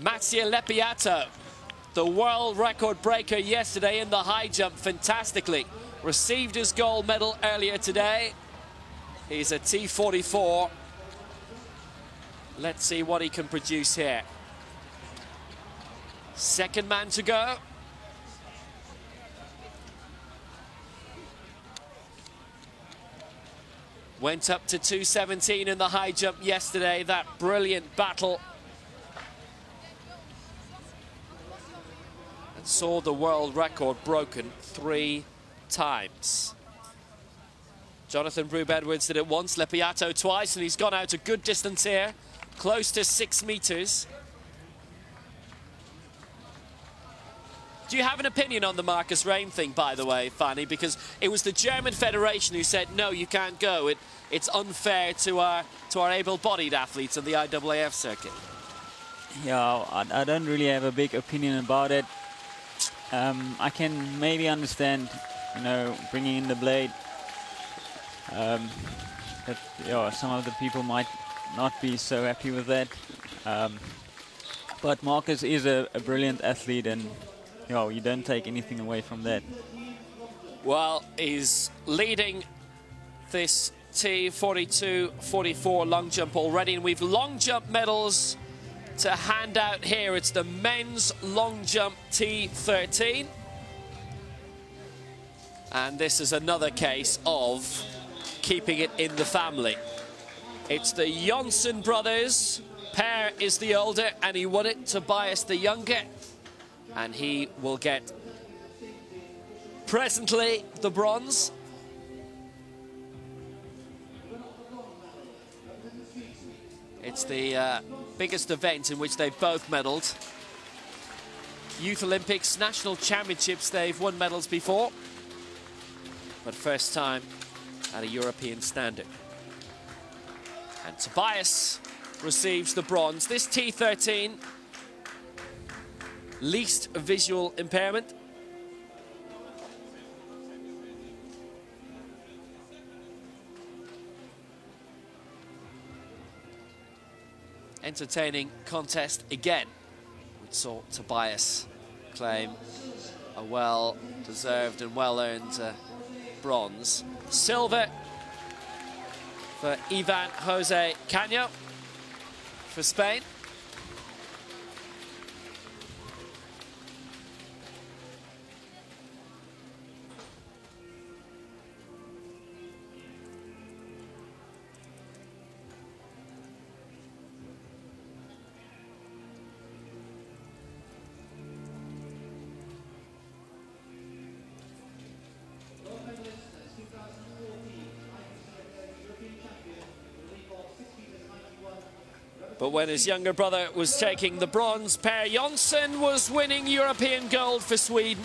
Speaker 3: Mattia Leppiato, the world record breaker yesterday in the high jump, fantastically. Received his gold medal earlier today. He's a T44. Let's see what he can produce here. Second man to go. Went up to 2:17 in the high jump yesterday. That brilliant battle. And saw the world record broken 3 times. Jonathan Brube-Edwards did it once, Leppiato twice, and he's gone out a good distance here, close to 6 meters. Do you have an opinion on the Marcus Rain thing, by the way, Fanny? Because it was the German Federation who said, no, you can't go. It's unfair to our able-bodied athletes on the IAAF circuit.
Speaker 4: yeah, I don't really have a big opinion about it. I can maybe understand, you know, bringing in the blade. That, yeah, some of the people might not be so happy with that. But Marcus is a brilliant athlete, and you know, you don't take anything away from that.
Speaker 3: Well, he's leading this T42-44 long jump already, and we've long jump medals to hand out here. It's the men's long jump T13. And this is another case of keeping it in the family. It's the Jonsson brothers. Per is the older, and he won it. Tobias the younger, and he will get presently the bronze. It's the biggest event in which they've both medalled. Youth Olympics, National Championships, they've won medals before, but first time at a European standard. And Tobias receives the bronze. This T13, least visual impairment. Entertaining contest again. We saw Tobias claim a well-deserved and well-earned bronze. Silver for Ivan Jose Caño for Spain. But when his younger brother was taking the bronze, Per Jonsson was winning European gold for Sweden.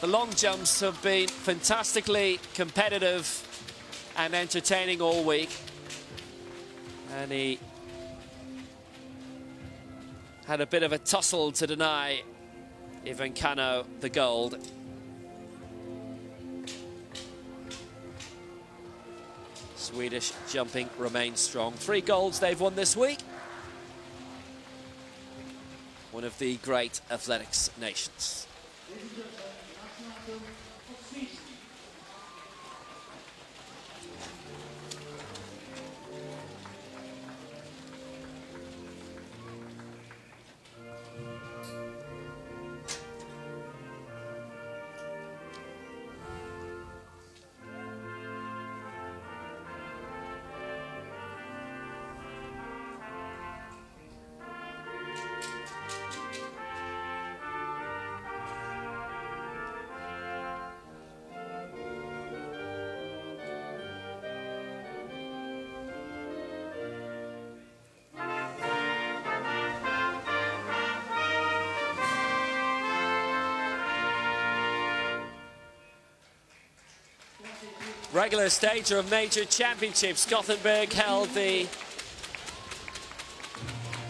Speaker 3: The long jumps have been fantastically competitive and entertaining all week. And he had a bit of a tussle to deny Ivan Caño the gold. Swedish jumping remains strong. 3 golds they've won this week. One of the great athletics nations. Regular stage of major championships. Gothenburg held the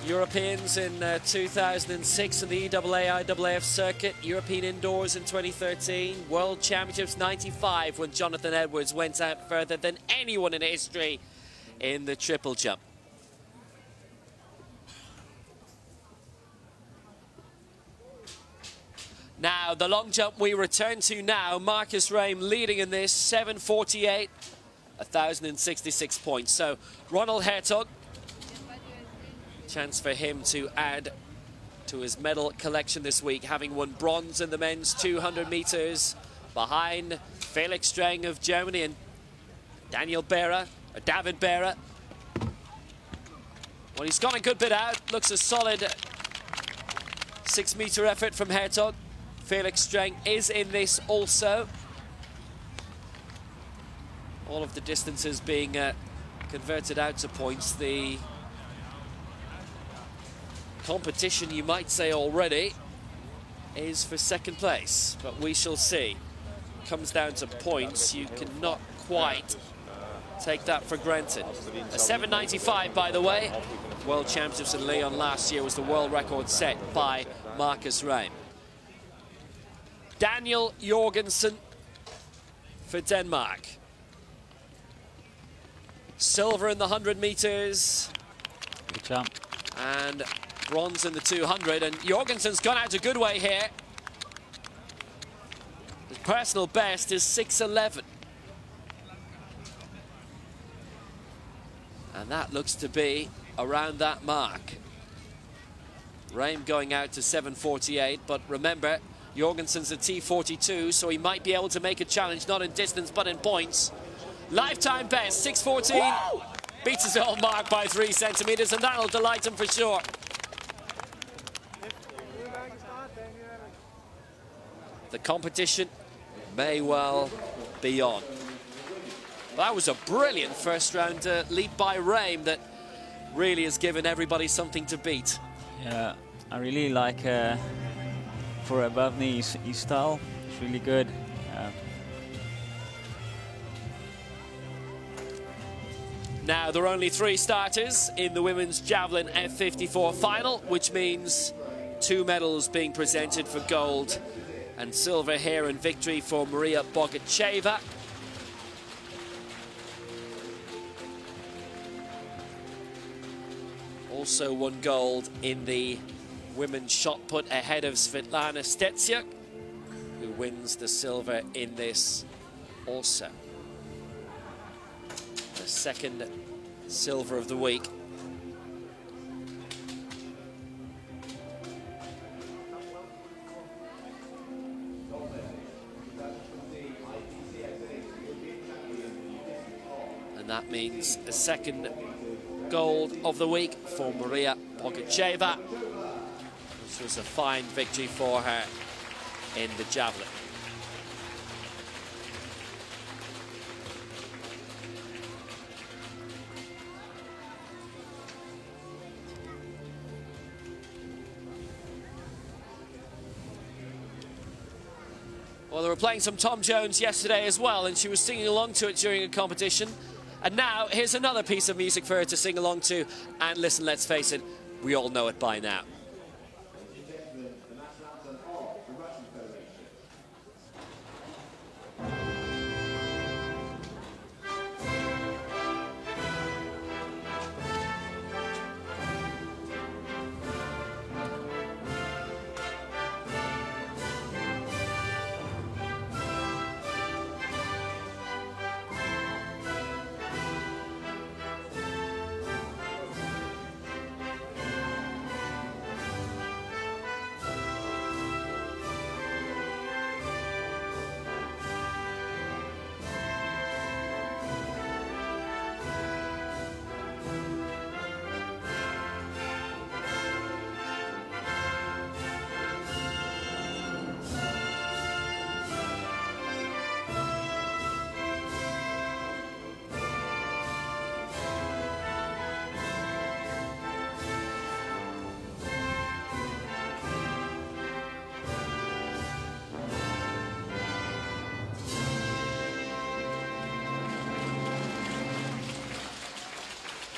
Speaker 3: Europeans in 2006 and the EAA-IAAF circuit. European Indoors in 2013. World Championships 95 when Jonathan Edwards went out further than anyone in history in the triple jump. Now, the long jump we return to now. Marcus Reim leading in this, 7:48, 1,066 points. So, Ronald Hertog, chance for him to add to his medal collection this week, having won bronze in the men's 200 meters behind Felix Streng of Germany and David Behrer. Well, he's gone a good bit out. Looks a solid 6-meter effort from Hertog. Felix Streng is in this also. All of the distances being converted out to points. The competition, you might say already, is for second place, but we shall see. Comes down to points. You cannot quite take that for granted. A 7.95, by the way, World Championships in Lyon last year was the world record set by Marcus Reim. Daniel Jorgensen for Denmark. Silver in the 100 meters.
Speaker 4: Good jump.
Speaker 3: And bronze in the 200. And Jorgensen's gone out a good way here. His personal best is 6:11. And that looks to be around that mark. Reim going out to 7:48, but remember, Jorgensen's a T42, so he might be able to make a challenge, not in distance, but in points. Lifetime best, 6:14. Woo! Beats his own mark by 3 centimeters, and that'll delight him for sure. The competition may well be on. That was a brilliant first round lead by Reim that really has given everybody something to beat.
Speaker 4: Yeah, I really like for above knee his style. It's really good.
Speaker 3: Now there are only 3 starters in the women's javelin F54 final, which means 2 medals being presented for gold and silver here in victory for Maria Bogacheva. Also won gold in the women's shot put ahead of Svetlana Stetsiuk, who wins the silver in this also. The second silver of the week. And that means a second gold of the week for Maria Bogacheva. This was a fine victory for her in the javelin. Well, they were playing some Tom Jones yesterday as well, and she was singing along to it during a competition. And now, here's another piece of music for her to sing along to. And listen, let's face it, we all know it by now.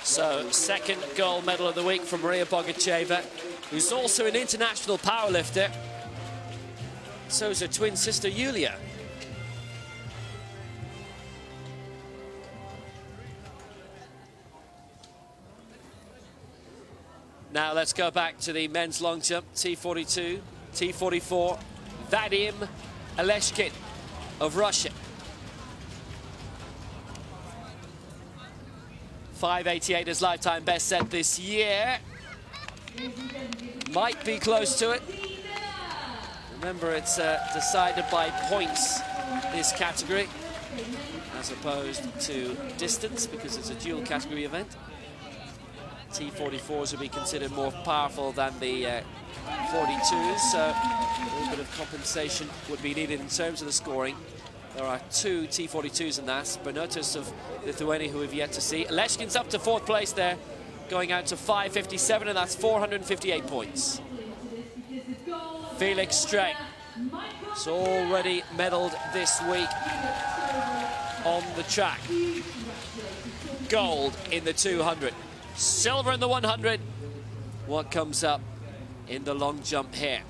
Speaker 3: So, second gold medal of the week for Maria Bogacheva, who's also an international powerlifter. So is her twin sister, Yulia. Now let's go back to the men's long jump, T42, T44, Vadim Aleshkin of Russia. 5:88 is lifetime best set this year. Might be close to it. Remember, it's decided by points, this category, as opposed to distance, because it's a dual category event. T44s would be considered more powerful than the 42s, so a little bit of compensation would be needed in terms of the scoring. There are 2 T42s in that. Bernotas of Lithuania, who we've yet to see. Aleshkin's up to 4th place there, going out to 5:57, and that's 458 points. Felix Streng has already medalled this week on the track. Gold in the 200. Silver in the 100. What comes up in the long jump here?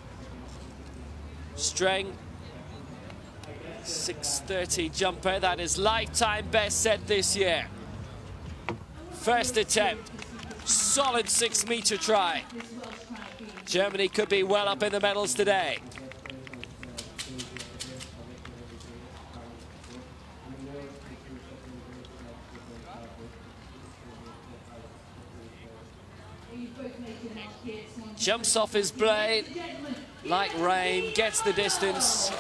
Speaker 3: Strang, 6:30 jumper. That is lifetime best set this year. First attempt, solid 6-meter try. Germany could be well up in the medals today. Jumps off his blade like rain, gets the distance.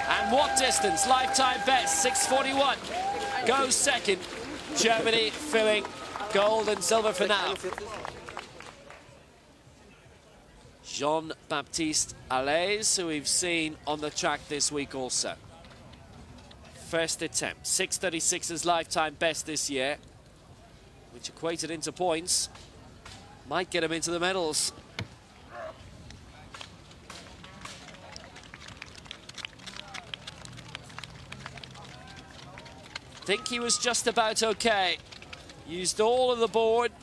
Speaker 3: And what distance? Lifetime best, 6:41. Goes second. Germany filling gold and silver for now. Jean-Baptiste Allaise, who we've seen on the track this week also. First attempt, 6:36 is lifetime best this year, which equated into points. Might get him into the medals. Think he was just about okay. Used all of the board.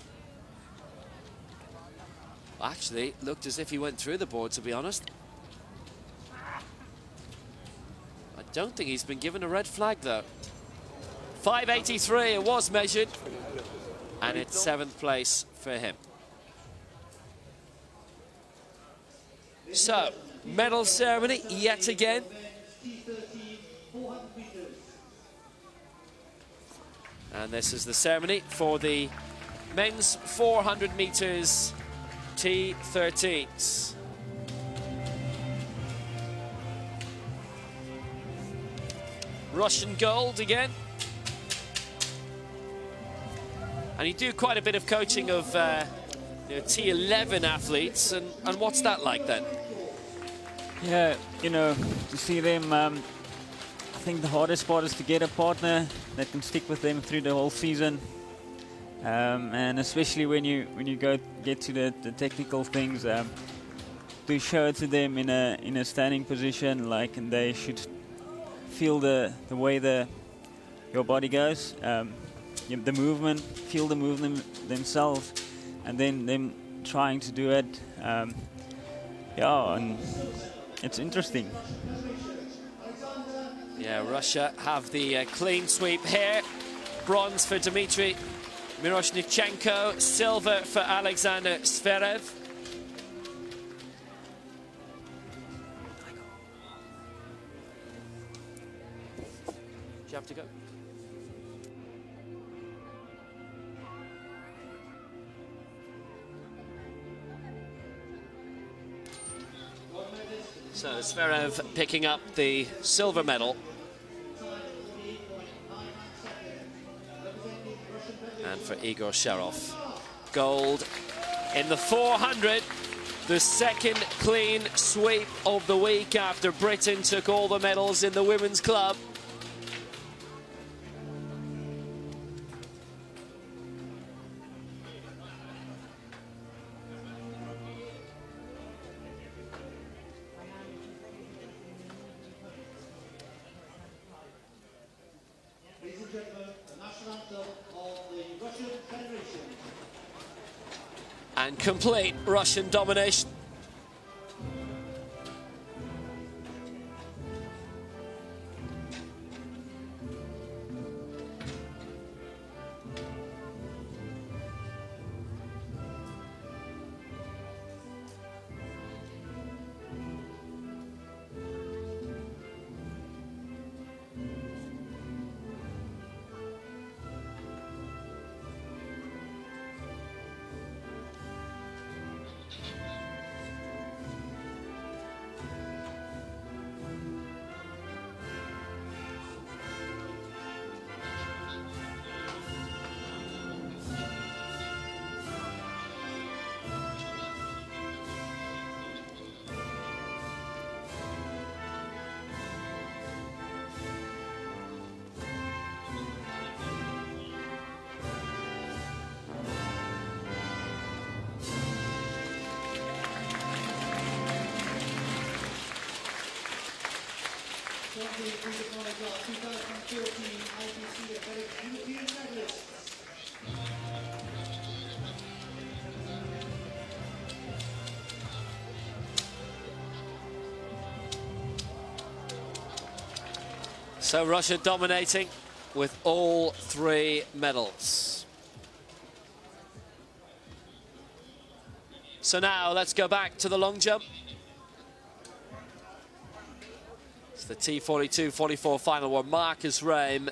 Speaker 3: Actually, looked as if he went through the board, to be honest. I don't think he's been given a red flag, though. 5:83, it was measured. And it's 7th place for him. So, medal ceremony yet again. And this is the ceremony for the men's 400 meters T13s. Russian gold again. And you do quite a bit of coaching of T11 athletes, and what's that like then?
Speaker 4: Yeah, you know, to see them, I think the hardest part is to get a partner that can stick with them through the whole season, and especially when you get to the technical things, to show it to them in a standing position, like, and they should feel the way your body goes, the movement, feel the movement themselves, and then them trying to do it. Yeah, and it's interesting.
Speaker 3: Yeah, Russia have the clean sweep here. Bronze for Dmitry Miroshnichenko, silver for Alexander Zverev. Do you have to go? So Zverev picking up the silver medal. And for Igor Sharov, gold in the 400. The second clean sweep of the week after Britain took all the medals in the women's club. And complete Russian domination.
Speaker 1: Swansea Victory Ceremony 2013 IPC European medalists.
Speaker 3: So Russia dominating with all 3 medals. So now let's go back to the long jump. It's the T42-44 final where Marcus Rame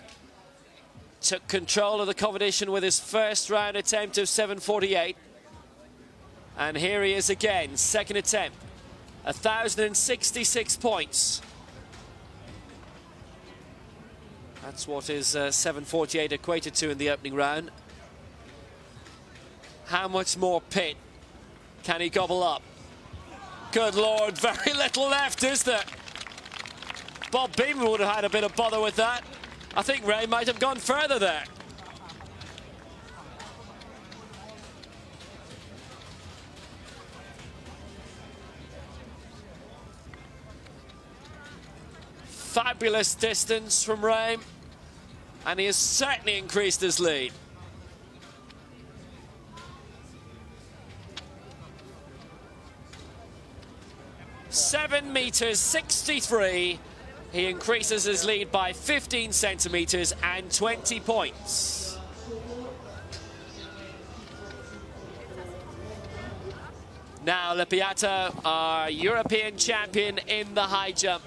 Speaker 3: took control of the competition with his first round attempt of 7:48. And here he is again, second attempt, 1,066 points. That's what his 7:48 equated to in the opening round. How much more pit can he gobble up? Good Lord, very little left, is there? Bob Beamon would have had a bit of bother with that. I think Ray might have gone further there. Fabulous distance from Ray, and he has certainly increased his lead. $7.63. He increases his lead by 15 centimeters and 20 points. Now Lepiato, our European champion in the high jump.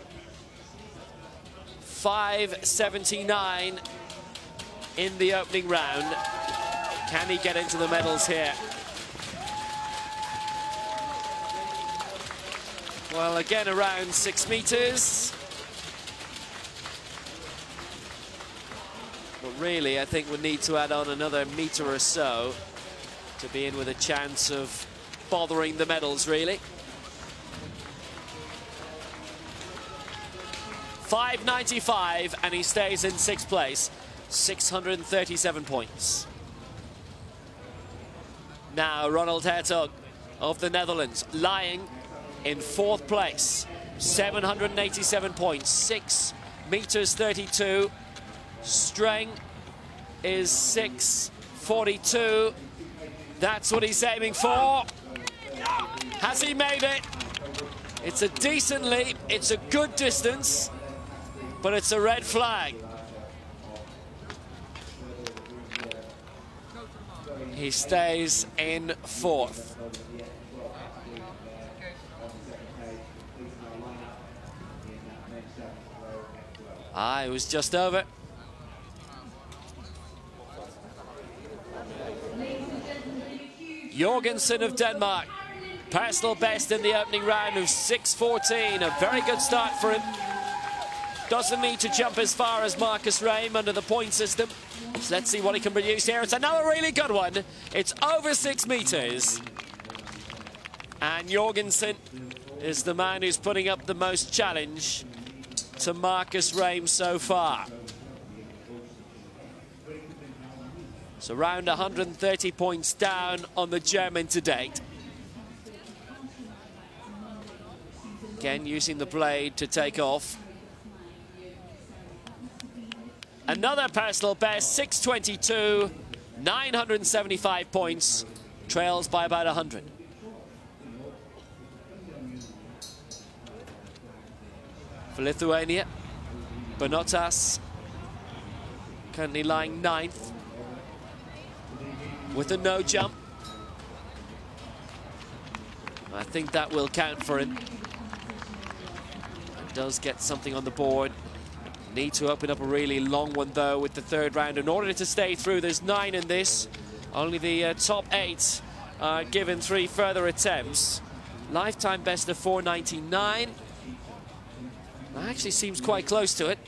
Speaker 3: 5:79 in the opening round. Can he get into the medals here? Well, again, around 6 meters. But really, I think we need to add on another meter or so to be in with a chance of bothering the medals, really. 5:95, and he stays in 6th place, 637 points. Now Ronald Hertog of the Netherlands, lying in 4th place, 787 points, 6.32 meters. Streng is 6:42. That's what he's aiming for. Has he made it? It's a decent leap, it's a good distance, but it's a red flag. He stays in 4th. It was just over. Jorgensen of Denmark, personal best in the opening round of 6:14. A very good start for him. Doesn't need to jump as far as Marcus Rame under the point system. So let's see what he can produce here. It's another really good one. It's over 6 meters. And Jorgensen is the man who's putting up the most challenge to Marcus Rame so far. So around 130 points down on the German to date. Again, using the blade to take off. Another personal best, 6:22, 975 points, trails by about 100. For Lithuania, Benotas currently lying 9th with a no jump. I think that will count for him. It does get something on the board. Need to open up a really long one, though, with the 3rd round. In order to stay through, there's 9 in this. Only the top 8 are given 3 further attempts. Lifetime best of 4:99. That actually seems quite close to it.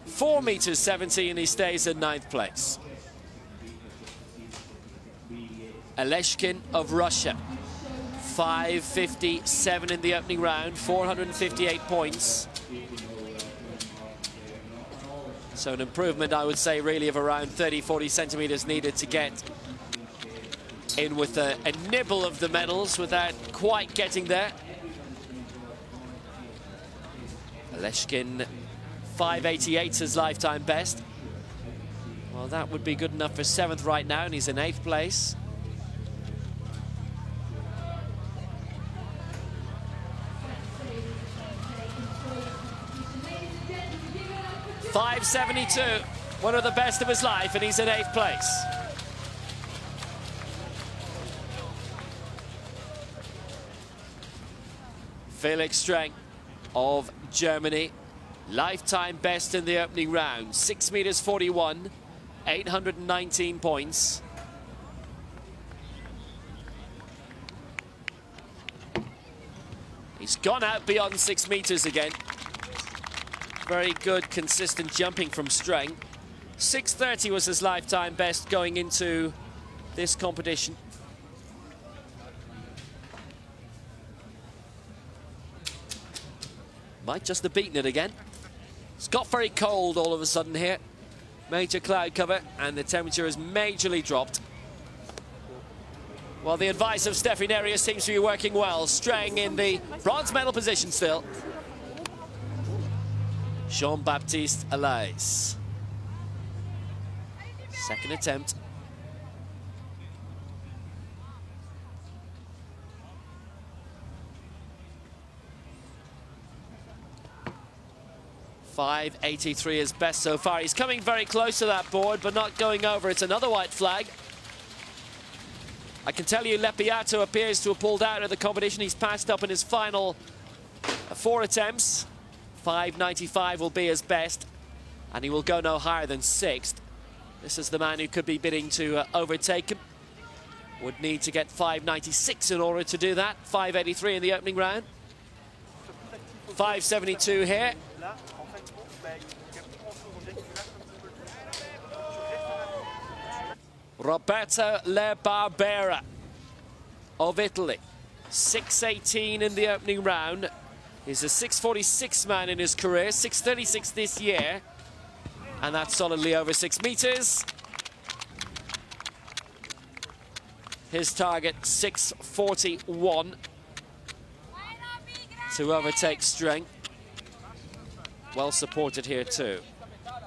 Speaker 3: $4.70 and he stays in 9th place. Aleshkin of Russia, 5:57 in the opening round, 458 points. So an improvement, I would say, really of around 30-40 centimeters needed to get in with a nibble of the medals without quite getting there. Aleshkin, 5:88 his lifetime best. Well, that would be good enough for 7th right now, and he's in 8th place. 5.72, one of the best of his life, and he's in 8th place. Felix Streng of Germany, lifetime best in the opening round, 6 meters 41, 819 points. He's gone out beyond 6 meters again. Very good, consistent jumping from Streng. 6.30 was his lifetime best going into this competition. Might just have beaten it again. It's got very cold all of a sudden here. Major cloud cover, and the temperature has majorly dropped. Well, the advice of Steffi Nerius seems to be working well. Streng in the bronze medal position still. Jean-Baptiste Alaise. Second attempt. .583 is best so far. He's coming very close to that board, but not going over. It's another white flag. I can tell you Lepiato appears to have pulled out of the competition. He's passed up in his final 4 attempts. 5.95 will be his best, and he will go no higher than 6th. This is the man who could be bidding to overtake him. Would need to get 5.96 in order to do that. 5.83 in the opening round. 5.72 here. Roberto Le Barbera of Italy, 6.18 in the opening round. He's a 6.46 man in his career, 6.36 this year, and that's solidly over 6 meters. His target 6.41 to overtake Streng. Well supported here too.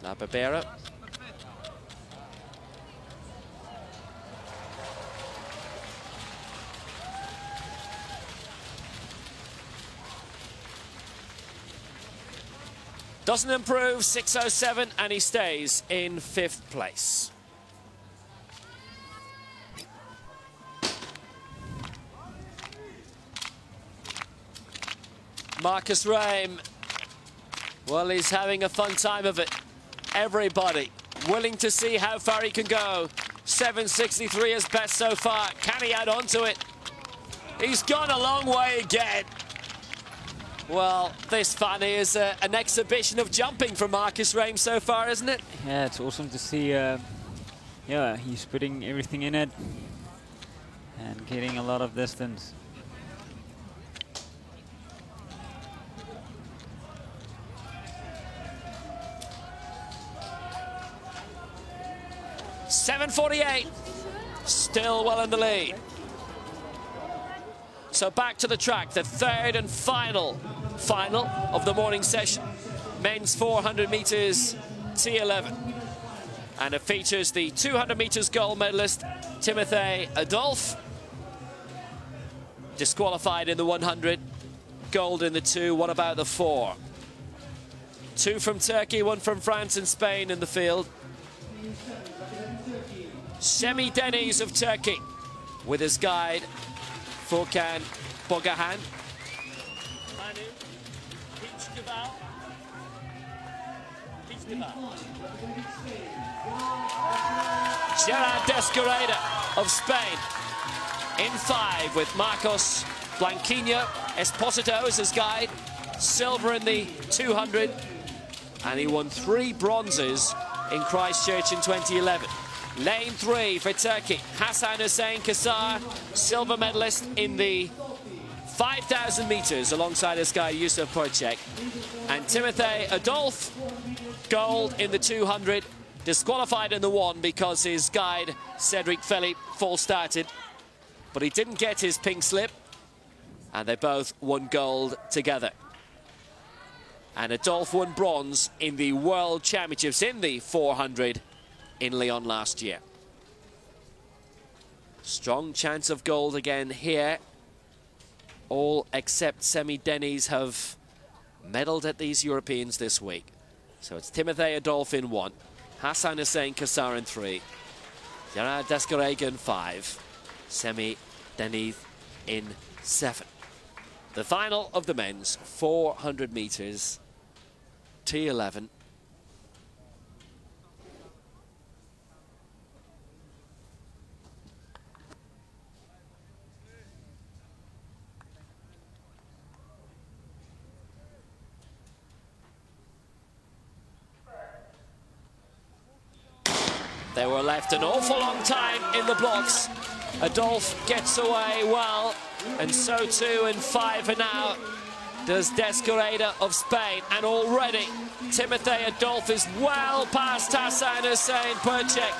Speaker 3: La Barbera. Doesn't improve, 6.07, and he stays in 5th place. Marcus Reim, well, he's having a fun time of it. Everybody willing to see how far he can go. 7.63 is best so far. Can he add on to it? He's gone a long way again. Well, this finally is an exhibition of jumping from Marcus Reim so far, isn't it?
Speaker 4: Yeah, it's awesome to see. Yeah, he's putting everything in it and getting a lot of distance.
Speaker 3: .748, still well in the lead. So back to the track, the third and final of the morning session. Men's 400 meters T11. And it features the 200 meters gold medalist, Timothy Adolphe. Disqualified in the 100, gold in the 2. What about the 4? 2 from Turkey, 1 from France and Spain in the field. Semi Deniz of Turkey with his guide, Furkan Bogahan. Gerard Descarreda of Spain in 5 with Marcos Blanquinho. Esposito is his guide. Silver in the 200. And he won 3 bronzes in Christchurch in 2011. Lane 3 for Turkey. Hassan Hussein Kassar, silver medalist in the 5,000 meters alongside his guy Yusuf Percek. And Timothy Adolphe, gold in the 200, disqualified in the 1 because his guide Cedric Philippe false started. But he didn't get his pink slip, and they both won gold together. And Adolphe won bronze in the World Championships in the 400 in Lyon last year. Strong chance of gold again here. All except Semi Deniz have medalled at these Europeans this week. So it's Timothy Adolphe in 1, Hassan Hussein Kassar in 3, Gerard Descarrega in 5, Semi Deniz in 7. The final of the men's 400 meters, T11. They were left an awful long time in the blocks. Adolphe gets away well, and so too in 5 and now does Descarrega of Spain. And already Timothy Adolphe is well past Hassan Hussein Percek.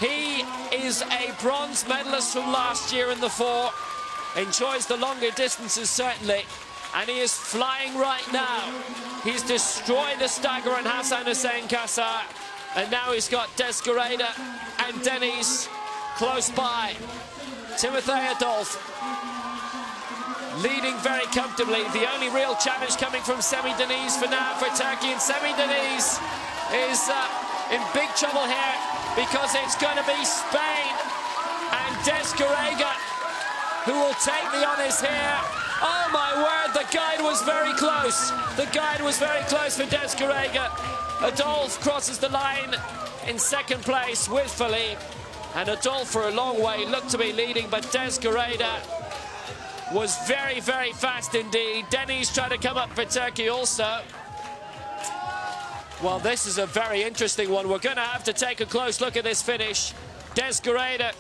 Speaker 3: He is a bronze medalist from last year in the 4, enjoys the longer distances certainly, and he is flying right now. He's destroyed the stagger on Hassan Hussein Kassar, and now he's got Descarrega and Deniz close by. Timothy Adolphe leading very comfortably. The only real challenge coming from Semi Deniz for now for Turkey, and Semi Deniz is in big trouble here because it's going to be Spain and Descarrega who will take the honours here. Oh my word, the guide was very close. The guide was very close for Descarrega. Adolphe crosses the line in 2nd place with Philippe, and Adolphe for a long way looked to be leading, but Descarrega was very, very fast indeed. Deniz trying to come up for Turkey also. Well, this is a very interesting one. We're going to have to take a close look at this finish. Descarrega,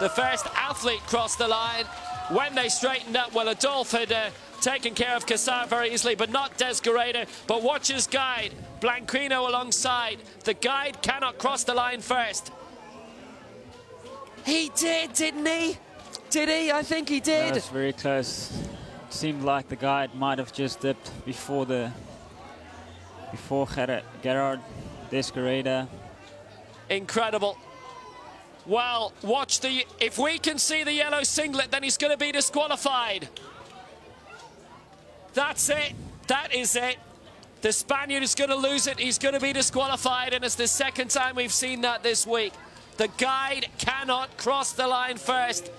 Speaker 3: the first athlete, crossed the line. When they straightened up, well, Adolphe had taken care of Kassar very easily, but not Descarrega. But watch his guide, Blanquino alongside. The guide cannot cross the line first. He did, didn't he? Did he? I think he did.
Speaker 4: That's very close. It seemed like the guide might have just dipped before Gerard Descarrega.
Speaker 3: Incredible. Well, watch the... If we can see the yellow singlet, then he's going to be disqualified. That's it. That is it. The Spaniard is going to lose it. He's going to be disqualified, and it's the 2nd time we've seen that this week. The guide cannot cross the line first,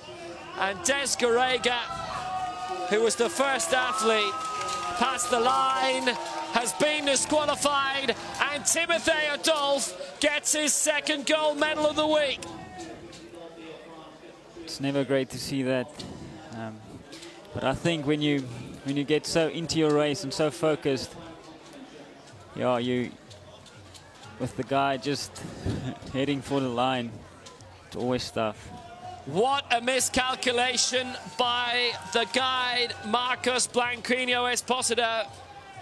Speaker 3: and Descarrega, who was the first athlete past the line, has been disqualified, and Timothy Adolphe gets his 2nd gold medal of the week.
Speaker 4: It's never great to see that, but I think when you get so into your race and so focused, yeah, with the guy just heading for the line, it's always tough.
Speaker 3: What a miscalculation by the guide, Marcos Blanquino Esposito.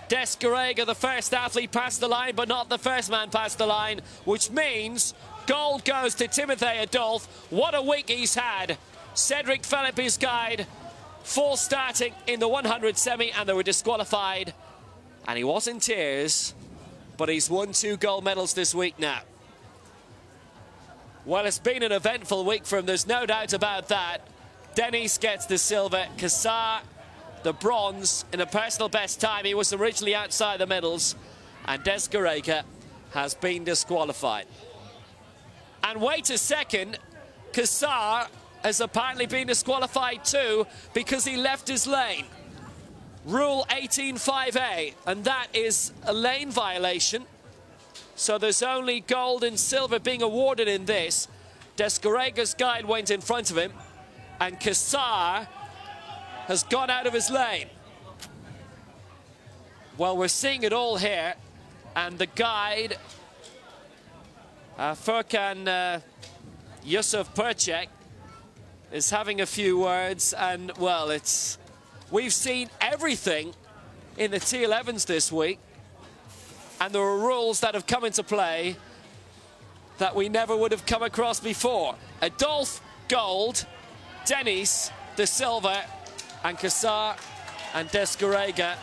Speaker 3: Descarrega, the first athlete, passed the line, but not the first man past the line, which means gold goes to Timothy Adolphe. What a week he's had. Cedric Philippe's guide, full starting in the 100 semi, and they were disqualified. And he was in tears, but he's won 2 gold medals this week now. Well, it's been an eventful week for him, there's no doubt about that. Deniz gets the silver, Kassar the bronze in a personal best time. He was originally outside the medals, and Descarrega has been disqualified. And wait a second, Kassar has apparently been disqualified too because he left his lane. Rule 18.5a, and that is a lane violation. So there's only gold and silver being awarded in this. Descarrega's guide went in front of him, and Kassar has gone out of his lane. Well, we're seeing it all here, and the guide, Furkan Yusuf Percek, is having a few words, and well, we've seen everything in the T11s this week, and there are rules that have come into play that we never would have come across before. Adolphe, gold, Deniz, the silver, and Kassar and Descarrega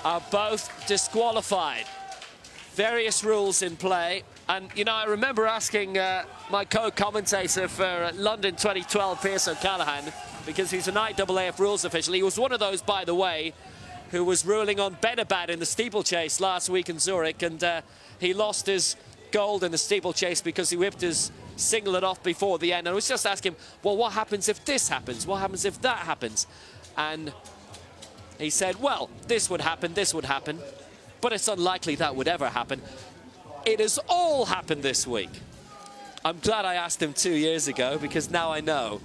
Speaker 3: are both disqualified. Various rules in play. And, you know, I remember asking my co-commentator for London 2012, Pierce O'Callaghan, because he's an IAAF rules official. He was one of those, by the way, who was ruling on Benabad in the steeplechase last week in Zurich, and he lost his gold in the steeplechase because he whipped his singlet off before the end. And I was just asking him, well, what happens if this happens? What happens if that happens? And he said, well, this would happen, but it's unlikely that would ever happen. It has all happened this week. I'm glad I asked him 2 years ago, because now I know.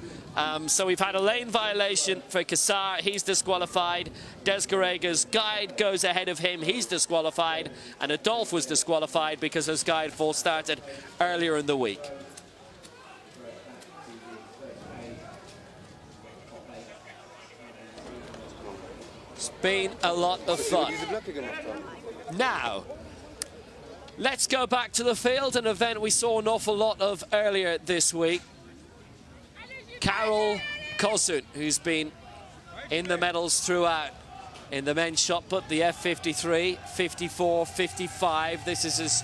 Speaker 3: So we've had a lane violation for Cassar. He's disqualified. Desgarega's guide goes ahead of him. He's disqualified. And Adolphe was disqualified because his guide false started earlier in the week. It's been a lot of fun. Now, let's go back to the field, an event we saw an awful lot of earlier this week. Karol Kosun, who's been in the medals throughout in the men's shot put, the F53, 54, 55. This is his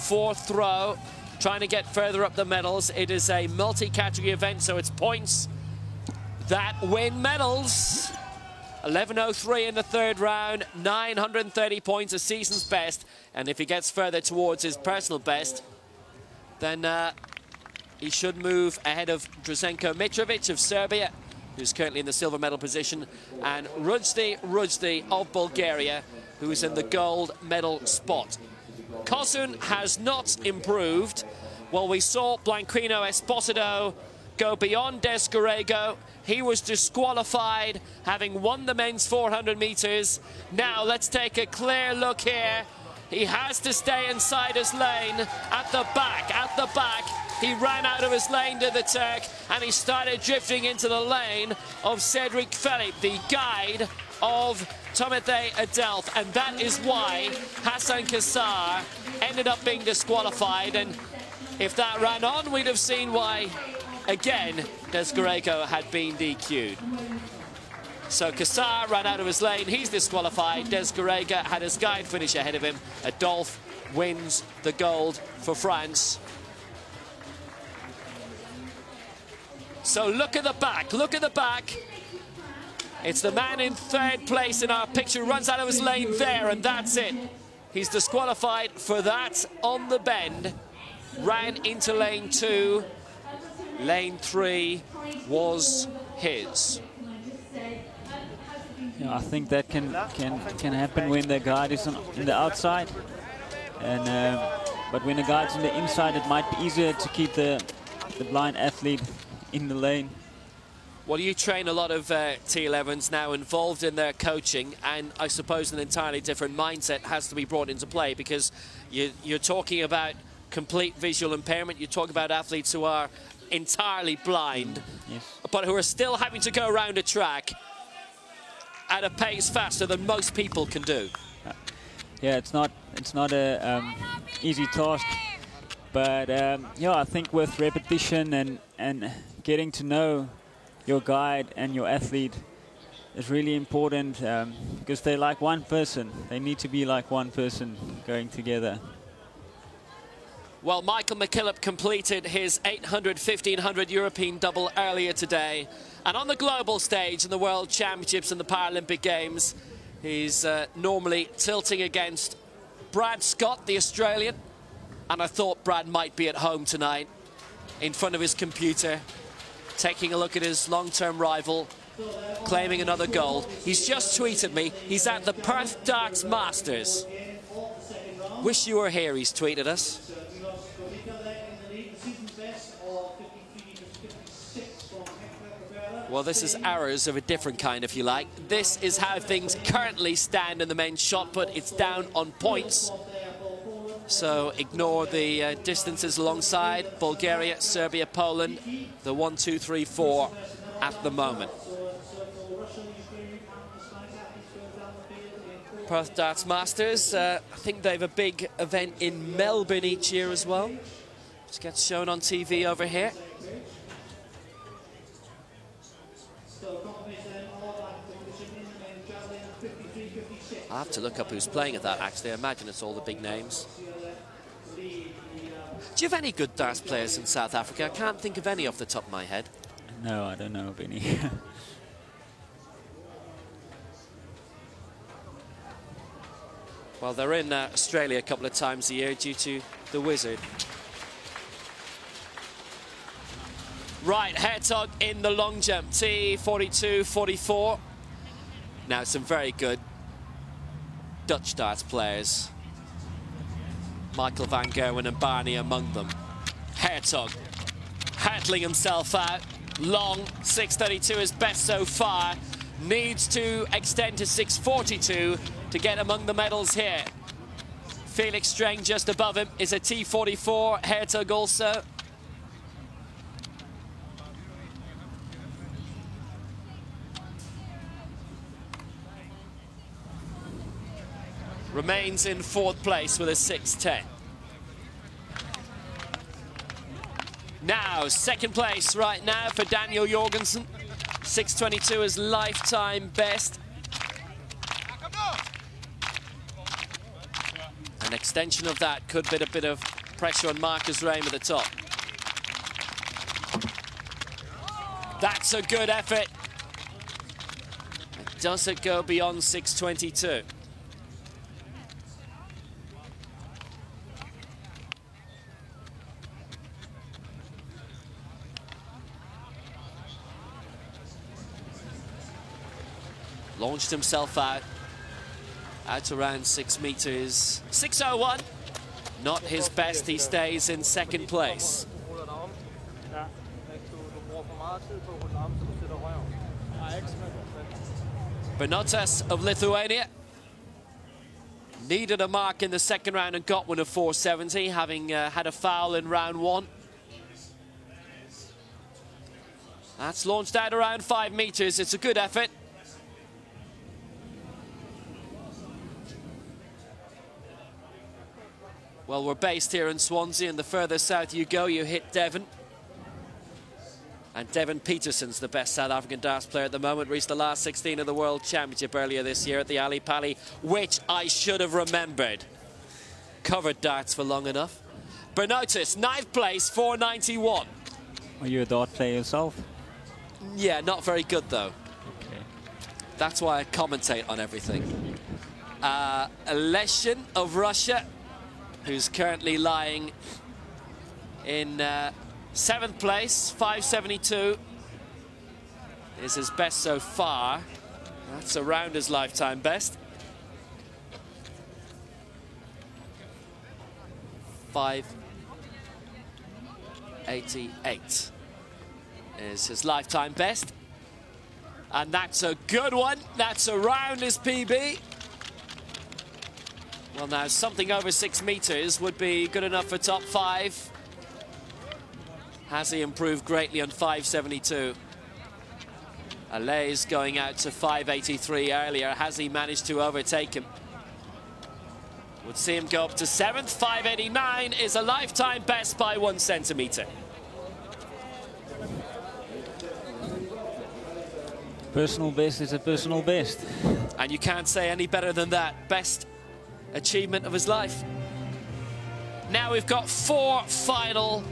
Speaker 3: fourth throw, trying to get further up the medals. It is a multi-category event, so it's points that win medals. 11:03 in the third round, 930 points, a season's best. And if he gets further towards his personal best, then he should move ahead of Drazenko Mitrovic of Serbia, who's currently in the silver medal position, and Ruzdi of Bulgaria, who is in the gold medal spot. Kosun has not improved. Well, we saw Blanquino Esposito go beyond Desgarego. He was disqualified, having won the men's 400 meters. Now let's take a clear look here. He has to stay inside his lane. At the back. He ran out of his lane to the Turk, and he started drifting into the lane of Cedric Philippe, the guide of Timothy Adolphe. And that is why Hassan Cassar ended up being disqualified. And if that ran on, we'd have seen why, again, Desgarego had been DQ'd. So Cassar ran out of his lane, he's disqualified. Desgarega had his guide finish ahead of him. Adolphe wins the gold for France. So look at the back, It's the man in third place in our picture, runs out of his lane there, and that's it. He's disqualified for that on the bend. Ran into lane 2. Lane 3 was his.
Speaker 4: Yeah, I think that can happen when the guide is on the outside, and but when the guide's on the inside, it might be easier to keep the blind athlete in the lane.
Speaker 3: Well, you train a lot of T11s now, involved in their coaching, and I suppose an entirely different mindset has to be brought into play, because you're talking about complete visual impairment. You talk about athletes who are entirely blind,
Speaker 4: yes,
Speaker 3: but who are still having to go around a track at a pace faster than most people can do.
Speaker 4: Yeah, it's not a easy task, but yeah, I think with repetition and getting to know your guide and your athlete is really important, because they're like one person. They need to be like one person going together.
Speaker 3: Well, Michael McKillop completed his 800-1500 European double earlier today. And on the global stage in the World Championships and the Paralympic Games, he's normally tilting against Brad Scott, the Australian. And I thought Brad might be at home tonight in front of his computer, taking a look at his long-term rival, claiming another gold. He's just tweeted me. He's at the Perth Darts Masters. Wish you were here, he's tweeted us. Well, this is arrows of a different kind, if you like. This is how things currently stand in the men's shot put. It's down on points. So ignore the distances alongside. Bulgaria, Serbia, Poland, the 1, 2, 3, 4 at the moment. Perth Darts Masters, I think they have a big event in Melbourne each year as well, which gets shown on TV over here. I have to look up who's playing at that, actually. I imagine it's all the big names. Do you have any good darts players in South Africa? I can't think of any off the top of my head.
Speaker 4: No, I don't know of any.
Speaker 3: Well, they're in Australia a couple of times a year due to the Wizard. Right, Hertog in the long jump, T42, 44. Now, some very good Dutch darts players. Michael van Gerwen and Barney among them. Hertog hurtling himself out. Long, 6:32 is best so far. Needs to extend to 6:42 to get among the medals here. Felix Streng just above him is a T44, Hertog also. Remains in 4th place with a 6:10. Now, 2nd place right now for Daniel Jorgensen. 6:22 is lifetime best. An extension of that could put a bit of pressure on Marcus Reim at the top. That's a good effort. Does it go beyond 6:22? Launched himself out around 6 meters. 6:01, not his best. He stays in 2nd place. Benotas of Lithuania needed a mark in the 2nd round and got one of 470, having had a foul in round 1. That's launched out around 5 meters. It's a good effort. Well, we're based here in Swansea, and the further south you go, you hit Devon. And Devon Peterson's the best South African darts player at the moment. Reached the last 16 of the World Championship earlier this year at the Ali Pali, which I should have remembered. Covered darts for long enough. Benotas, 9th place, 491.
Speaker 4: Are you a dart player yourself?
Speaker 3: Yeah, not very good, though.
Speaker 4: Okay.
Speaker 3: That's why I commentate on everything. Leshin of Russia, who's currently lying in 7th place, 572 is his best so far. That's around his lifetime best. 588 is his lifetime best. And that's a good one. That's around his PB. Well, now, something over 6 meters would be good enough for top 5. Has he improved greatly on 572? Allay's going out to 583 earlier. Has he managed to overtake him? Would see him go up to 7th. 589 is a lifetime best by 1 centimeter.
Speaker 4: Personal best is a personal best.
Speaker 3: And you can't say any better than that. Best achievement of his life. Now we've got 4 final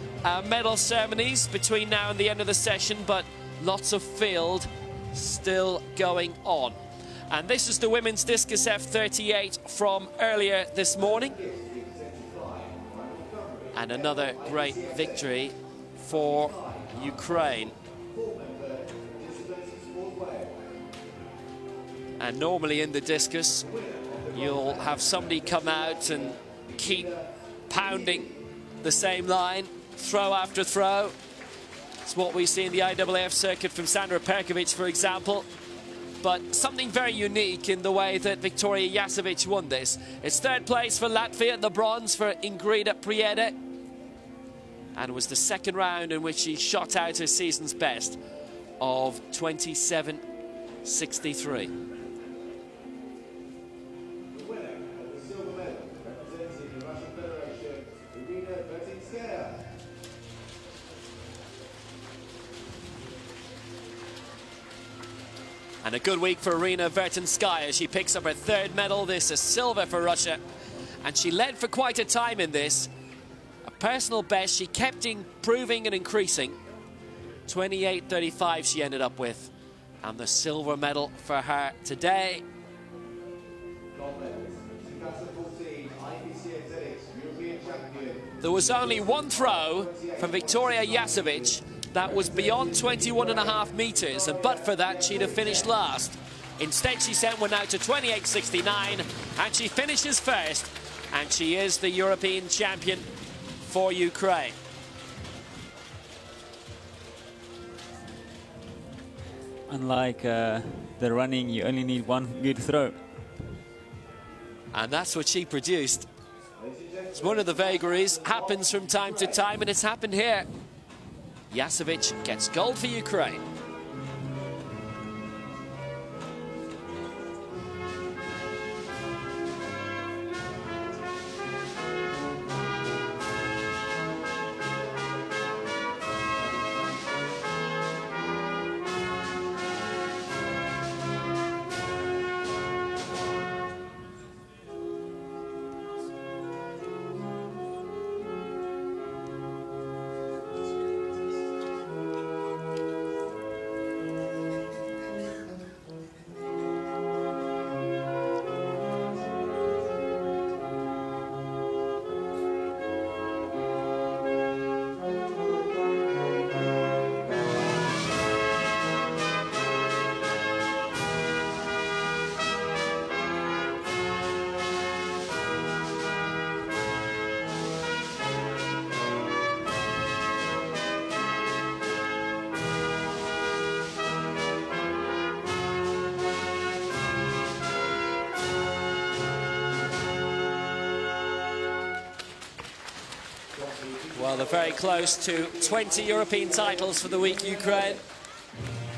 Speaker 3: medal ceremonies between now and the end of the session, but lots of field still going on. And this is the women's discus F38 from earlier this morning. And another great victory for Ukraine. And normally in the discus, you'll have somebody come out and keep pounding the same line, throw after throw. It's what we see in the IAAF circuit from Sandra Perkovic, for example. But something very unique in the way that Victoria Jasevic won this. It's 3rd place for Latvia, the bronze for Ingrida Priede. And it was the 2nd round in which she shot out her season's best of 27.63. And a good week for Irina Vertinskaya. She picks up her 3rd medal. This is silver for Russia. And she led for quite a time in this. A personal best. She kept improving and increasing. 28.35 she ended up with. And the silver medal for her today. There was only one throw from Victoria Jasevic that was beyond 21.5 meters, and but for that, she'd have finished last. Instead, she sent one out to 28.69, and she finishes first, and she is the European champion for Ukraine.
Speaker 4: Unlike the running, you only need one good throw.
Speaker 3: And that's what she produced. It's one of the vagaries, happens from time to time, and it's happened here. Jasevic gets gold for Ukraine. Well, they're very close to 20 European titles for the week, Ukraine.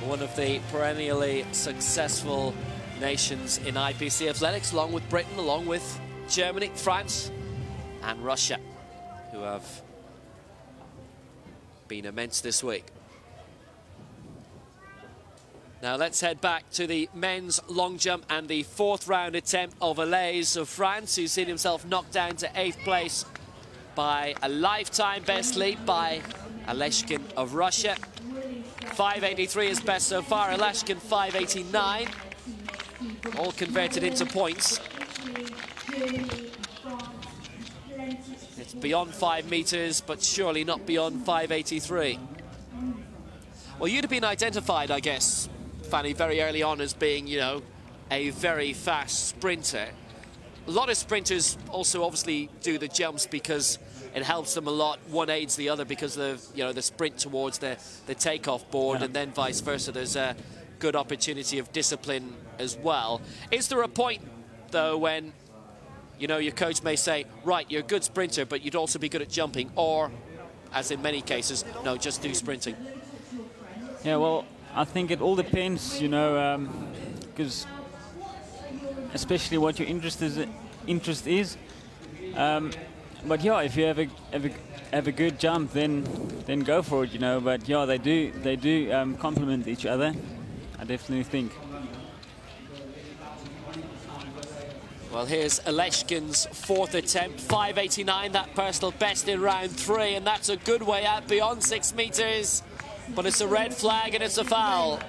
Speaker 3: One of the perennially successful nations in IPC athletics, along with Britain, along with Germany, France, and Russia, who have been immense this week. Now let's head back to the men's long jump and the fourth round attempt of Alaise of France, who's seen himself knocked down to 8th place by a lifetime best lead by Aleshkin of Russia. 5.83 is best so far, Aleshkin 5.89. All converted into points. It's beyond 5 meters, but surely not beyond 5.83. Well, you'd have been identified, I guess, Fanny, very early on as being, you know, a very fast sprinter. A lot of sprinters also obviously do the jumps because it helps them a lot. One aids the other because of, you know, the sprint towards the takeoff board, and then vice versa. There's a good opportunity of discipline as well. Is there a point, though, when, you know, your coach may say, right, you're a good sprinter, but you'd also be good at jumping, or, as in many cases, no, just do sprinting?
Speaker 4: Yeah, well, I think it all depends, you know, because especially what your interest is. But yeah, if you have a good jump, then go for it, you know. But yeah, they do complement each other, I definitely think.
Speaker 3: Well, here's Aleshkin's fourth attempt, 5.89, that personal best in round 3, and that's a good way out beyond 6 meters. But it's a red flag and it's a foul.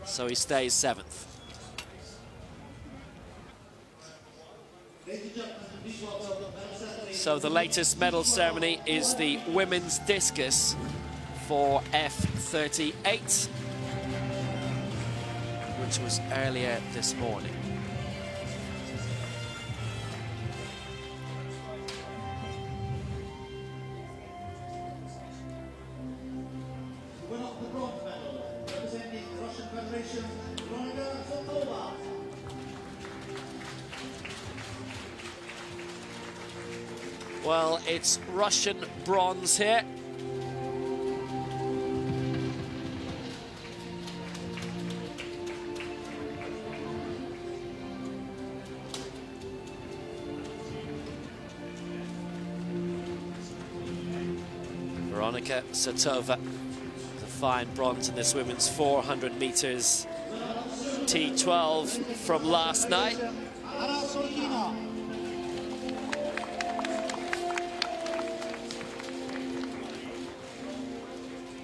Speaker 3: So he stays 7th. So the latest medal ceremony is the women's discus for F38, which was earlier this morning. Well, it's Russian bronze here. Veronika Satova, the fine bronze in this women's 400 meters T12 from last night.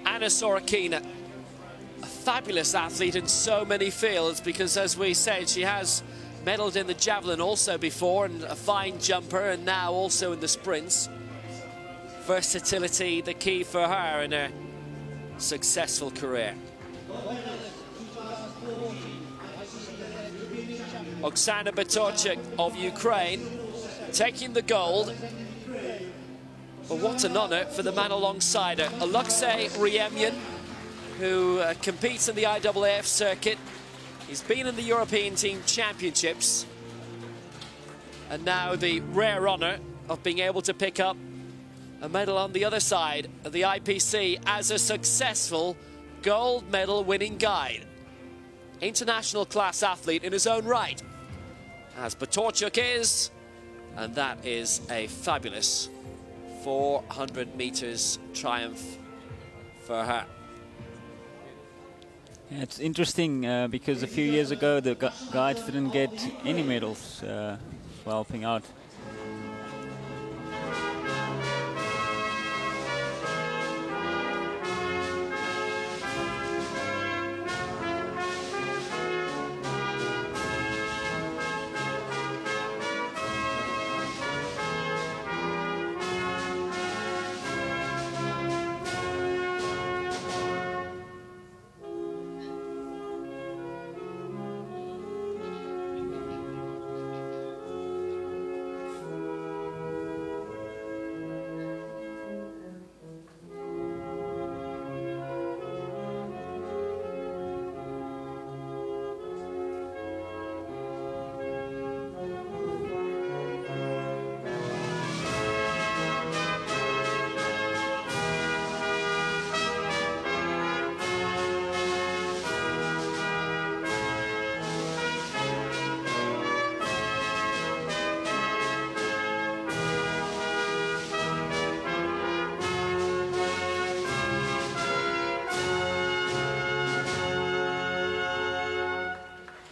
Speaker 3: Anna Sorokina, a fabulous athlete in so many fields, because as we said, she has medalled in the javelin also before, and a fine jumper, and now also in the sprints. versatility the key for her in her successful career. Oksana Batorchuk of Ukraine taking the gold. But what an honour for the man alongside her, Alexei Ryemyan, who competes in the IAAF circuit. He's been in the European Team Championships. And now the rare honour of being able to pick up a medal on the other side of the IPC as a successful gold medal winning guide. International class athlete in his own right, as Batorchuk is, and that is a fabulous 400 meters triumph for her.
Speaker 4: Yeah, it's interesting because a few years ago the guides didn't get any medals for helping out.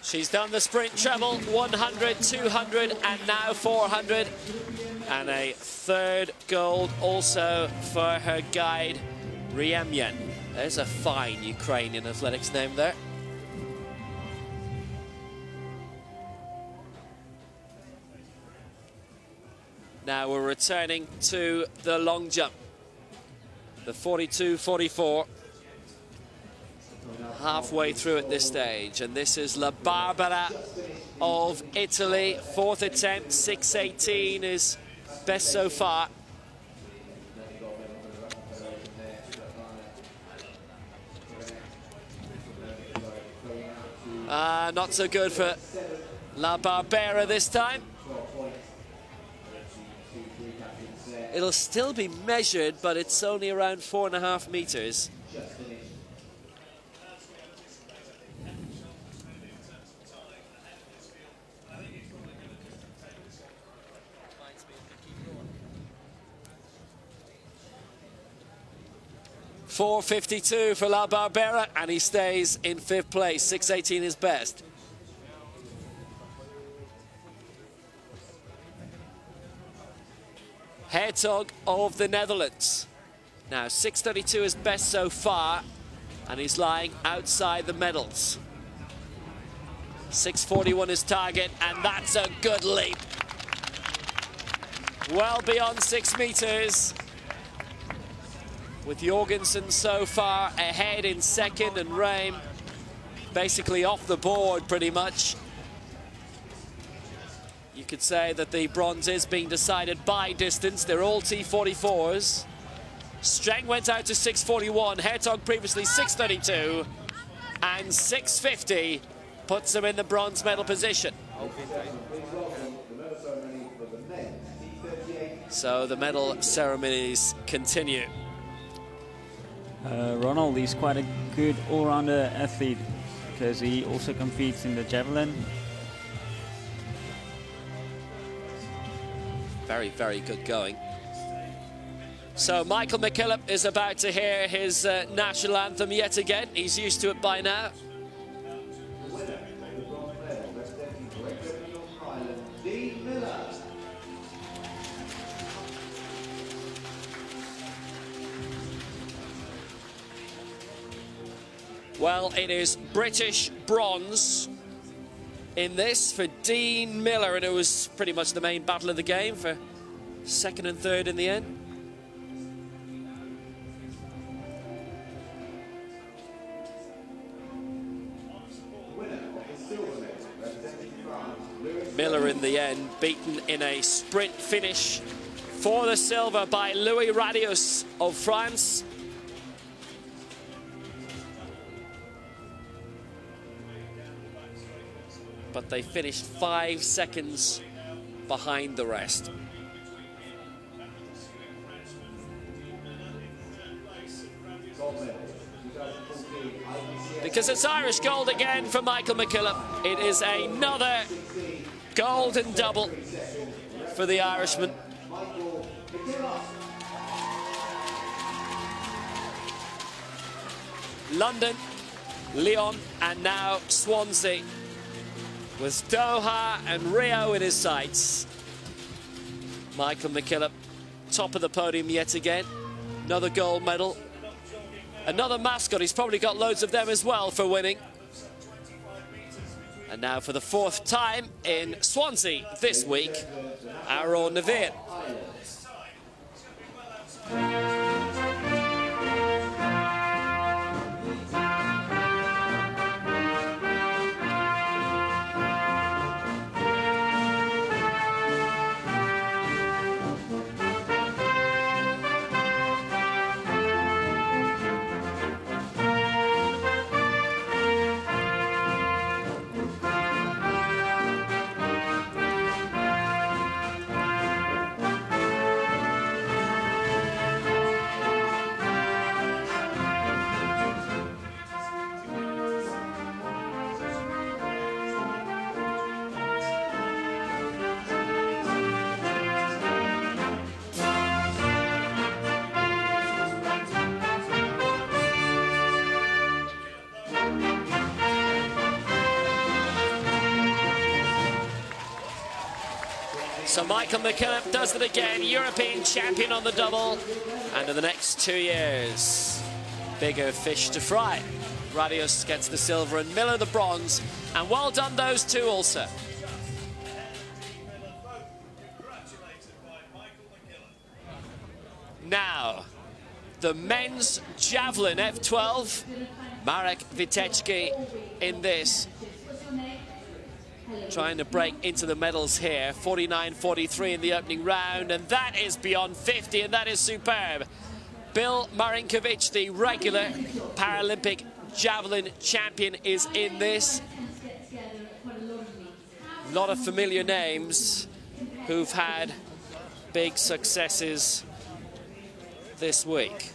Speaker 3: She's done the sprint treble, 100, 200, and now 400. And a third gold also for her guide, Ryemyan. There's a fine Ukrainian athletics name there. Now we're returning to the long jump. The 42-44. Halfway through at this stage, and this is La Barbara of Italy. Fourth attempt, 6:18 is best so far. Not so good for La Barbera this time. It'll still be measured, but it's only around 4.5 meters. .452 for La Barbera, and he stays in 5th place. 6:18 is best. Hertog of the Netherlands. Now 6:32 is best so far, and he's lying outside the medals. 6:41 is target, and that's a good leap. Well beyond 6 meters. With Jorgensen so far ahead in second, and Reim basically off the board pretty much. You could say that the bronze is being decided by distance. They're all T44s. Streng went out to 6:41. Hertog previously 6:32. And 6:50 puts him in the bronze medal position. So the medal ceremonies continue.
Speaker 4: Ronald is quite a good all-rounder athlete because he also competes in the javelin.
Speaker 3: Very, very good going. So Michael McKillop is about to hear his national anthem yet again. He's used to it by now. Well, it is British bronze in this for Dean Miller, and it was pretty much the main battle of the game for second and third in the end. Miller in the end, beaten in a sprint finish for the silver by Louis Radius of France. But they finished 5 seconds behind the rest. Because it's Irish gold again for Michael McKillop. It is another golden double for the Irishman. London, Lyon, and now Swansea, with Doha and Rio in his sights. Michael McKillop, top of the podium yet again. Another gold medal. Another mascot, he's probably got loads of them as well for winning. And now for the 4th time in Swansea this week, Aaron Neville. So Michael McKillop does it again, European champion on the double, and in the next 2 years, bigger fish to fry. Radius gets the silver and Miller the bronze, and well done those two also. Now, the men's javelin F12, Marek Witecki in this. Trying to break into the medals here. 49-43 in the opening round, and that is beyond 50, and that is superb. Bill Marinkovic, the regular Paralympic javelin champion, is in this. A lot of familiar names who've had big successes this week.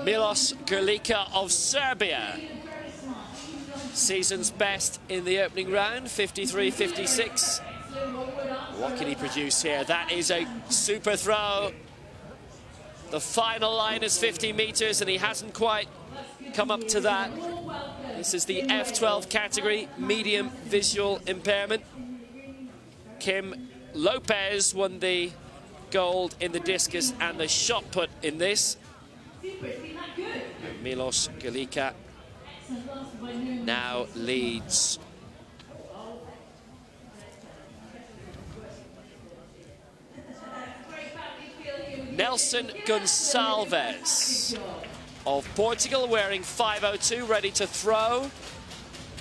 Speaker 3: Milos Grlica of Serbia. Season's best in the opening round, 53-56. What can he produce here? That is a super throw. The final line is 50 meters, and he hasn't quite come up to that. This is the F12 category, medium visual impairment. Kim Lopez won the gold in the discus and the shot put in this. Milos Grlica now leads. Nelson Gonçalves of Portugal, wearing 5:02, ready to throw.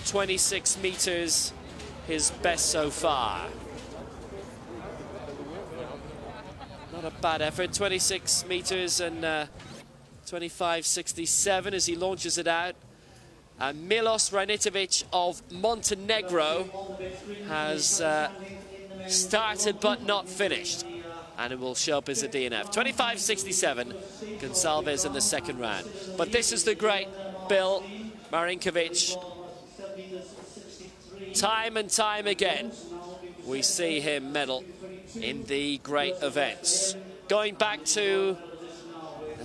Speaker 3: 26 meters, his best so far. Not a bad effort, 26 meters and 25.67 as he launches it out. And Milos Ranitovic of Montenegro has started but not finished, and it will show up as a DNF. 25.67, Gonçalves in the second round. But this is the great Bill Marinkovic. Time and time again, we see him medal in the great events. Going back to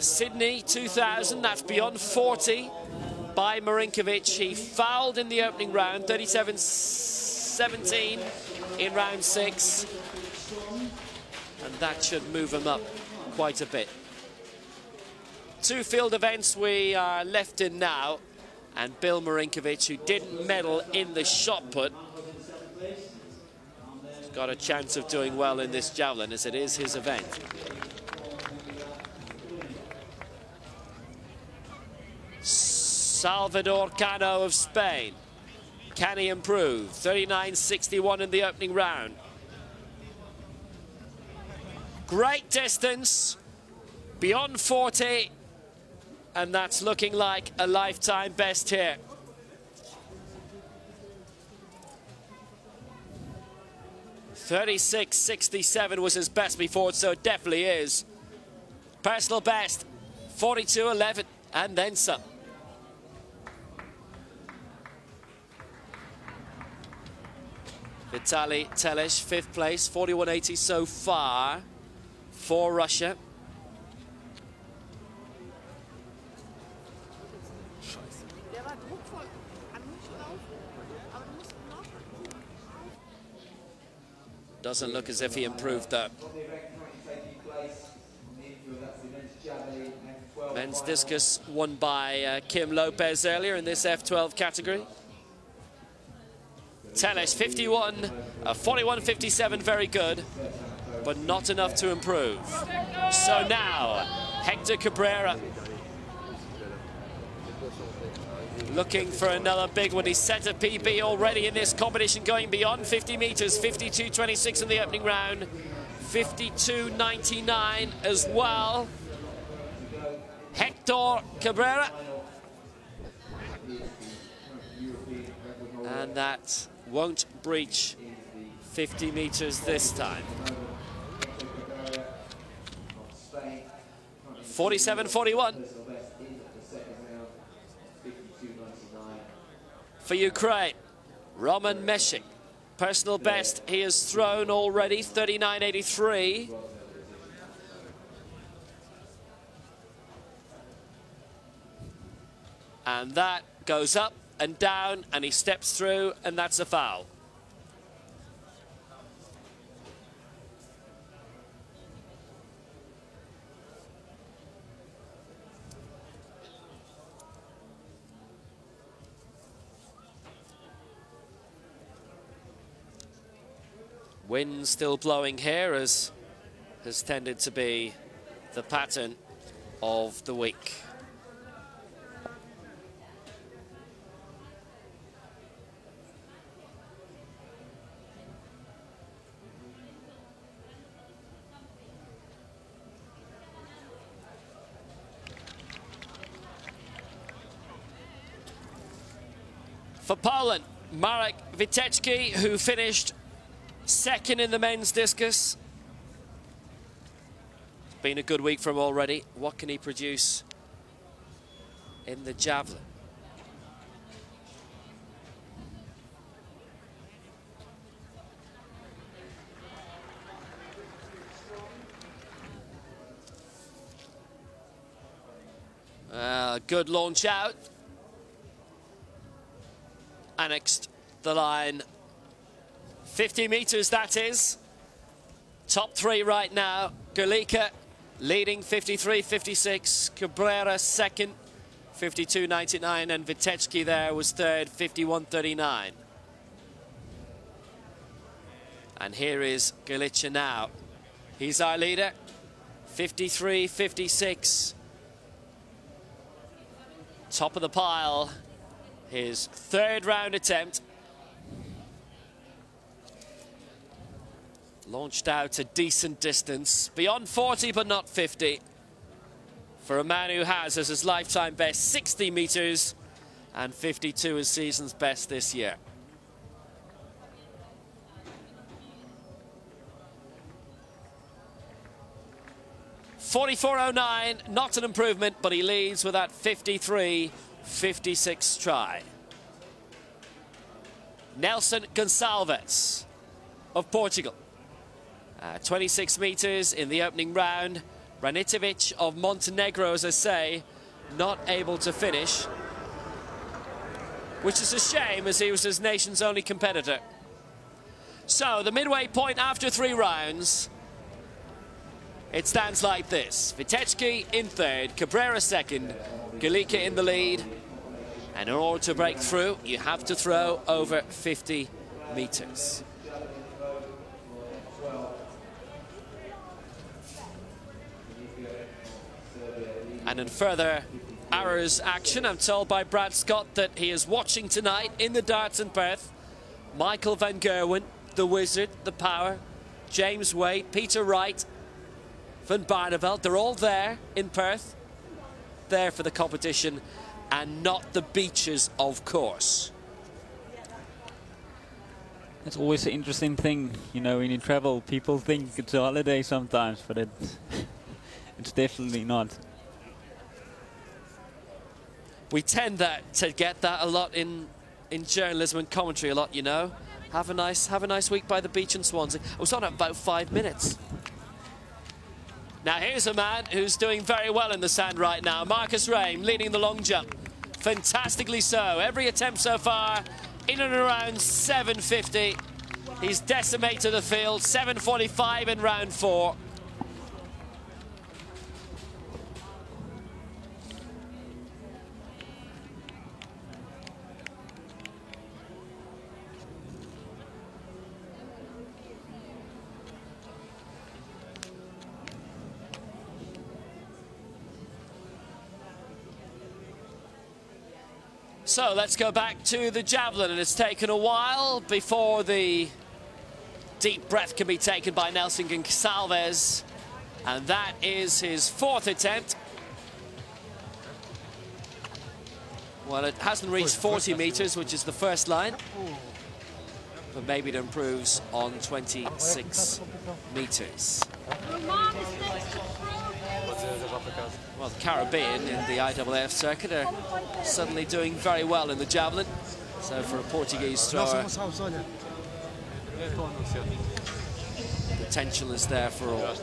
Speaker 3: Sydney 2000, that's beyond 40 by Marinkovic. He fouled in the opening round, 37-17 in round 6. And that should move him up quite a bit. 2 field events we are left in now. And Bill Marinkovic, who didn't medal in the shot put, has got a chance of doing well in this javelin, as it is his event. Salvador Cano of Spain. Can he improve? 39.61 in the opening round. Great distance, beyond 40, and that's looking like a lifetime best here. .36.67 was his best before, so it definitely is. Personal best, 42.11, and then some. Vitaly Telesh, 5th place, 41.80 so far for Russia. Doesn't look as if he improved though. Men's discus won by Kim Lopez earlier in this F12 category. Telesh 51, 41.57, very good, but not enough to improve. So now, Hector Cabrera looking for another big one. He set a PB already in this competition, going beyond 50 meters, 52.26 in the opening round, 52.99 as well. Hector Cabrera. And that won't breach 50 meters this time. 47.41 for Ukraine. Roman Meshik, personal best he has thrown already, 39.83. And that goes up and down, and he steps through, and that's a foul. Wind still blowing here, as has tended to be the pattern of the week. For Poland, Marek Witecki, who finished second in the men's discus. It's been a good week for him already. What can he produce in the javelin? Good launch out. Annexed the line. 50 meters, that is. Top three right now. Galica leading 53.56. Cabrera second, 52.99. And Witecki there was third, 51.39. And here is Galica now. He's our leader, 53.56. Top of the pile. His third round attempt. Launched out a decent distance, beyond 40 but not 50. For a man who has as his lifetime best 60 meters and 52 as season's best this year. .44.09, not an improvement, but he leads with that 53.56 try. Nelson Gonçalves of Portugal. 26 meters in the opening round. Ranitovic of Montenegro, as I say, not able to finish, which is a shame, as he was his nation's only competitor. So the midway point after 3 rounds, it stands like this. Witecki in third, Cabrera second, Galica in the lead. And in order to break through, you have to throw over 50 meters. And in further hours action. I'm told by Brad Scott that he is watching tonight in the darts in Perth. Michael van Gerwen, the Wizard, the Power, James Wade, Peter Wright, Van Barneveld. They're all there in Perth, there for the competition, and not the beaches, of course.
Speaker 4: It's always an interesting thing, you know, when you travel, people think it's a holiday sometimes, but it's definitely not.
Speaker 3: We tend to get that a lot in journalism and commentary a lot, you know. Have a nice week by the beach in Swansea. I was on about 5 minutes. Now here's a man who's doing very well in the sand right now. Marcus Rame leading the long jump. Fantastically so. Every attempt so far in and around 750. He's decimated the field. 745 in round 4. So let's go back to the javelin, and it's taken a while before the deep breath can be taken by Nelson Gonçalves, and that is his 4th attempt. Well, it hasn't reached 40 meters, which is the first line, but maybe it improves on 26 meters. Well, the Caribbean in the IAAF circuit are suddenly doing very well in the javelin. So for a Portuguese thrower, potential is there for all.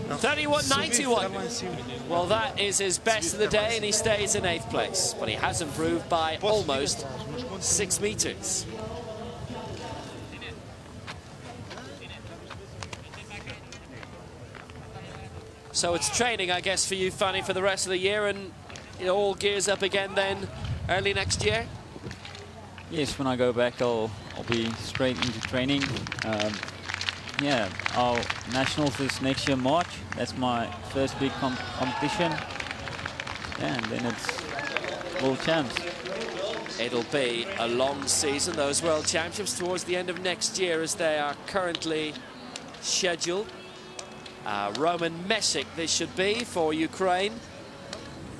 Speaker 3: 31.91. Well, that is his best of the day, and he stays in 8th place. But he has improved by almost 6 meters. So it's training, I guess, for you, Fanny, for the rest of the year, and it all gears up again then early next year?
Speaker 4: Yes, when I go back, I'll be straight into training. Yeah, our nationals is next year, March. That's my first big competition. Yeah, and then it's World Champs.
Speaker 3: It'll be a long season, those World Championships, towards the end of next year, as they are currently scheduled. Roman Mesic, this should be, for Ukraine.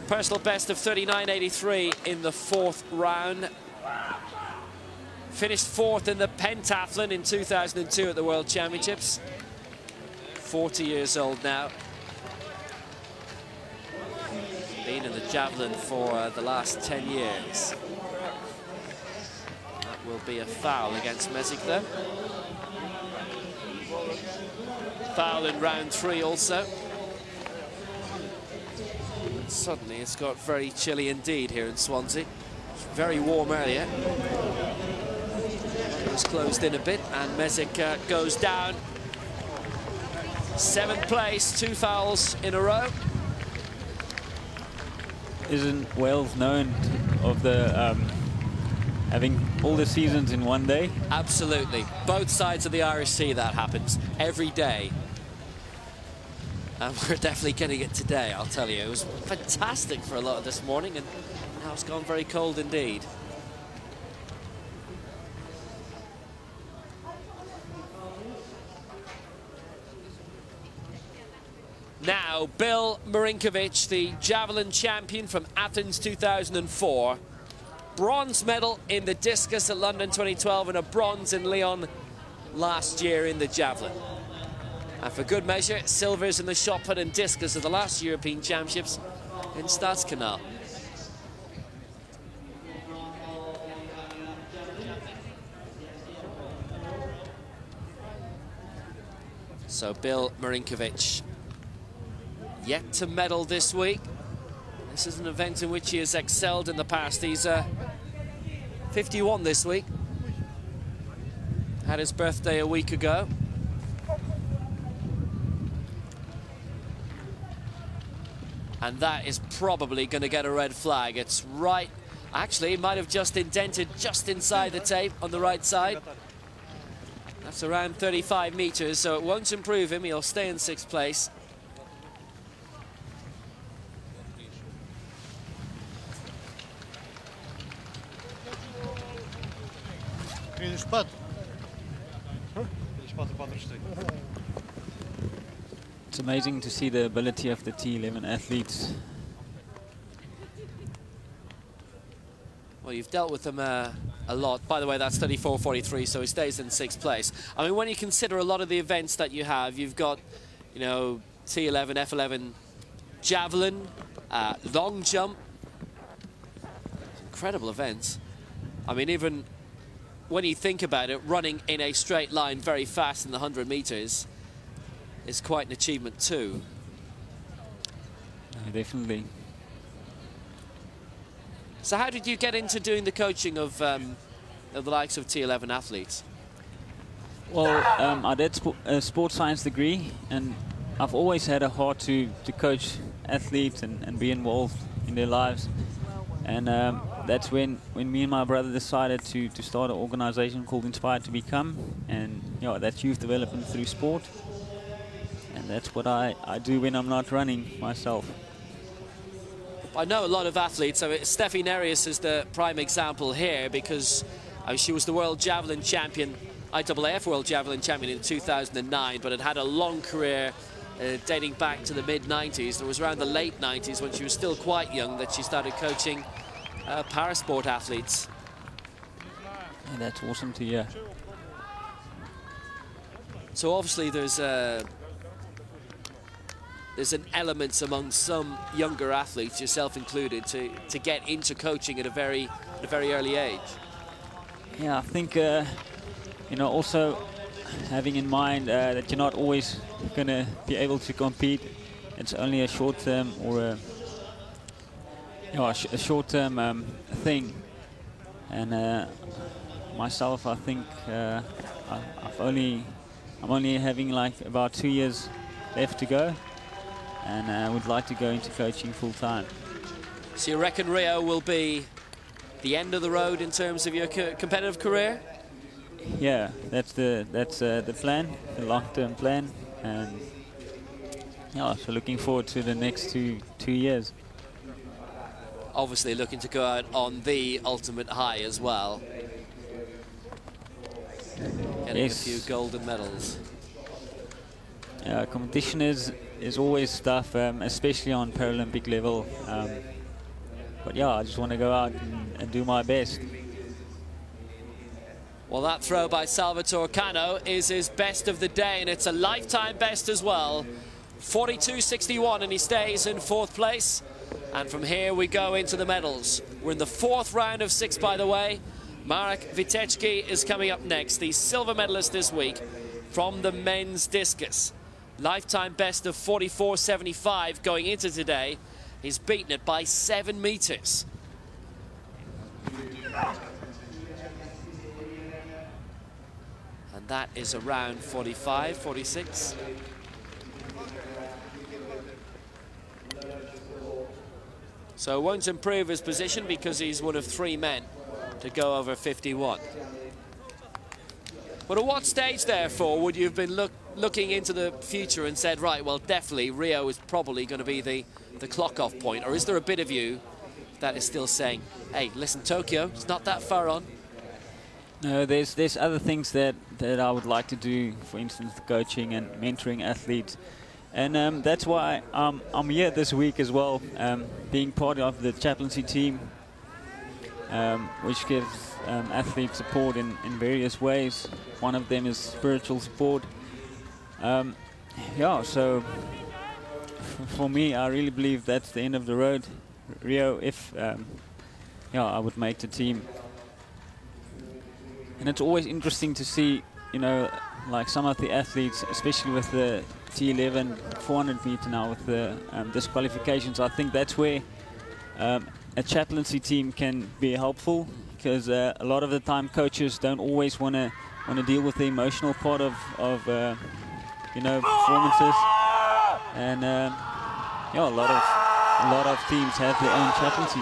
Speaker 3: Personal best of 39.83 in the 4th round. Finished 4th in the pentathlon in 2002 at the World Championships. 40 years old now. Been in the javelin for the last 10 years. That will be a foul against Mesic there. Foul in round 3 also. And suddenly it's got very chilly indeed here in Swansea. It's very warm earlier. It was closed in a bit, and Mesic goes down. 7th place, 2 fouls in a row.
Speaker 4: Isn't Wales known of the having all the seasons in one day?
Speaker 3: Absolutely. Both sides of the Irish Sea that happens every day. And we're definitely getting it today, I'll tell you. It was fantastic for a lot of this morning, and now it's gone very cold indeed. Now, Bill Marinkovic, the javelin champion from Athens 2004. Bronze medal in the discus at London 2012 and a bronze in Lyon last year in the javelin. And for good measure, silvers in the shot put and discus at the last European Championships in Stadskanal. So Bill Marinkovic yet to medal this week. This is an event in which he has excelled in the past. He's 51 this week. Had his birthday a week ago. And that is probably going to get a red flag. It's right. Actually, it might have just indented just inside the tape on the right side. That's around 35 meters, so it won't improve him. He'll stay in 6th place.
Speaker 4: It's amazing to see the ability of the T11 athletes.
Speaker 3: Well, you've dealt with them a lot. By the way, that's 34-43, so he stays in 6th place. I mean, when you consider a lot of the events that you have, you've got, you know, T11, F11, javelin, long jump. Incredible events. I mean, even when you think about it, running in a straight line very fast in the 100 meters is quite an achievement too.
Speaker 4: Definitely.
Speaker 3: So how did you get into doing the coaching of the likes of T11 athletes?
Speaker 4: Well, I did a sports science degree, and I've always had a heart to coach athletes and be involved in their lives. And that's when me and my brother decided to start an organization called Inspired to Become, and you know, that's youth development through sport. And that's what I do when I'm not running myself.
Speaker 3: I know a lot of athletes. So Steffi Nereus is the prime example here, because she was the world javelin champion, IAAF world javelin champion in 2009, but had a long career dating back to the mid-90s. It was around the late 90s, when she was still quite young, that she started coaching parasport athletes.
Speaker 4: Yeah, that's awesome to hear.
Speaker 3: So obviously there's an element among some younger athletes, yourself included, to get into coaching at a very early age.
Speaker 4: Yeah, I think you know, also having in mind that you're not always going to be able to compete. It's only a short-term or a short-term thing. And myself, I think I'm only having like about 2 years left to go, and I would like to go into coaching full-time.
Speaker 3: So you reckon Rio will be the end of the road in terms of your competitive career?
Speaker 4: Yeah, that's the plan, the long-term plan, and yeah, so looking forward to the next two years.
Speaker 3: Obviously looking to go out on the ultimate high as well. Getting a few golden medals.
Speaker 4: Yeah, competition is always tough, especially on Paralympic level. But yeah, I just want to go out and do my best.
Speaker 3: Well, that throw by Salvatore Cano is his best of the day, and it's a lifetime best as well. 42.61, and he stays in 4th place. And from here we go into the medals. We're in the 4th round of 6, by the way. Marek Witecki is coming up next, the silver medalist this week from the men's discus. Lifetime best of 44.75 going into today. He's beaten it by 7 meters. And that is around 45, 46. So it won't improve his position because he's one of 3 men to go over 51. But at what stage, therefore, would you have been looking into the future and said, right, well, definitely Rio is probably going to be the clock-off point? Or is there a bit of you that is still saying, hey, listen, Tokyo, it's not that far on?
Speaker 4: No, there's other things that I would like to do, for instance, coaching and mentoring athletes. And that's why I'm here this week as well, being part of the chaplaincy team, which gives athletes support in various ways. One of them is spiritual support. Yeah, so for me, I really believe that's the end of the road. Rio, if yeah, I would make the team. And it's always interesting to see, you know, like some of the athletes, especially with the T11 400 meter now with the disqualifications. I think that's where a chaplaincy team can be helpful, because a lot of the time coaches don't always want to deal with the emotional part of you know, performances, and yeah, a lot of teams have their own chaplaincy.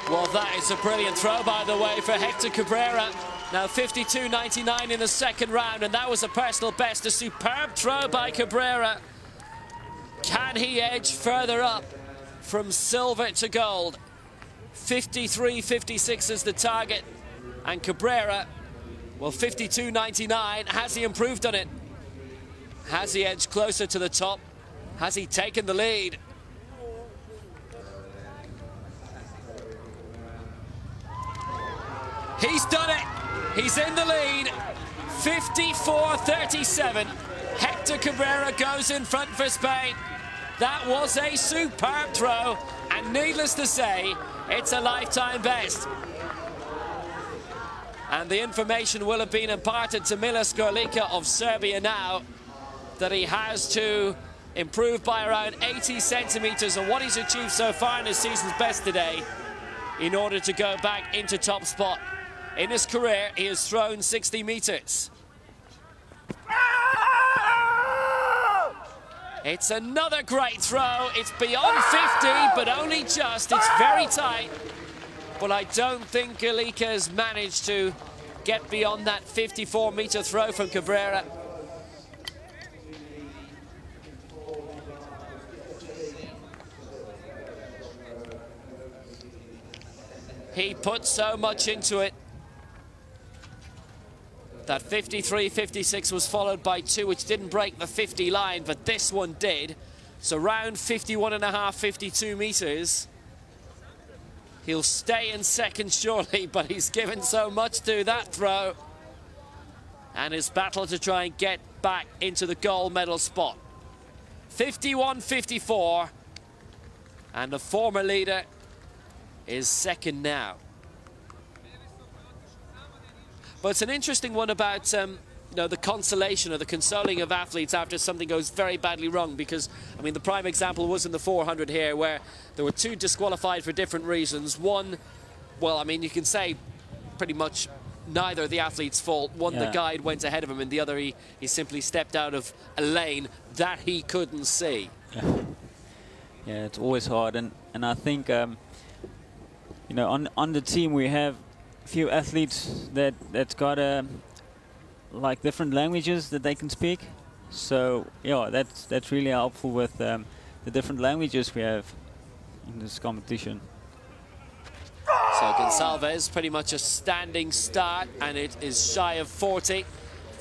Speaker 3: Well, that is a brilliant throw, by the way, for Hector Cabrera. Now 52.99 in the 2nd round, and that was a personal best. A superb throw by Cabrera. Can he edge further up from silver to gold? 53.56 is the target, and Cabrera Well, 52.99, has he improved on it? Has he edged closer to the top? Has he taken the lead? He's done it. He's in the lead. 54.37. Hector Cabrera goes in front for Spain. That was a superb throw, and needless to say, it's a lifetime best. And the information will have been imparted to Milos Gorlika of Serbia now that he has to improve by around 80 centimeters on what he's achieved so far in his season's best today in order to go back into top spot. In his career, he has thrown 60 meters. It's another great throw. It's beyond 50, but only just. It's very tight. But I don't think Gorlika has managed to get beyond that 54-meter throw from Cabrera. He put so much into it. That 53.56 was followed by 2, which didn't break the 50 line, but this one did. So round 51.5, 52 meters. He'll stay in second surely, but he's given so much to that throw. And his battle to try and get back into the gold medal spot. 51.54, and the former leader is second now. But it's an interesting one about you know, the consolation or the consoling of athletes after something goes very badly wrong, because I mean the prime example was in the 400 here, where there were 2 disqualified for different reasons. One, well, I mean you can say pretty much neither of the athlete's fault. One, the guide went ahead of him, and the other he simply stepped out of a lane that he couldn't see.
Speaker 4: Yeah, it's always hard, and I think you know, on the team we have a few athletes that's got like different languages that they can speak. So yeah, that's really helpful with the different languages we have in this competition.
Speaker 3: So Gonçalves pretty much a standing start, and it is shy of 40.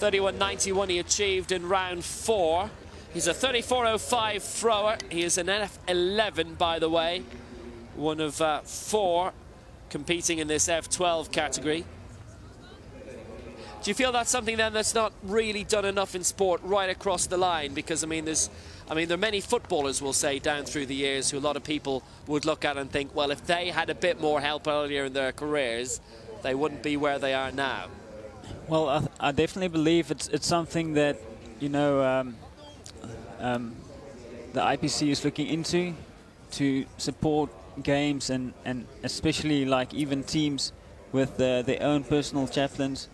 Speaker 3: 31.91 he achieved in round 4. He's a 34.05 thrower. He is an F11, by the way, one of 4 competing in this F12 category. Do you feel that's something then that's not really done enough in sport right across the line? Because I mean there are many footballers, we'll say, down through the years who a lot of people would look at and think, well, if they had a bit more help earlier in their careers, they wouldn't be where they are now.
Speaker 4: Well, I definitely believe it's something that, you know, the IPC is looking into to support games and especially like even teams with their own personal chaplains.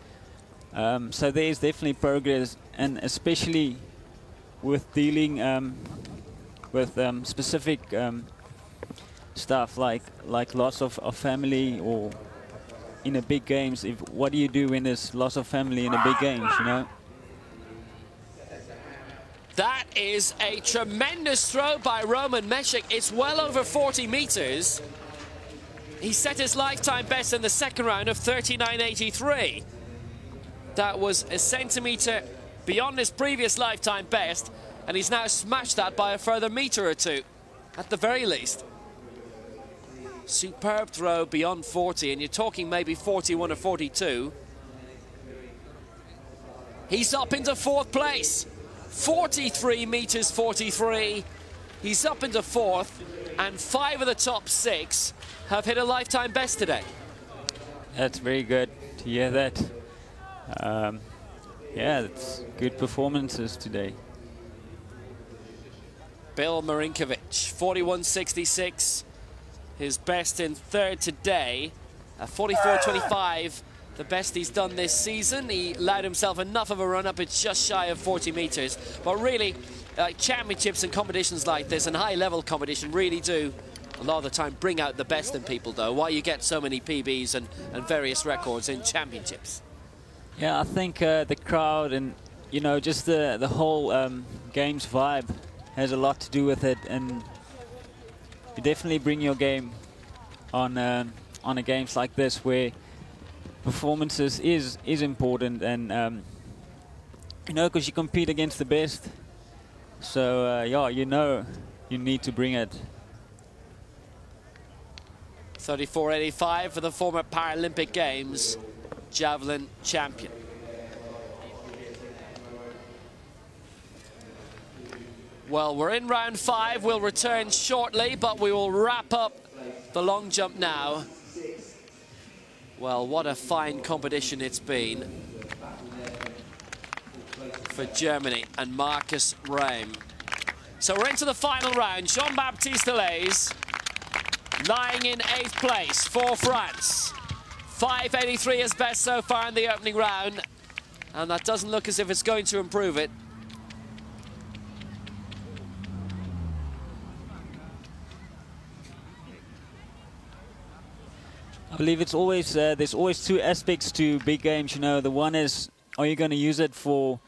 Speaker 4: So there is definitely progress, and especially with dealing with specific stuff like loss of family, or in a big games. What do you do when there's loss of family in a big games, you know?
Speaker 3: That is a tremendous throw by Roman Meshik. It's well over 40 meters. He set his lifetime best in the second round of 39.83. That was a centimetre beyond his previous lifetime best, and he's now smashed that by a further metre or 2, at the very least. Superb throw beyond 40, and you're talking maybe 41 or 42. He's up into 4th place. 43 meters 43. He's up into 4th, and 5 of the top 6 have hit a lifetime best today.
Speaker 4: That's very good to hear that. Yeah, it's good performances today.
Speaker 3: Bill Marinkovic, 41.66, his best in 3rd today. 44.25, the best he's done this season. He allowed himself enough of a run up, it's just shy of 40 meters. But really, championships and competitions like this, and high-level competition, really do a lot of the time bring out the best in people, though. Why you get so many PBs and various records in championships.
Speaker 4: Yeah, I think the crowd and, you know, just the whole games vibe has a lot to do with it, and you definitely bring your game on a games like this, where performances is important, and you know, because you compete against the best. So yeah, you know, you need to bring it.
Speaker 3: 34.85 for the former Paralympic Games javelin champion. Well, we're in round 5. We'll return shortly, but we will wrap up the long jump now. Well, what a fine competition it's been for Germany and Marcus Reim. So we're into the final round. Jean-Baptiste Delays lying in 8th place for France. 5.83 is best so far in the opening round, and that doesn't look as if it's going to improve it.
Speaker 4: I believe it's always there's always two aspects to big games. You know, the one is, are you going to use it for,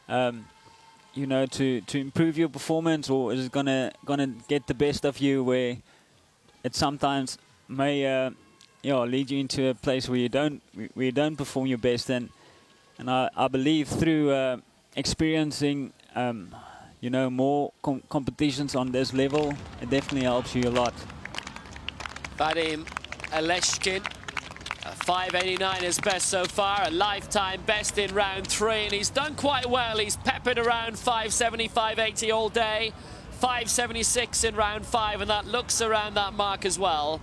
Speaker 4: you know, to improve your performance, or is it gonna get the best of you, where it sometimes may you know, lead you into a place where you don't perform your best. And I believe through experiencing you know, more competitions on this level, it definitely helps you a lot.
Speaker 3: Vadim Aleshkin, 5.89 is best so far, a lifetime best in round 3, and he's done quite well. He's peppered around 5.70, 5.80 all day, 5.76 in round 5, and that looks around that mark as well.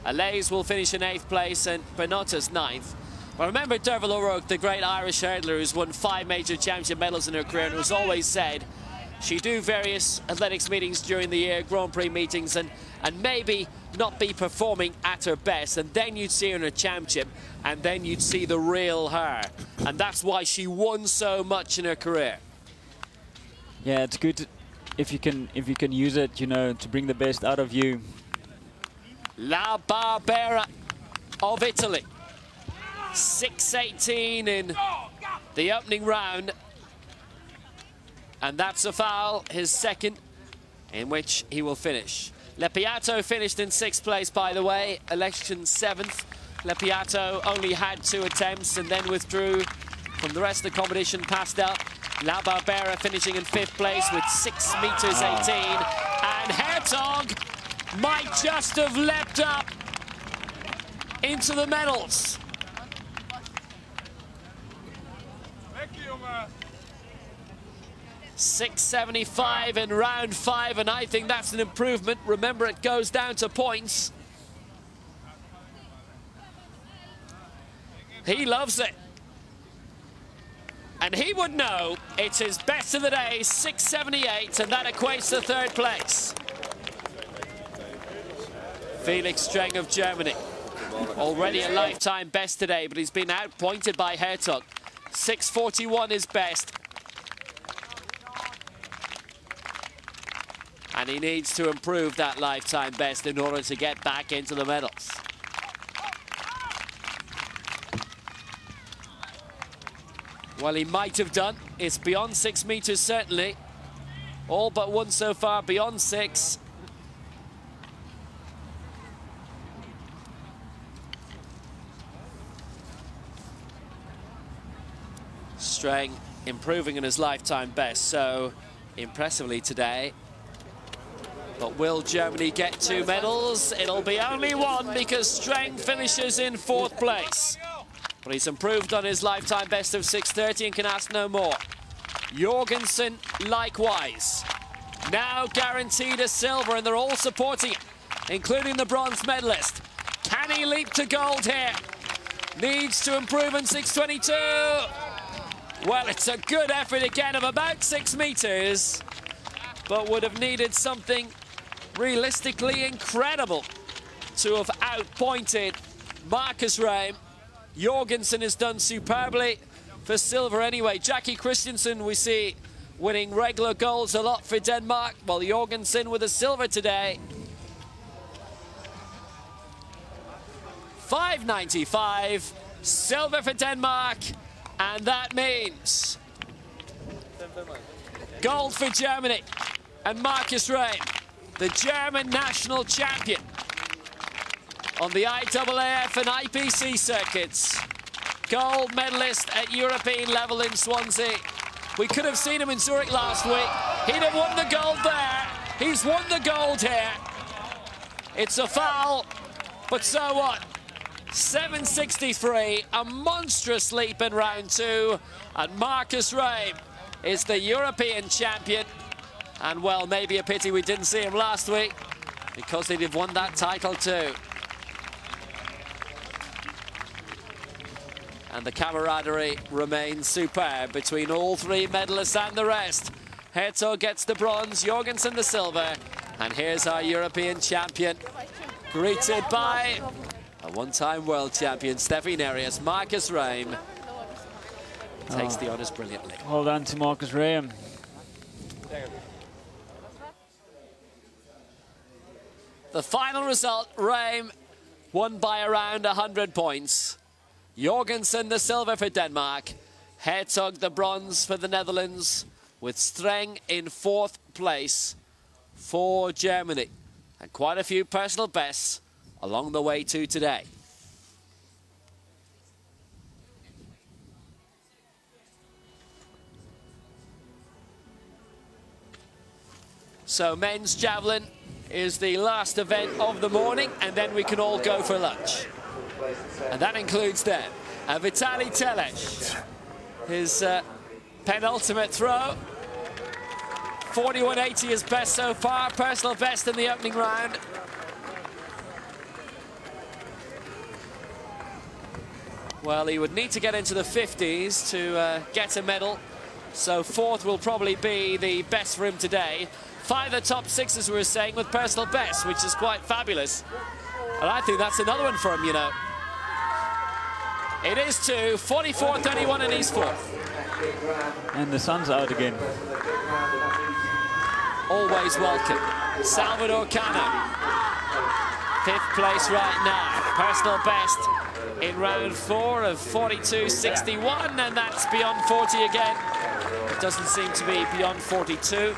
Speaker 3: Allays will finish in 8th place and Benota's 9th. But remember Derval O'Rourke, the great Irish hurdler who's won 5 major championship medals in her career, and who's always said she'd do various athletics meetings during the year, Grand Prix meetings, and maybe not be performing at her best, and then you'd see her in a championship, and then you'd see the real her. And that's why she won so much in her career.
Speaker 4: Yeah, it's good if you can use it, you know, to bring the best out of you.
Speaker 3: La Barbera of Italy, 6.18 in the opening round, and that's a foul, his second, in which he will finish. Lepiato finished in 6th place, by the way, election 7th. Lepiato only had 2 attempts and then withdrew from the rest of the competition, passed out. La Barbera finishing in 5th place with 6 meters 18. And Hertog might just have leapt up into the medals. 6.75 in round 5, and I think that's an improvement. Remember, it goes down to points. He loves it. And he would know it's his best of the day, 6.78, and that equates to 3rd place. Felix Streng of Germany, already a lifetime best today, but he's been outpointed by Hertog. 6.41 is best. And he needs to improve that lifetime best in order to get back into the medals. Well, he might have done. It's beyond 6 meters, certainly. All but one so far beyond 6. Streng improving in his lifetime best, so impressively today. But will Germany get 2 medals? It'll be only 1, because Streng finishes in 4th place. But he's improved on his lifetime best of 6.30 and can ask no more. Jorgensen likewise. Now guaranteed a silver, and they're all supporting it, including the bronze medalist. Can he leap to gold here? Needs to improve in 6.22. Well, it's a good effort again of about 6 meters, but would have needed something realistically incredible to have outpointed Marcus Reim. Jorgensen has done superbly for silver anyway. Jackie Christensen we see winning regular golds a lot for Denmark, while Jorgensen with a silver today. 5.95, silver for Denmark, and that means gold for Germany and Marcus Reim, the German national champion on the IAAF and IPC circuits. gold medalist at European level in Swansea. We could have seen him in Zurich last week. He'd have won the gold there. He's won the gold here. It's a foul, but so what? 7.63, a monstrous leap in round 2, and Marcus Rame is the European champion. And, well, maybe a pity we didn't see him last week, because he'd have won that title too. And the camaraderie remains superb between all 3 medalists and the rest. Herzog gets the bronze, Jorgensen the silver, and here's our European champion, greeted by a one-time world champion, Steffi Nereus. Marcus Rame takes the honours brilliantly.
Speaker 4: Well done to Marcus Rame.
Speaker 3: The final result, Rame won by around 100 points. Jorgensen the silver for Denmark. Herzog the bronze for the Netherlands, with Streng in 4th place for Germany. And quite a few personal bests along the way to today. So men's javelin is the last event of the morning, and then we can all go for lunch. And that includes then Vitaly Teleš. His penultimate throw. 41.80 is best so far, personal best in the opening round. Well, he would need to get into the 50s to get a medal, so 4th will probably be the best for him today. 5 of the top 6, as we were saying, with personal best, which is quite fabulous. And I think that's another one for him, you know. It is 2, 44.31, and he's 4th.
Speaker 4: And the sun's out again.
Speaker 3: Always welcome. Salvador Cano, 5th place right now. Personal best in round 4 of 42.61, and that's beyond 40 again. It doesn't seem to be beyond 42.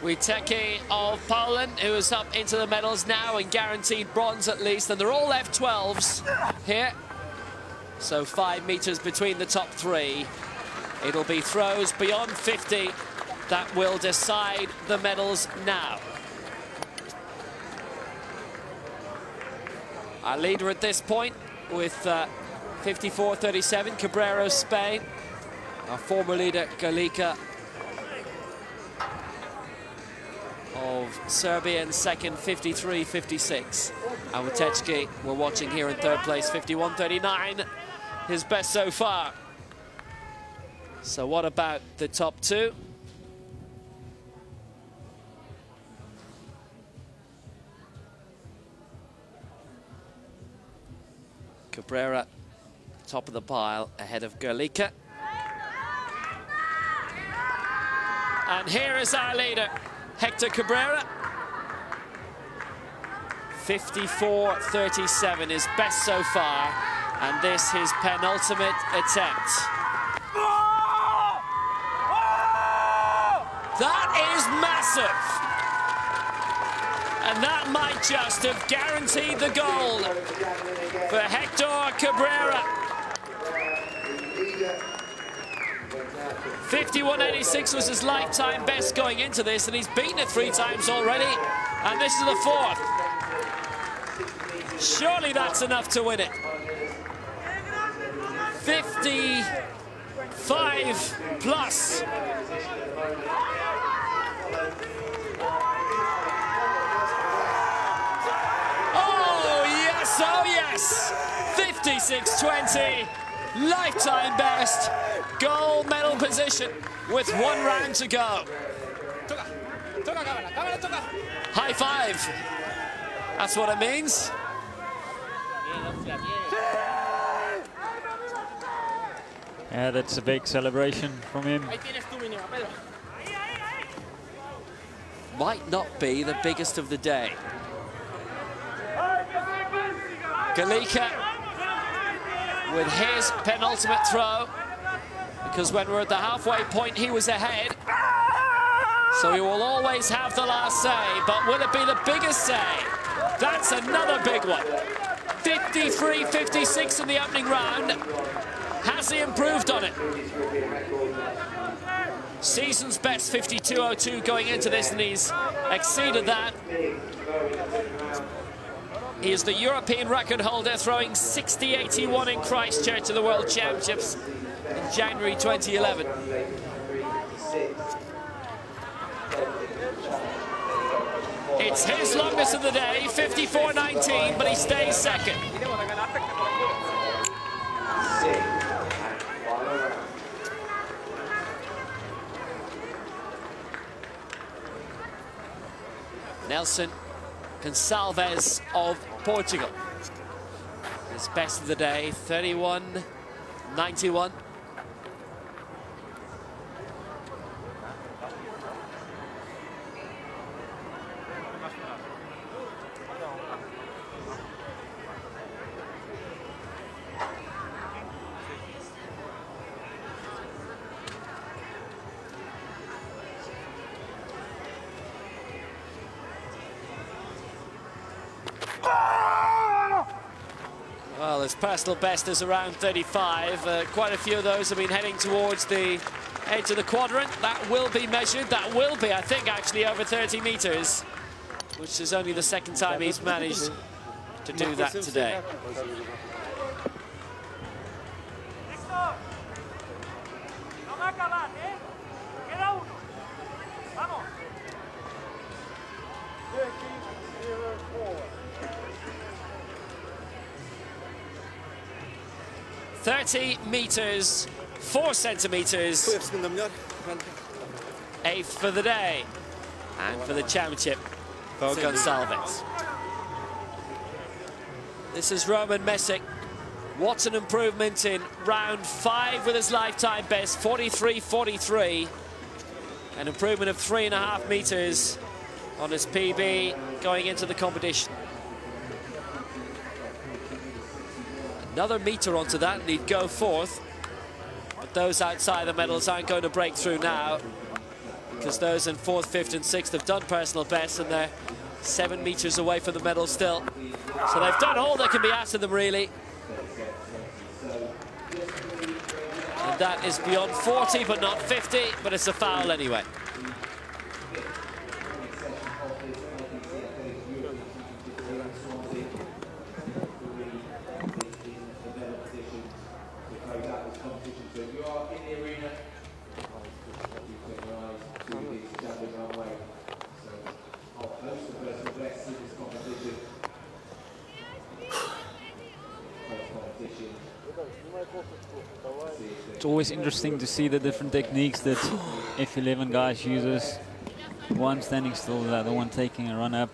Speaker 3: Witecki of Poland, who is up into the medals now and guaranteed bronze at least, and they're all F12s here. So 5 meters between the top 3. It'll be throws beyond 50 that will decide the medals now. Our leader at this point with 54.37, Cabrera, Spain. Our former leader, Galika of Serbia, in second, 53.56. And Witecki, we're watching here in 3rd place, 51.39, his best so far. So what about the top 2? Cabrera, top of the pile, ahead of Galika. And here is our leader, Hector Cabrera. 54.37 is best so far, and this his penultimate attempt. That is massive, and that might just have guaranteed the gold for Hector Cabrera. 51.86 was his lifetime best going into this, and he's beaten it 3 times already, and this is the 4th. Surely that's enough to win it. 55 plus. Oh yes, 56.20, lifetime best, gold medal position with 1 round to go. High five, that's what it means.
Speaker 4: Yeah, that's a big celebration from him.
Speaker 3: Might not be the biggest of the day. Galika with his penultimate throw, because when we're at the halfway point, he was ahead. So he will always have the last say, but will it be the biggest say? That's another big one. 53-56 in the opening round. Has he improved on it? Season's best 52.02 going into this, and he's exceeded that. He is the European record holder, throwing 60.81 in Christchurch at the World Championships in January 2011. It's his longest of the day, 54.19, but he stays second. Nelson Gonçalves of Portugal. His best of the day, 31.91. Well, his personal best is around 35. Quite a few of those have been heading towards the edge of the quadrant. That will be measured. That will be, I think, actually over 30 meters, which is only the second time he's managed to do that today. .30 meters, 4 centimeters. Eighth for the day, and for the championship for Gonçalves. This is Roman Mesic. What an improvement in round 5 with his lifetime best, 43.43. An improvement of 3.5 meters on his PB going into the competition. Another meter onto that, and he'd go fourth. But those outside the medals aren't going to break through now, because those in 4th, 5th and 6th have done personal best, and they're 7 meters away from the medal still. So they've done all that can be asked of them, really. And that is beyond 40, but not 50, but it's a foul anyway.
Speaker 4: It's always interesting to see the different techniques that F11 guys uses. One standing still, the other one taking a run up.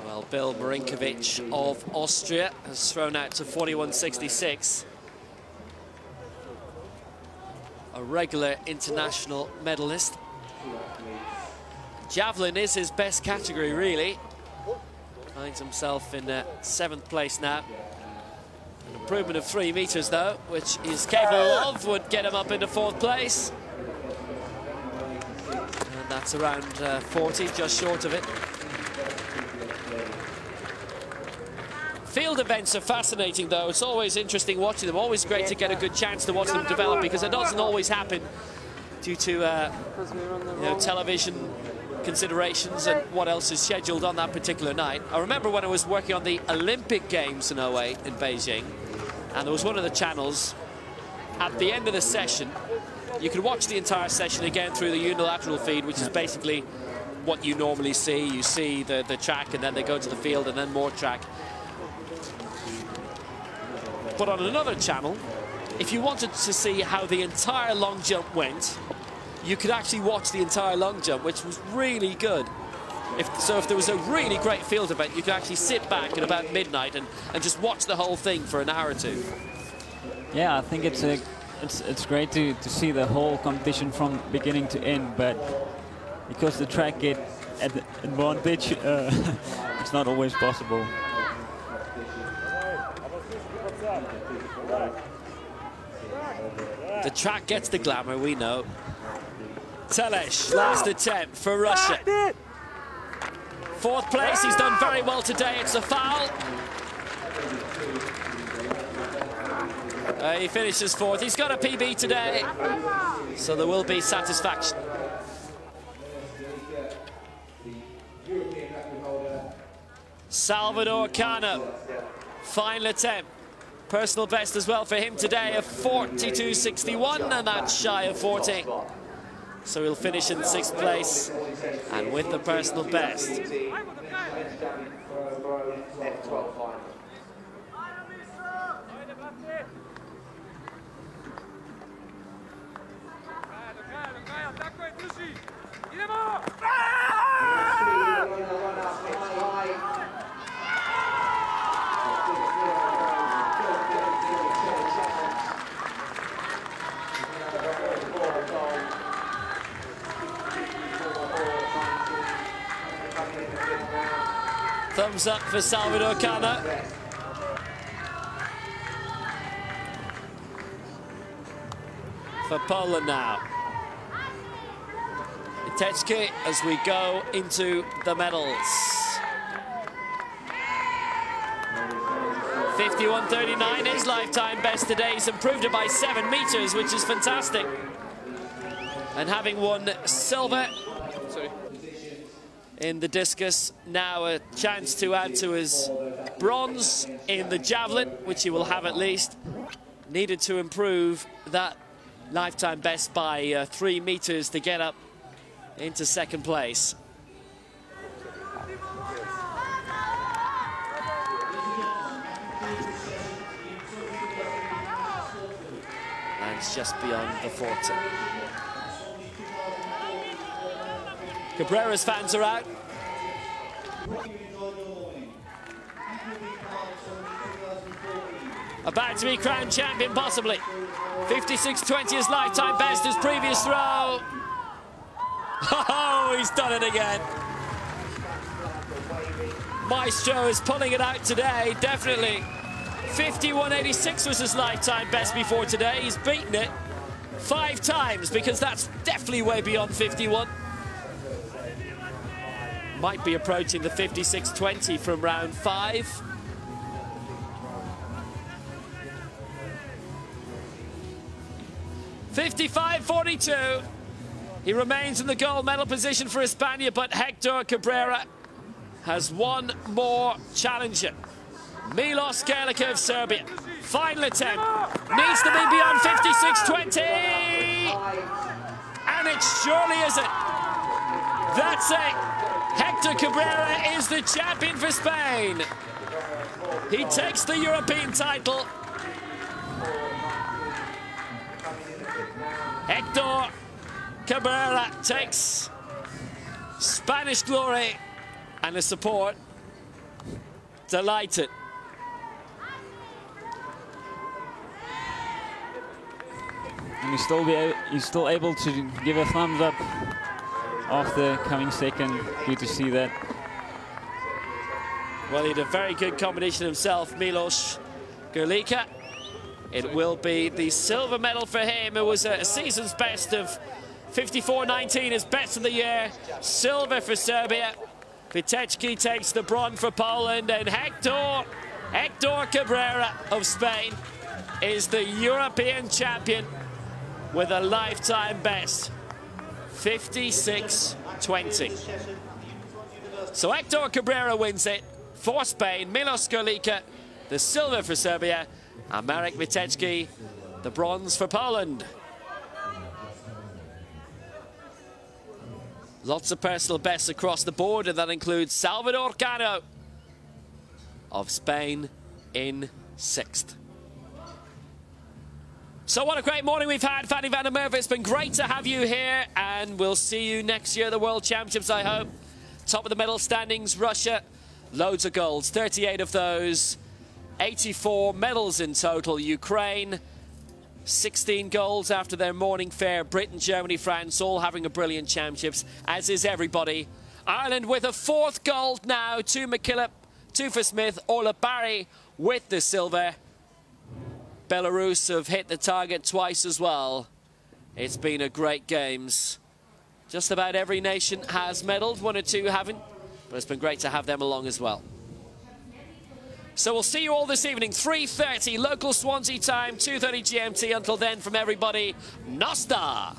Speaker 3: Well, Bill Marinkovic of Austria has thrown out to 41.66. A regular international medalist. Javelin is his best category, really. Finds himself in 7th place now. An improvement of 3 meters, though, which he's capable of, would get him up into 4th place. And that's around 40, just short of it. Field events are fascinating, though. It's always interesting watching them. Always great to get a good chance to watch them develop, because it doesn't always happen due to you know, television considerations and what else is scheduled on that particular night. I remember when I was working on the Olympic Games in 08 in Beijing, and there was one of the channels at the end of the session. You could watch the entire session again through the unilateral feed, which is basically what you normally see. You see the track, and then they go to the field, and then more track. But on another channel, if you wanted to see how the entire long jump went, you could actually watch the entire long jump, which was really good. If there was a really great field event, you could actually sit back at about midnight and just watch the whole thing for an hour or two.
Speaker 4: Yeah, I think it's great to see the whole competition from beginning to end, but because the track get at the advantage, it's not always possible.
Speaker 3: The track gets the glamour, we know. Telesh, last attempt for Russia. 4th place, he's done very well today, it's a foul. He finishes 4th, he's got a PB today, so there will be satisfaction. Salvador Cano, final attempt. Personal best as well for him today of 42.61, and that's shy of 40. So he'll finish in 6th place and with the personal best. Thumbs up for Salvador Cano. For Poland now. Vitecki as we go into the medals. 51.39 his lifetime best today. He's improved it by 7 meters, which is fantastic. And having won silver in the discus, now a chance to add to his bronze in the javelin, which he will have at least. Needed to improve that lifetime best by 3 meters to get up into 2nd place. Lands just beyond the 40. Cabrera's fans are out. About to be crowned champion, possibly. 56.20 his lifetime best, his previous throw. Oh, he's done it again. Maestro is pulling it out today, definitely. 51.86 was his lifetime best before today. He's beaten it 5 times because that's definitely way beyond 51. Might be approaching the 56.20 from round 5. $55.42. He remains in the gold medal position for España, but Hector Cabrera has one more challenger. Milos Kerlika of Serbia. Final attempt. Needs to be beyond 56.20. And it surely isn't. That's it. Hector Cabrera is the champion for Spain. He takes the European title. Hector Cabrera takes Spanish glory and the support. Delighted.
Speaker 4: And he's still able to give a thumbs up after coming 2nd. Good to see that.
Speaker 3: Well, he had a very good combination himself, Milos Kerlika. It will be the silver medal for him. It was a season's best of 54.19, his best of the year. Silver for Serbia. Vitecki takes the bronze for Poland, and Hector Cabrera of Spain is the European champion with a lifetime best, 56.20. So Hector Cabrera wins it for Spain. Milos Kerlika, the silver for Serbia, and Marek Vitecki, the bronze for Poland. Lots of personal bests across the board, and that includes Salvador Cano of Spain in 6th. So what a great morning we've had, Fanny van der Merwe. It's been great to have you here, and we'll see you next year at the World Championships, I hope. Top of the medal standings, Russia. Loads of golds, 38 of those. 84 medals in total. Ukraine, 16 golds after their morning fare. Britain, Germany, France, all having a brilliant championships, as is everybody. Ireland with a 4th gold now. 2 McKillop, 2 for Smith. Orla Barry with the silver. Belarus have hit the target twice as well. It's been a great games. Just about every nation has medalled, 1 or 2 haven't, but it's been great to have them along as well. So we'll see you all this evening, 3:30 local Swansea time, 2:30 GMT. Until then, from everybody, Nosta!